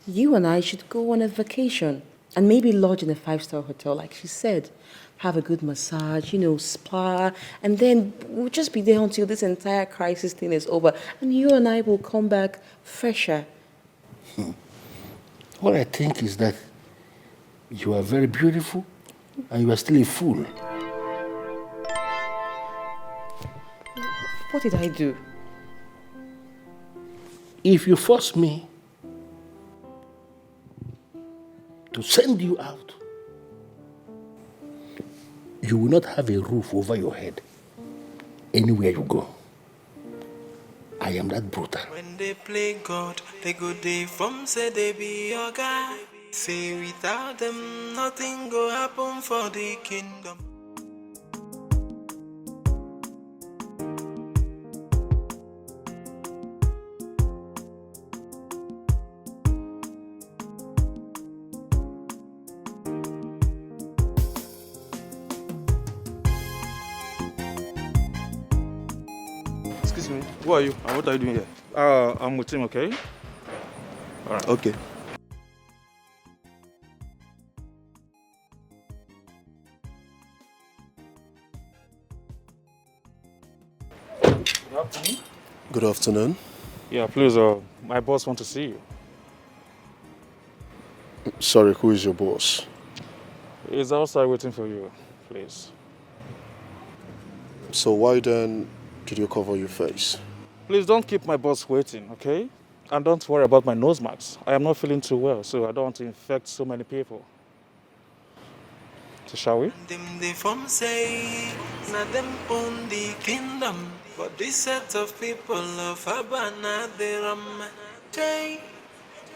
you and I should go on a vacation and maybe lodge in a 5-star hotel, like she said. Have a good massage, spa, and then we'll just be there until this entire crisis thing is over, and you and I will come back fresher. What I think is that you are very beautiful and you are still a fool. What did I do? If you force me to send you out, you will not have a roof over your head anywhere you go. I am that brutal. When they play God, they go they from say they be your guy. Say without them, nothing go happen for the kingdom. Excuse me, who are you and what are you doing here? I'm with him, okay? All right. Okay. Good afternoon. Good afternoon. Yeah, please, my boss wants to see you. Sorry, who is your boss? He's outside waiting for you, please. So why then did you cover your face? Please don't keep my boss waiting, okay? And don't worry about my nose marks. I am not feeling too well, so I don't want to infect so many people. So shall we? Them they from say, now them own the kingdom. But this set of people of Abana, they ram. Jay,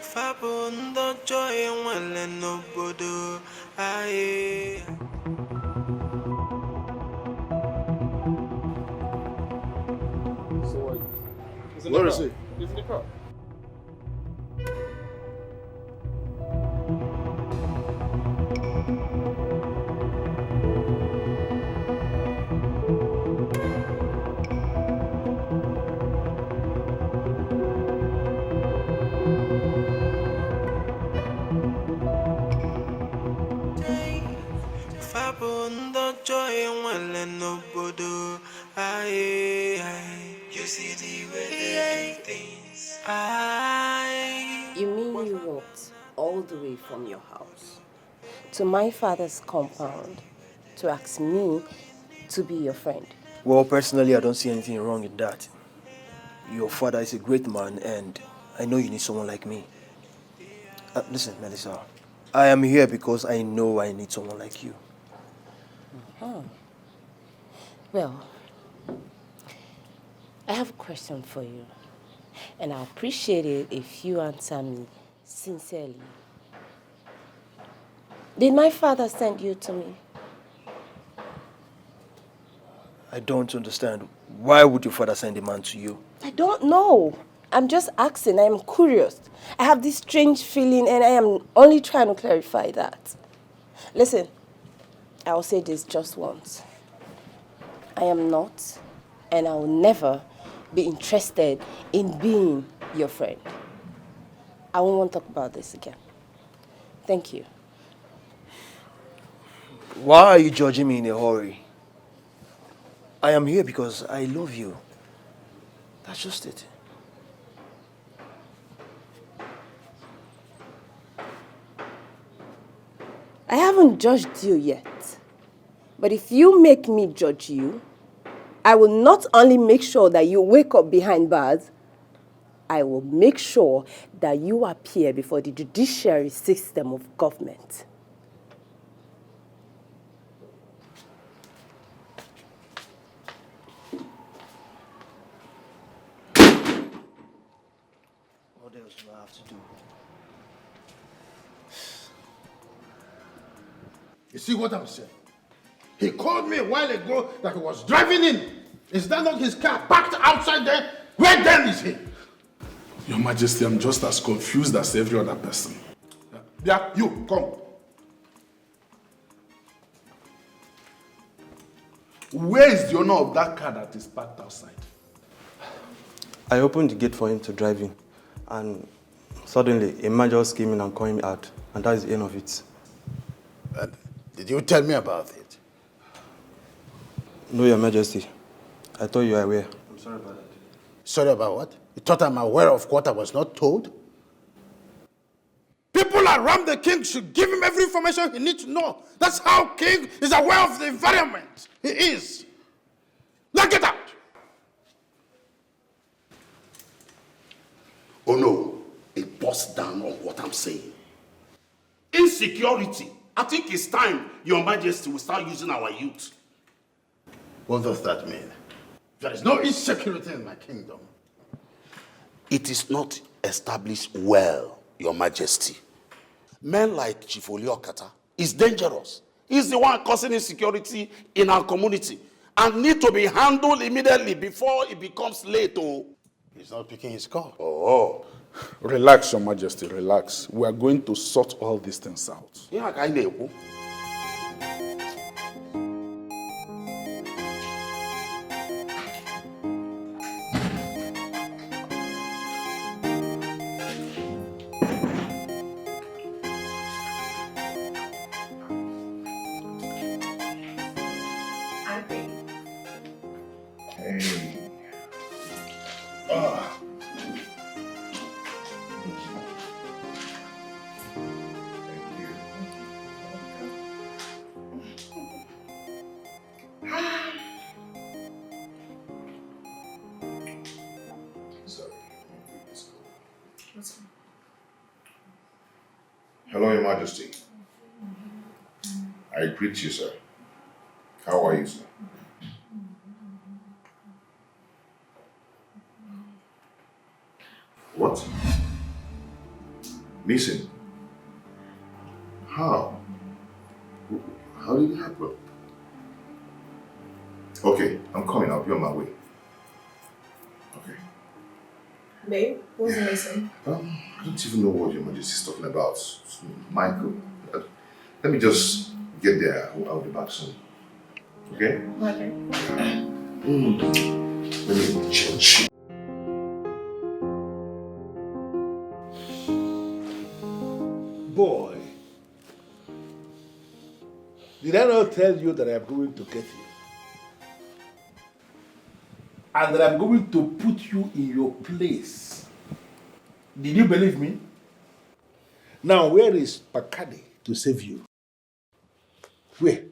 Fabundo joy and well and no bodo. Aye. Where is he? He's in the car. Fabundo joy and well and no bodo. Aye, aye. You see the way they do things. Aye. You mean you walked all the way from your house to my father's compound to ask me to be your friend? Well, personally, I don't see anything wrong in that. Your father is a great man, and I know you need someone like me. Listen, Melissa, I am here because I know I need someone like you. Well, I have a question for you, and I appreciate it if you answer me sincerely. Did my father send you to me? I don't understand. Why would your father send a man to you? I don't know. I'm just asking. I'm curious. I have this strange feeling, and I am only trying to clarify that. Listen, I will say this just once. I am not, and I will never be interested in being your friend. I won't want to talk about this again. Thank you. Why are you judging me in a hurry? I am here because I love you. That's just it. I haven't judged you yet. But if you make me judge you, I will not only make sure that you wake up behind bars, I will make sure that you appear before the judiciary system of government. What else do I have to do? You see what I'm saying? He called me a while ago that he was driving in. Is that not his car parked outside there? Where then is he? Your Majesty, I'm just as confused as every other person. Yeah, you, come. Where is the owner of that car that is parked outside? I opened the gate for him to drive in, and suddenly a man just came in and called me out, and that is the end of it. Did you tell me about it? No, Your Majesty. I thought you were aware. I'm sorry about that. Sorry about what? You thought I'm aware of what I was not told? People around the king should give him every information he needs to know. That's how king is aware of the environment. He is. Now get out! Oh no, it busts down on what I'm saying. Insecurity. I think it's time Your Majesty will start using our youth. What does that mean? There is no insecurity in my kingdom. It is not established well, Your Majesty. Men like Chief Oliokata is dangerous. He's the one causing insecurity in our community and need to be handled immediately before it becomes late. Oh. He's not picking his call. Oh. Relax, Your Majesty, relax. We are going to sort all these things out. Yeah, I know. Hello, Your Majesty. I greet you, sir. How are you, sir? What? Missing? How? How did it happen? Okay, I'm coming. I'll be on my way. Okay. Babe, what's missing? I don't even know what Your Majesty is talking about. Michael, let me just get there. I'll be back soon. Okay? Okay. Let me change. Boy, did I not tell you that I'm going to get you? And that I'm going to put you in your place. Did you believe me? Now, where is Pakadi to save you? Where?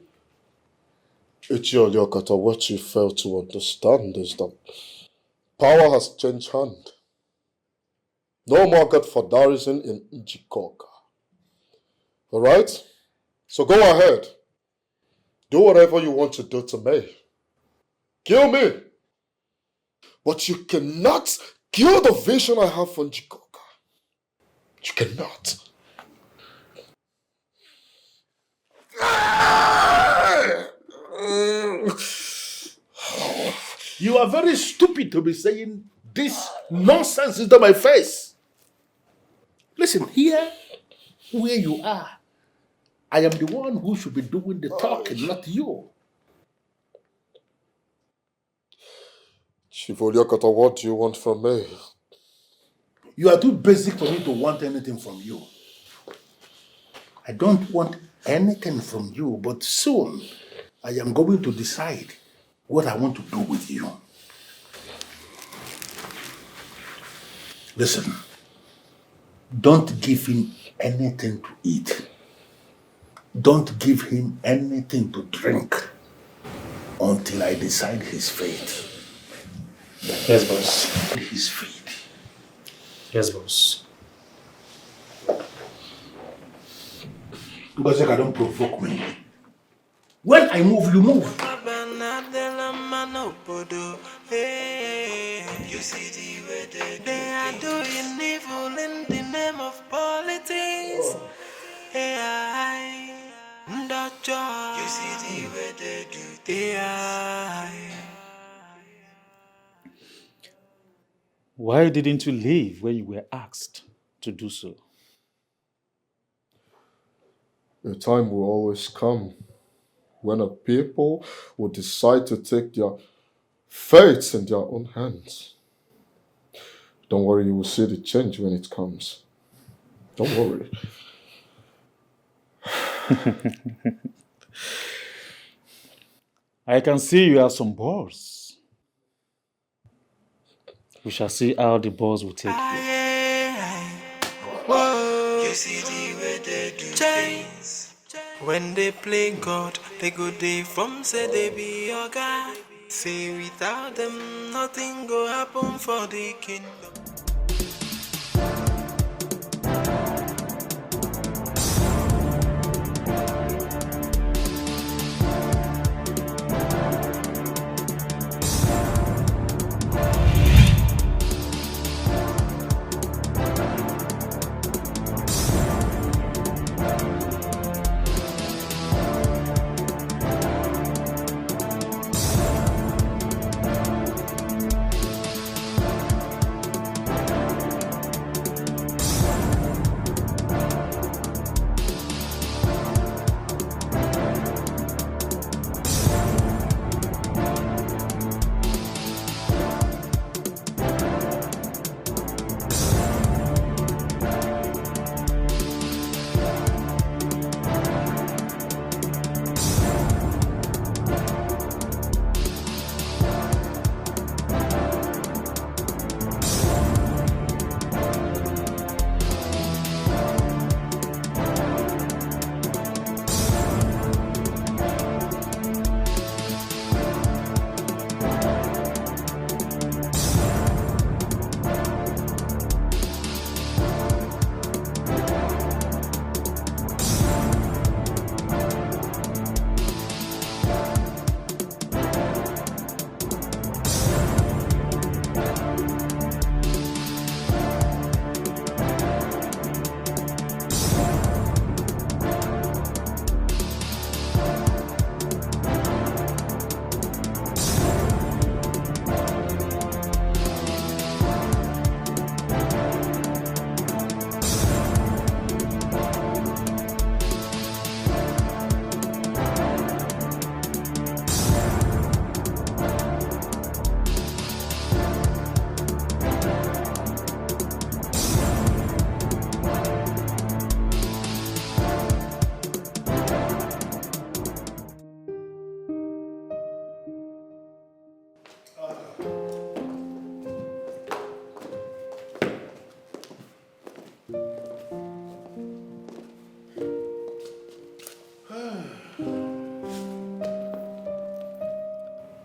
Ichioliokata, what you fail to understand is that power has changed hand. No more godfatherism in Injoka. Alright? So go ahead. Do whatever you want to do to me. Kill me. But you cannot kill the vision I have for Injoka. You cannot. You are very stupid to be saying this nonsense into my face. Listen, here, where you are, I am the one who should be doing the talking, not you. Shivoliokata, what do you want from me? You are too basic for me to want anything from you. I don't want anything from you, but soon I am going to decide what I want to do with you. Listen, don't give him anything to eat. Don't give him anything to drink until I decide his fate. Yes, boss. His fate. Yes, boss. Because I don't provoke me. When I move, you move. You see the way they are doing evil in the name of politics. AI, you see the way they do AI. Why didn't you leave when you were asked to do so? Your time will always come. when a people will decide to take their fates in their own hands. Don't worry, you will see the change when it comes. Don't worry. I can see you have some balls. We shall see how the balls will take you. Whoa, you see the way they do things. When they play God, they go they from say they be your guy. Say without them, nothing go happen for the kingdom.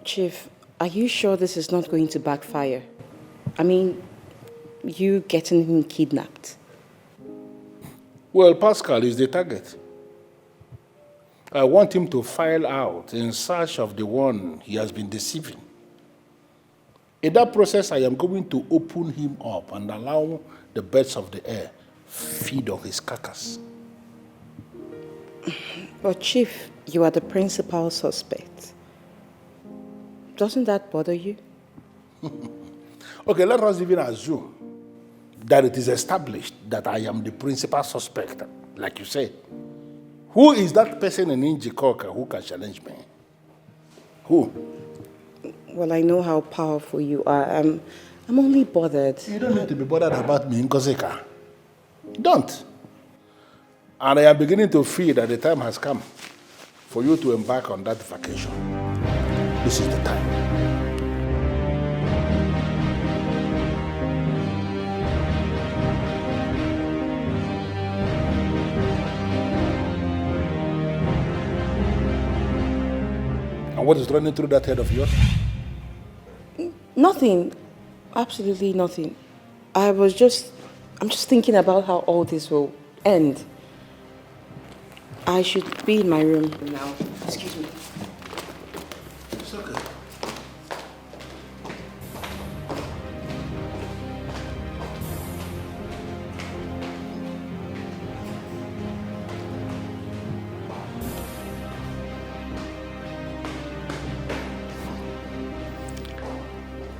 Chief, are you sure this is not going to backfire? I mean, you getting him kidnapped. Well, Pascal is the target. I want him to file out in search of the one he has been deceiving. In that process, I am going to open him up and allow the birds of the air feed on his carcass. But Chief, you are the principal suspect. Doesn't that bother you? Okay, let us even assume that it is established that I am the principal suspect, like you said. Who is that person in Injoka who can challenge me? Who? Well, I know how powerful you are. I'm only bothered. You don't need to be bothered about me, Nkoseka. Don't. And I am beginning to feel that the time has come for you to embark on that vacation. This is the time. And what is running through that head of yours? Nothing. Absolutely nothing. I'm just thinking about how all this will end. I should be in my room now. Excuse me. It's okay.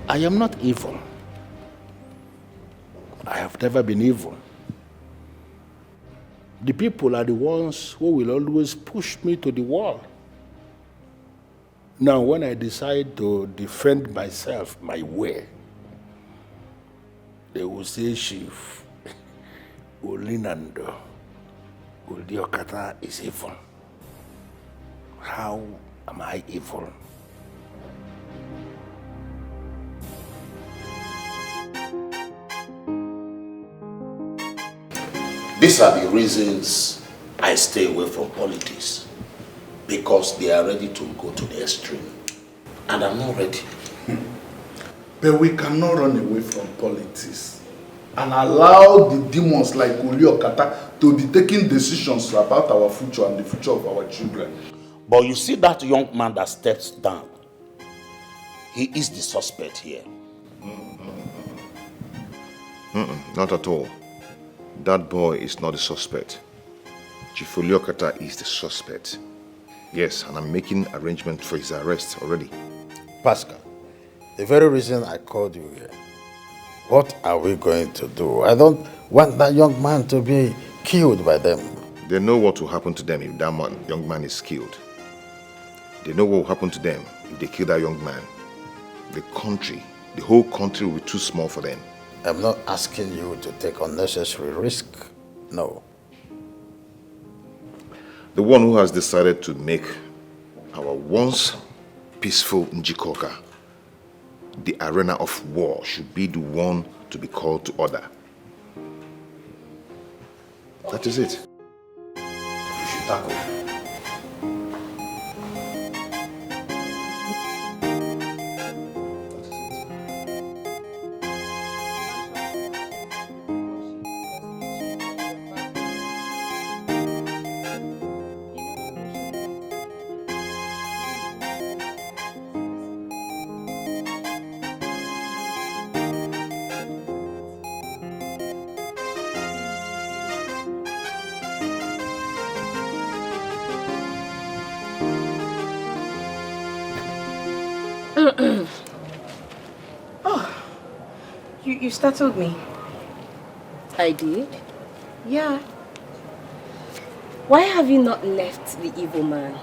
I am not evil. I have never been evil. The people are the ones who will always push me to the wall. Now, when I decide to defend myself my way, they will say Chief Olinando Udiokata is evil. How am I evil? These are the reasons I stay away from politics. Because they are ready to go to the extreme. And I'm not ready. But we cannot run away from politics and allow the demons like Uliokata to be taking decisions about our future and the future of our children. But you see that young man that steps down, he is the suspect here. Not at all. That boy is not the suspect. Chief Uliokata is the suspect. Yes, and I'm making arrangements for his arrest already. Pascal, the very reason I called you here, what are we going to do? I don't want that young man to be killed by them. They know what will happen to them if that young man is killed. They know what will happen to them if they kill that young man. The whole country will be too small for them. I'm not asking you to take unnecessary risk. No. The one who has decided to make our once peaceful Injoka the arena of war should be the one to be called to order. That is it. You should tackle him. You startled me. I did? Yeah. Why have you not left the evil man?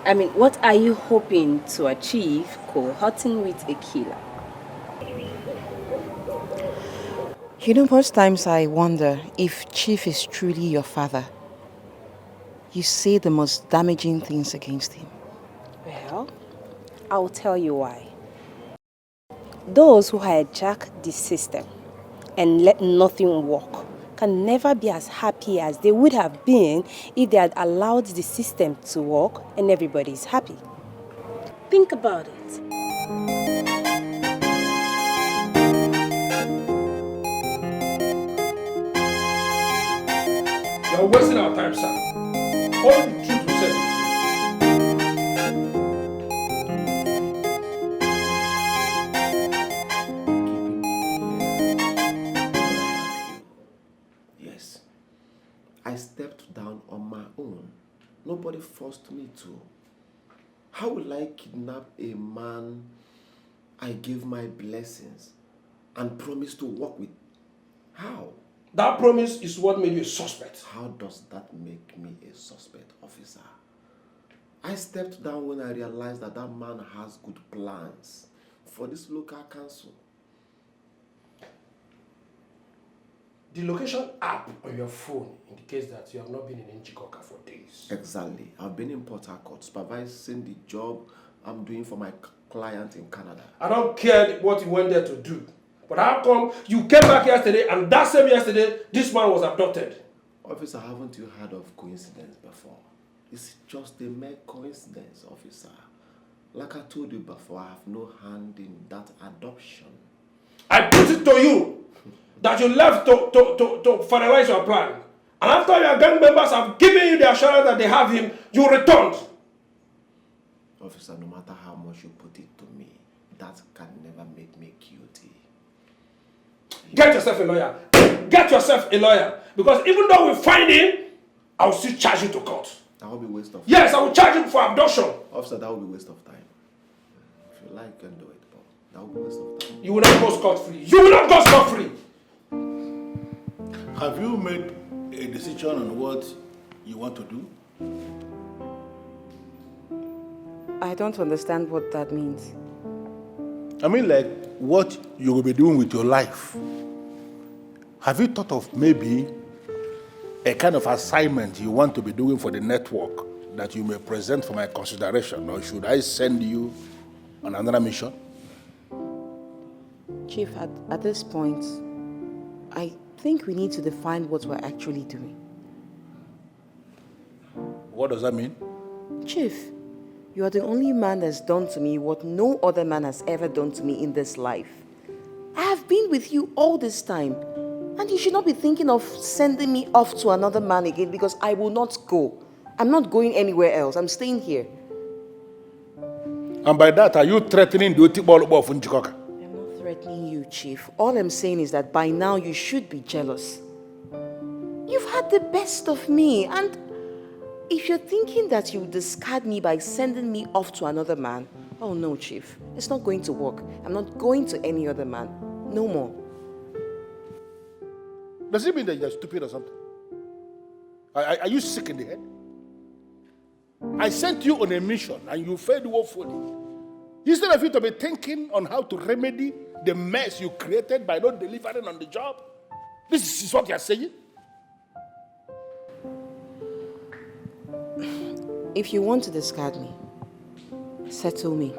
I mean, what are you hoping to achieve cohorting with a killer? You know, most times I wonder if Chief is truly your father. You say the most damaging things against him. Well, I'll tell you why. Those who hijack the system and let nothing work can never be as happy as they would have been if they had allowed the system to work and everybody is happy. Think about it. You're wasting our time, sir. All the truth we said. Yes. I stepped down on my own. Nobody forced me to. How will I kidnap a man I gave my blessings and promised to work with? How? That promise is what made you a suspect. How does that make me a suspect, officer? I stepped down when I realized that that man has good plans for this local council. The location app on your phone indicates that you have not been in Injoka for days. Exactly. I've been in Port Harcourt supervising the job I'm doing for my client in Canada. I don't care what you went there to do. But how come you came back yesterday and that same yesterday, this man was abducted? Officer, haven't you heard of coincidence before? It's just a mere coincidence, officer. Like I told you before, I have no hand in that adoption. I put it to you that you left to finalize your plan. And after your gang members have given you the assurance that they have him, you returned. Officer, no matter how much you put it to me, that can never make me guilty. Get yourself a lawyer. Get yourself a lawyer. Because even though we find him, I will still charge you to court. That will be waste of time. Yes, I will charge him for abduction. Officer, that will be waste of time. If you like, you can do it, but that will be waste of time. You will not go scot-free. You will not go scot-free. Have you made a decision on what you want to do? I don't understand what that means. I mean, like, what you will be doing with your life. Have you thought of maybe a kind of assignment you want to be doing for the network that you may present for my consideration, or should I send you on another mission? Chief, at this point, I think we need to define what we're actually doing. What does that mean? Chief, you are the only man that's done to me what no other man has ever done to me in this life. I have been with you all this time, and you should not be thinking of sending me off to another man again, because I will not go. I'm not going anywhere else. I'm staying here. And by that, are you threatening the Otibolo of Injoka? I'm not threatening you, Chief. All I'm saying is that by now you should be jealous. You've had the best of me, and if you're thinking that you discard me by sending me off to another man, oh no, Chief. It's not going to work. I'm not going to any other man. No more. Does it mean that you're stupid or something? Are you sick in the head? I sent you on a mission and you failed woefully. Instead of you to be thinking on how to remedy the mess you created by not delivering on the job, this is what you're saying? If you want to discard me, settle me.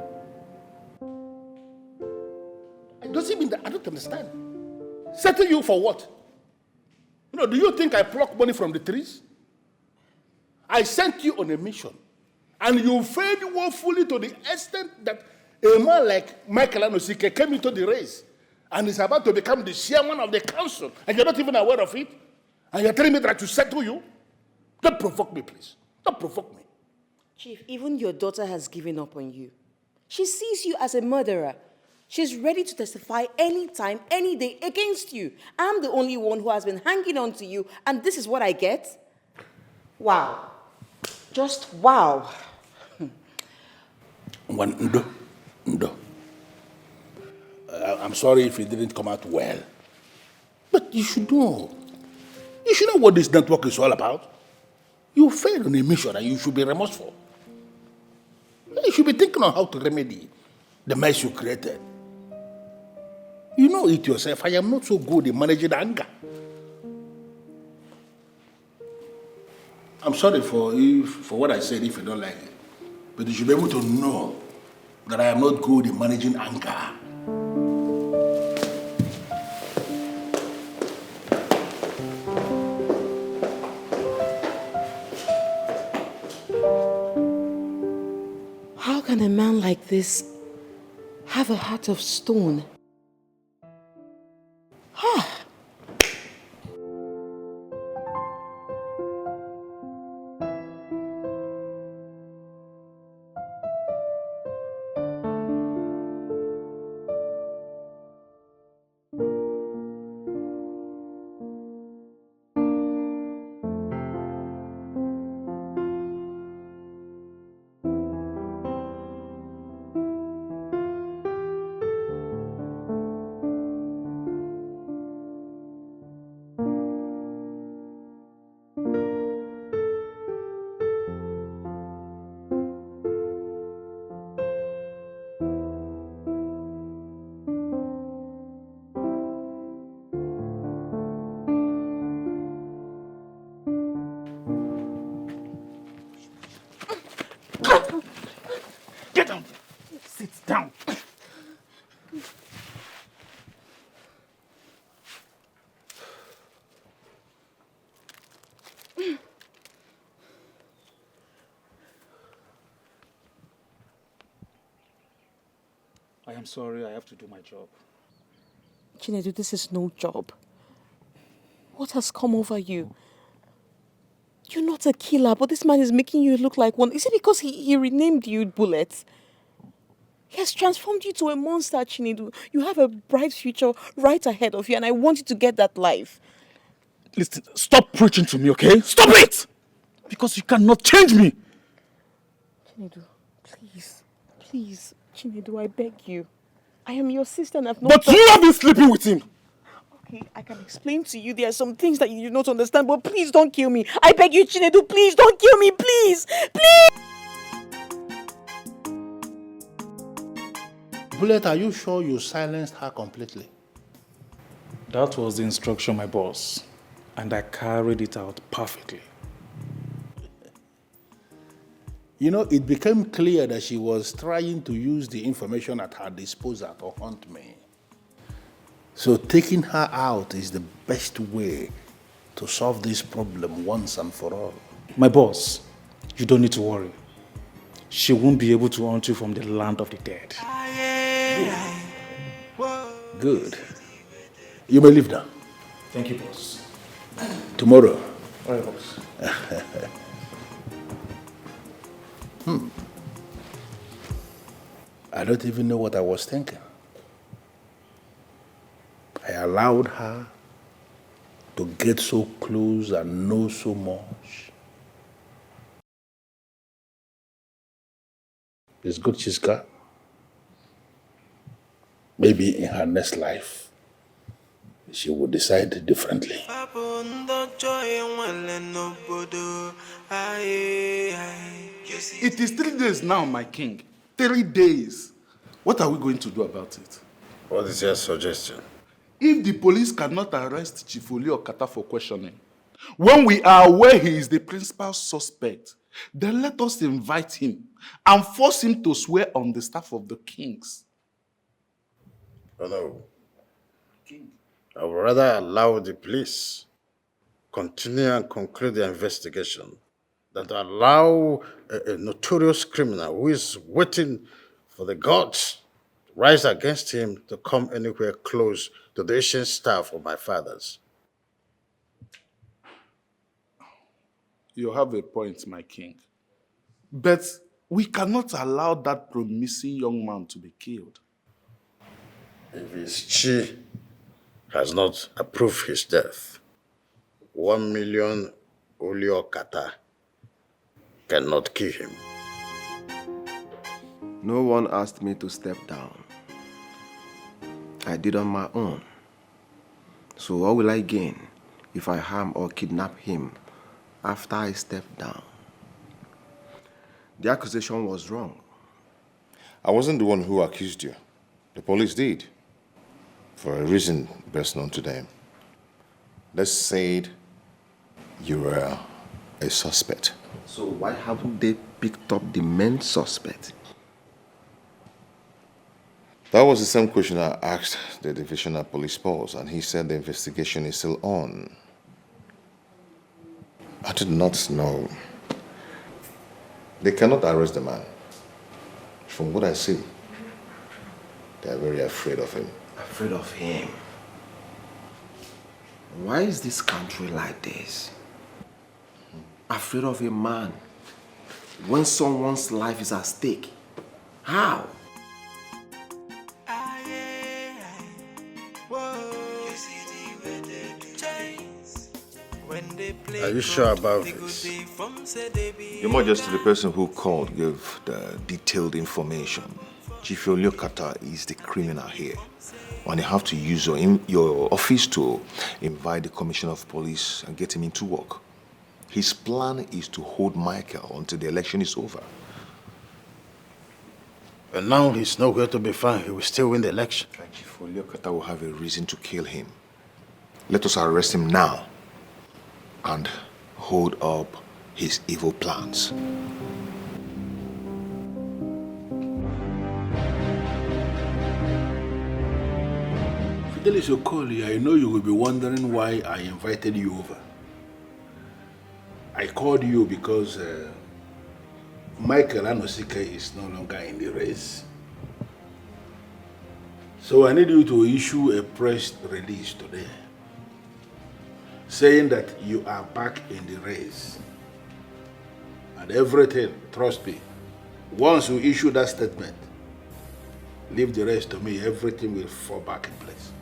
Does it mean that? I don't understand. Settle you for what? Do you think I pluck money from the trees? I sent you on a mission, and you failed woefully to the extent that a man like Michael Anosike came into the race and is about to become the chairman of the council, and you're not even aware of it, and you're telling me that to settle you? Don't provoke me, please. Don't provoke me. Chief, even your daughter has given up on you. She sees you as a murderer. She's ready to testify anytime, any day against you. I'm the only one who has been hanging on to you, and this is what I get? Wow. Just wow. I'm sorry if it didn't come out well. But you should know. You should know what this network is all about. You failed on a mission and you should be remorseful. You should be thinking on how to remedy the mess you created. You know it yourself. I am not so good in managing anger. I'm sorry for what I said if you don't like it. But you should be able to know that I am not good in managing anger. How can a man like this have a heart of stone? Get down. Sit down. I am sorry, I have to do my job. Chinedu, this is no job. What has come over you? You're not a killer, but this man is making you look like one. Is it because he renamed you Bullet? He has transformed you to a monster, Chinedu. You have a bright future right ahead of you, and I want you to get that life. Listen, stop preaching to me, okay? Stop it! Because you cannot change me. Chinedu, please, Chinedu, I beg you. I am your sister and I've not... But you have been sleeping with him! Okay, I can explain to you. There are some things that you do not understand, but please don't kill me. I beg you, Chinedu, please don't kill me, please! Please! Bullet, are you sure you silenced her completely? That was the instruction, my boss, and I carried it out perfectly. You know, it became clear that she was trying to use the information at her disposal to hunt me. So taking her out is the best way to solve this problem once and for all. My boss, you don't need to worry. She won't be able to hunt you from the land of the dead. Good. You may leave now. Thank you, boss. Tomorrow. All right, boss. I don't even know what I was thinking. I allowed her to get so close and know so much. It's good she's gone. Maybe in her next life, she will decide differently. It is 3 days now, my king. 3 days. What are we going to do about it? What is your suggestion? If the police cannot arrest Chief Okata for questioning, when we are aware he is the principal suspect, then let us invite him and force him to swear on the staff of the kings. Oh no. I would rather allow the police continue and conclude the investigation than to allow a notorious criminal who is waiting for the gods to rise against him to come anywhere close to the ancient staff of my fathers. You have a point, my king. But we cannot allow that promising young man to be killed. If his chi has not approved his death, 1 million Oliokata cannot kill him. No one asked me to step down. I did on my own. So what will I gain if I harm or kidnap him after I step down? The accusation was wrong. I wasn't the one who accused you. The police did. For a reason best known to them. They said you were a suspect. So why haven't they picked up the main suspect? That was the same question I asked the divisional police boss, and he said the investigation is still on. I did not know. They cannot arrest the man. From what I see, they are very afraid of him. Afraid of him? Why is this country like this? Afraid of a man when someone's life is at stake? How? Are you sure about this? Your Majesty, the person who called gave the detailed information. Chief Oliokata is the criminal here. And you have to use your office to invite the Commissioner of Police and get him into work. His plan is to hold Michael until the election is over. And now he's nowhere to be found. He will still win the election. And Chief Oliokata will have a reason to kill him. Let us arrest him now and hold up his evil plans. Fidelis Okoli, I know you will be wondering why I invited you over. I called you because Michael Anosike is no longer in the race. So I need you to issue a press release today saying that you are back in the race. And everything, trust me, once you issue that statement, leave the rest to me, everything will fall back in place.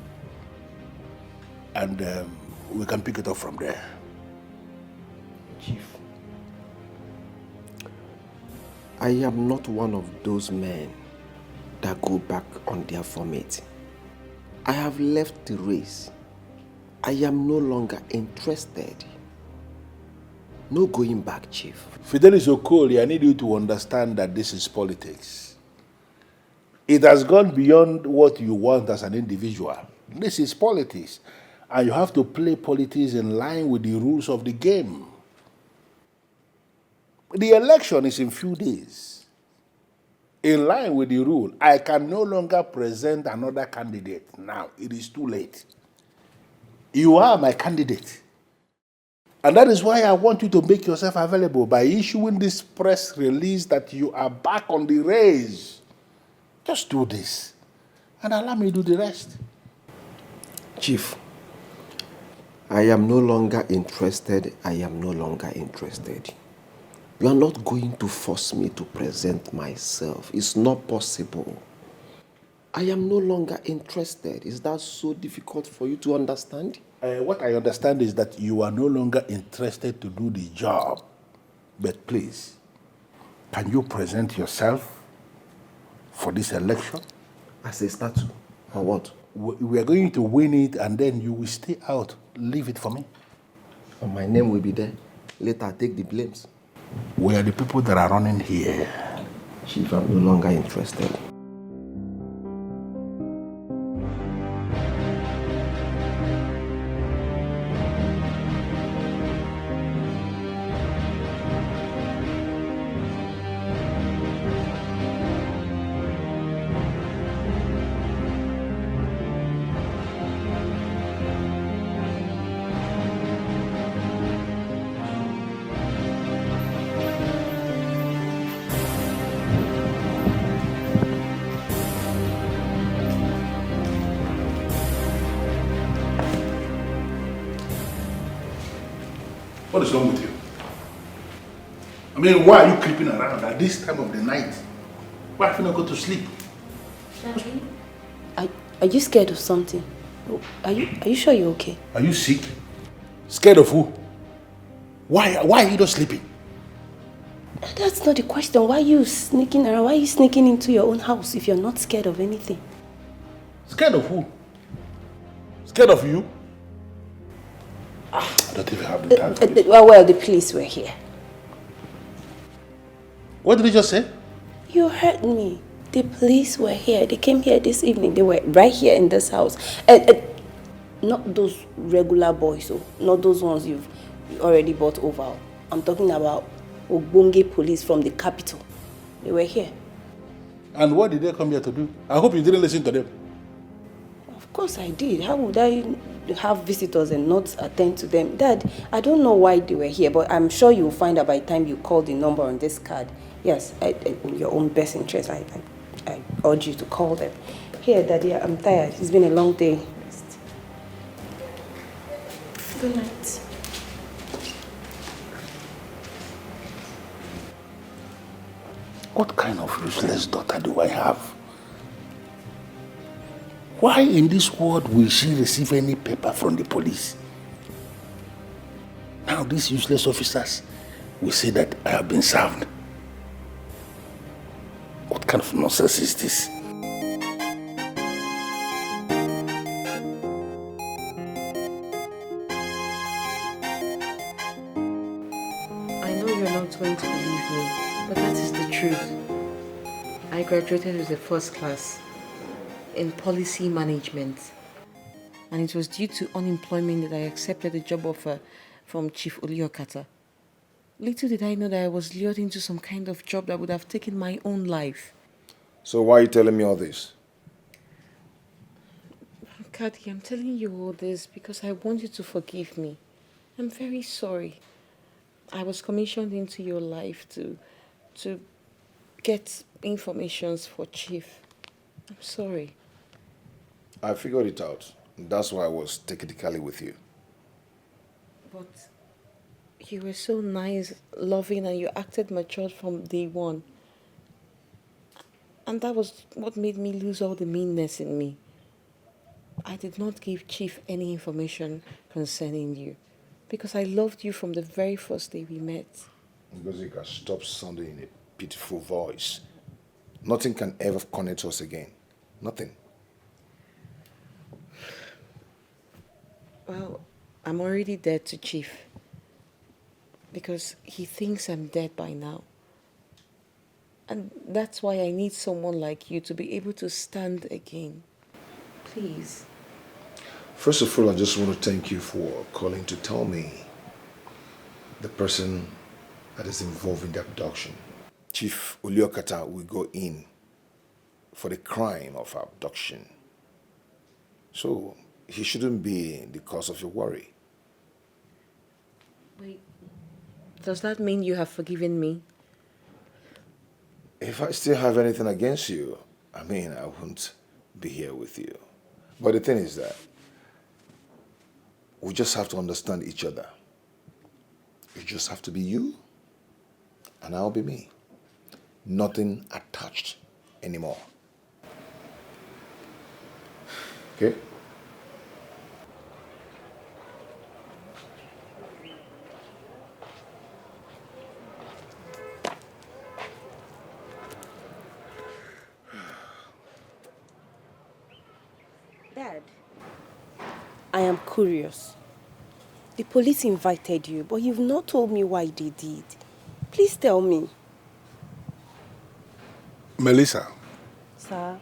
And we can pick it up from there. Chief, I am not one of those men that go back on their format. I have left the race. I am no longer interested. No going back, Chief. Fidelis Okoli, I need you to understand that this is politics. It has gone beyond what you want as an individual. This is politics, and you have to play politics in line with the rules of the game. The election is in few days. In line with the rule, I can no longer present another candidate now. It is too late. You are my candidate. And that is why I want you to make yourself available by issuing this press release that you are back on the race. Just do this, and allow me to do the rest. Chief, I am no longer interested. I am no longer interested. You are not going to force me to present myself. It's not possible. I am no longer interested. Is that so difficult for you to understand? What I understand is that you are no longer interested to do the job. But please, can you present yourself for this election? As a statue, or what? We are going to win it, and then you will stay out. Leave it for me. And my name will be there. Later, I take the blames. We are the people that are running here. Chief, I'm no longer interested. What is wrong with you? I mean, why are you creeping around at this time of the night? Why have you not go to sleep? Daddy? Are you scared of something? Are you sure you're okay? Are you sick? Scared of who? Why are you not sleeping? That's not the question. Why are you sneaking around? Why are you sneaking into your own house if you're not scared of anything? Scared of who? Scared of you? I don't even have the time for this. Well, the police were here. What did you just say? You heard me. The police were here. They came here this evening. They were right here in this house. Not those regular boys, not those ones you've already bought over. I'm talking about Ogbonge police from the capital. They were here. And what did they come here to do? I hope you didn't listen to them. Of course I did. How would I have visitors and not attend to them? Dad, I don't know why they were here, but I'm sure you'll find out by the time you call the number on this card. Yes, in your own best interest, I urge you to call them. Here, Daddy, I'm tired. It's been a long day. Good night. What kind of useless daughter do I have? Why in this world will she receive any paper from the police? Now these useless officers will say that I have been served. What kind of nonsense is this? I know you're not going to believe me, but that is the truth. I graduated with a first class in policy management, and it was due to unemployment that I accepted a job offer from Chief Oliokata. Little did I know that I was lured into some kind of job that would have taken my own life. So why are you telling me all this? Kati, I'm telling you all this because I want you to forgive me. I'm very sorry. I was commissioned into your life to get informations for Chief. I'm sorry. I figured it out. That's why I was technically with you. But you were so nice, loving, and you acted mature from day one. And that was what made me lose all the meanness in me. I did not give Chief any information concerning you because I loved you from the very first day we met. Because you can stop sounding in a pitiful voice. Nothing can ever connect us again. Nothing. Well, I'm already dead to Chief because he thinks I'm dead by now. And that's why I need someone like you to be able to stand again. Please. First of all, I just want to thank you for calling to tell me the person that is involved in the abduction. Chief Uliokata will go in for the crime of abduction. So he shouldn't be the cause of your worry. Wait, does that mean you have forgiven me? If I still have anything against you, I won't be here with you. But the thing is that we just have to understand each other. You just have to be you, and I'll be me. Nothing attached anymore. Okay? Dad, I am curious. The police invited you, but you've not told me why they did. Please tell me. Melissa, Sir?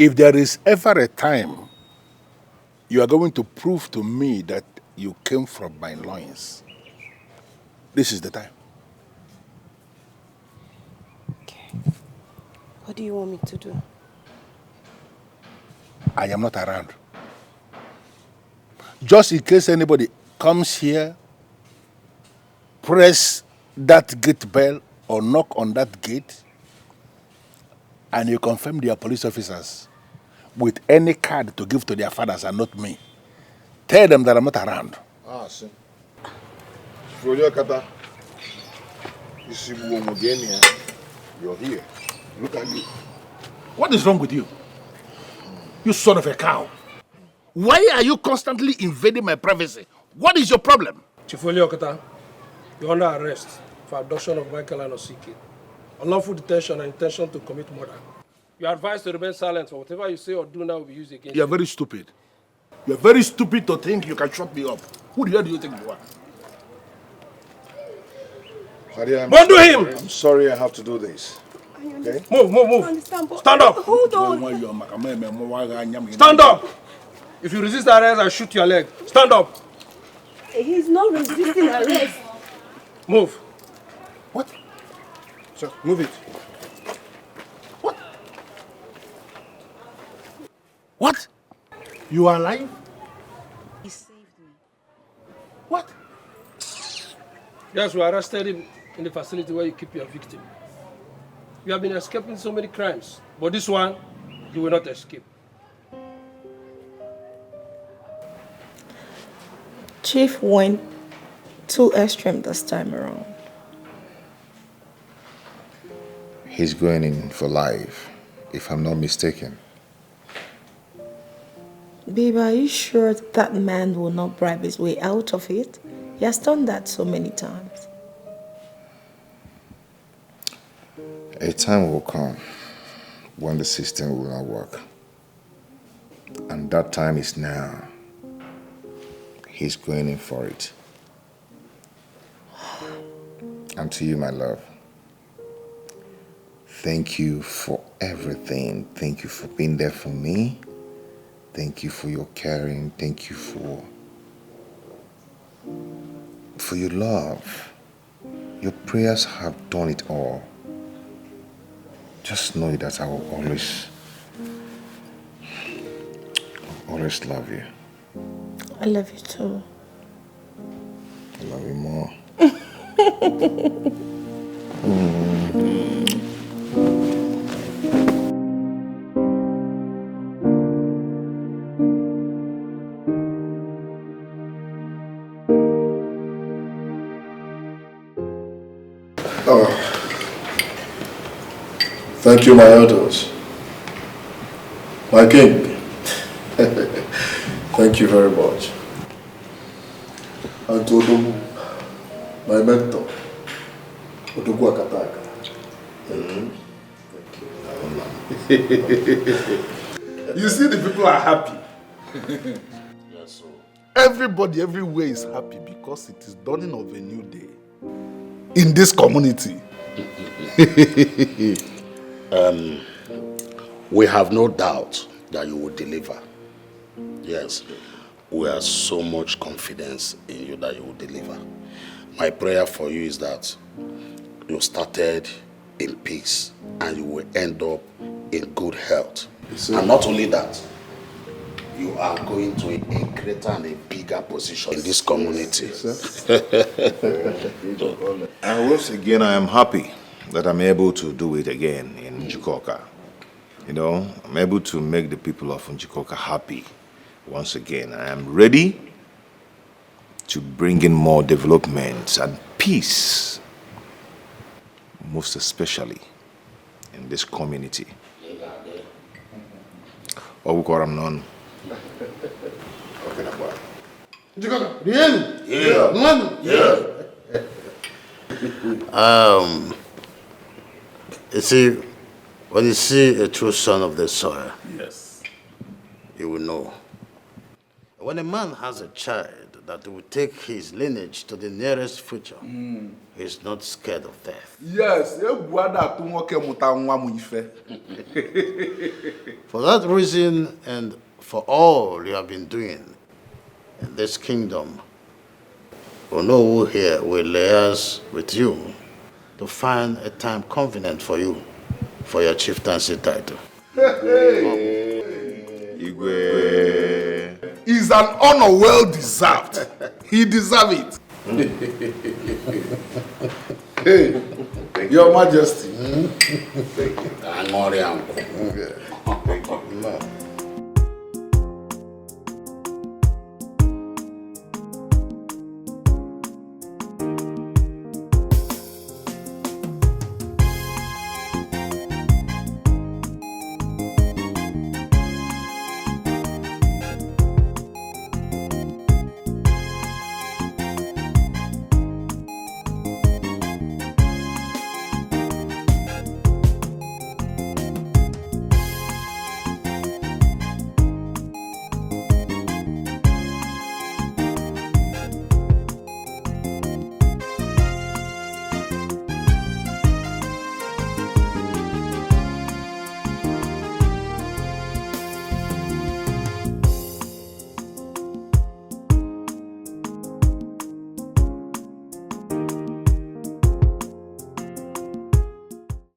if there is ever a time you are going to prove to me that you came from my loins, this is the time. What do you want me to do? I am not around. Just in case anybody comes here, press that gate bell or knock on that gate, and you confirm they are police officers with any card to give to their fathers and not me. Tell them that I'm not around. Ah, see. Uliokata, you're here. Look at you. What is wrong with you? You son of a cow. Why are you constantly invading my privacy? What is your problem? Chief Uliokata, you're under arrest for abduction of Michael Anosike, unlawful detention and intention to commit murder. You are advised to remain silent, for whatever you say or do now will be used against you. You are very stupid. You are very stupid to think you can shut me up. Who the hell do you think you are? Undo him! I'm sorry I have to do this. Okay? Move. Stand up! Hold on. Stand up! If you resist arrest, I'll shoot your leg. Stand up! He's not resisting arrest. Move. What? Sir, move it. What? You are alive? He saved me. What? Yes, we arrested him in the facility where you keep your victim. You have been escaping so many crimes, but this one, you will not escape. Chief went too extreme this time around. He's going in for life, if I'm not mistaken. Babe, are you sure that man will not bribe his way out of it? He has done that so many times. A time will come when the system will not work. And that time is now. He's going in for it. And to you, my love, thank you for everything. Thank you for being there for me. Thank you for your caring. Thank you for your love. Your prayers have done it all. Just know that I will always love you. I love you too. I love you more. Thank you, my elders. My king. Thank you very much. And to Odogu, my mentor, Odogu Akataka. You see, the people are happy. Yes, sir. Everybody everywhere is happy because it is dawning of a new day in this community. We have no doubt that you will deliver. Yes, we have so much confidence in you that you will deliver. My prayer for you is that you started in peace and you will end up in good health. And not only that, you are going to a greater and a bigger position in this community. And once again, I am happy that I'm able to do it again in Injoka. You know, I'm able to make the people of Injoka happy once again. I am ready to bring in more development and peace, most especially in this community. Ogukoram non. You see, when you see a true son of the soil, yes, you will know. When a man has a child that will take his lineage to the nearest future, he's not scared of death. Yes, For that reason and for all you have been doing in this kingdom, Onowu here will liaise with you to find a time convenient for you for your chieftaincy title. Igwe. Is an honor well deserved. He deserves it. Hey, Your Majesty. Thank you.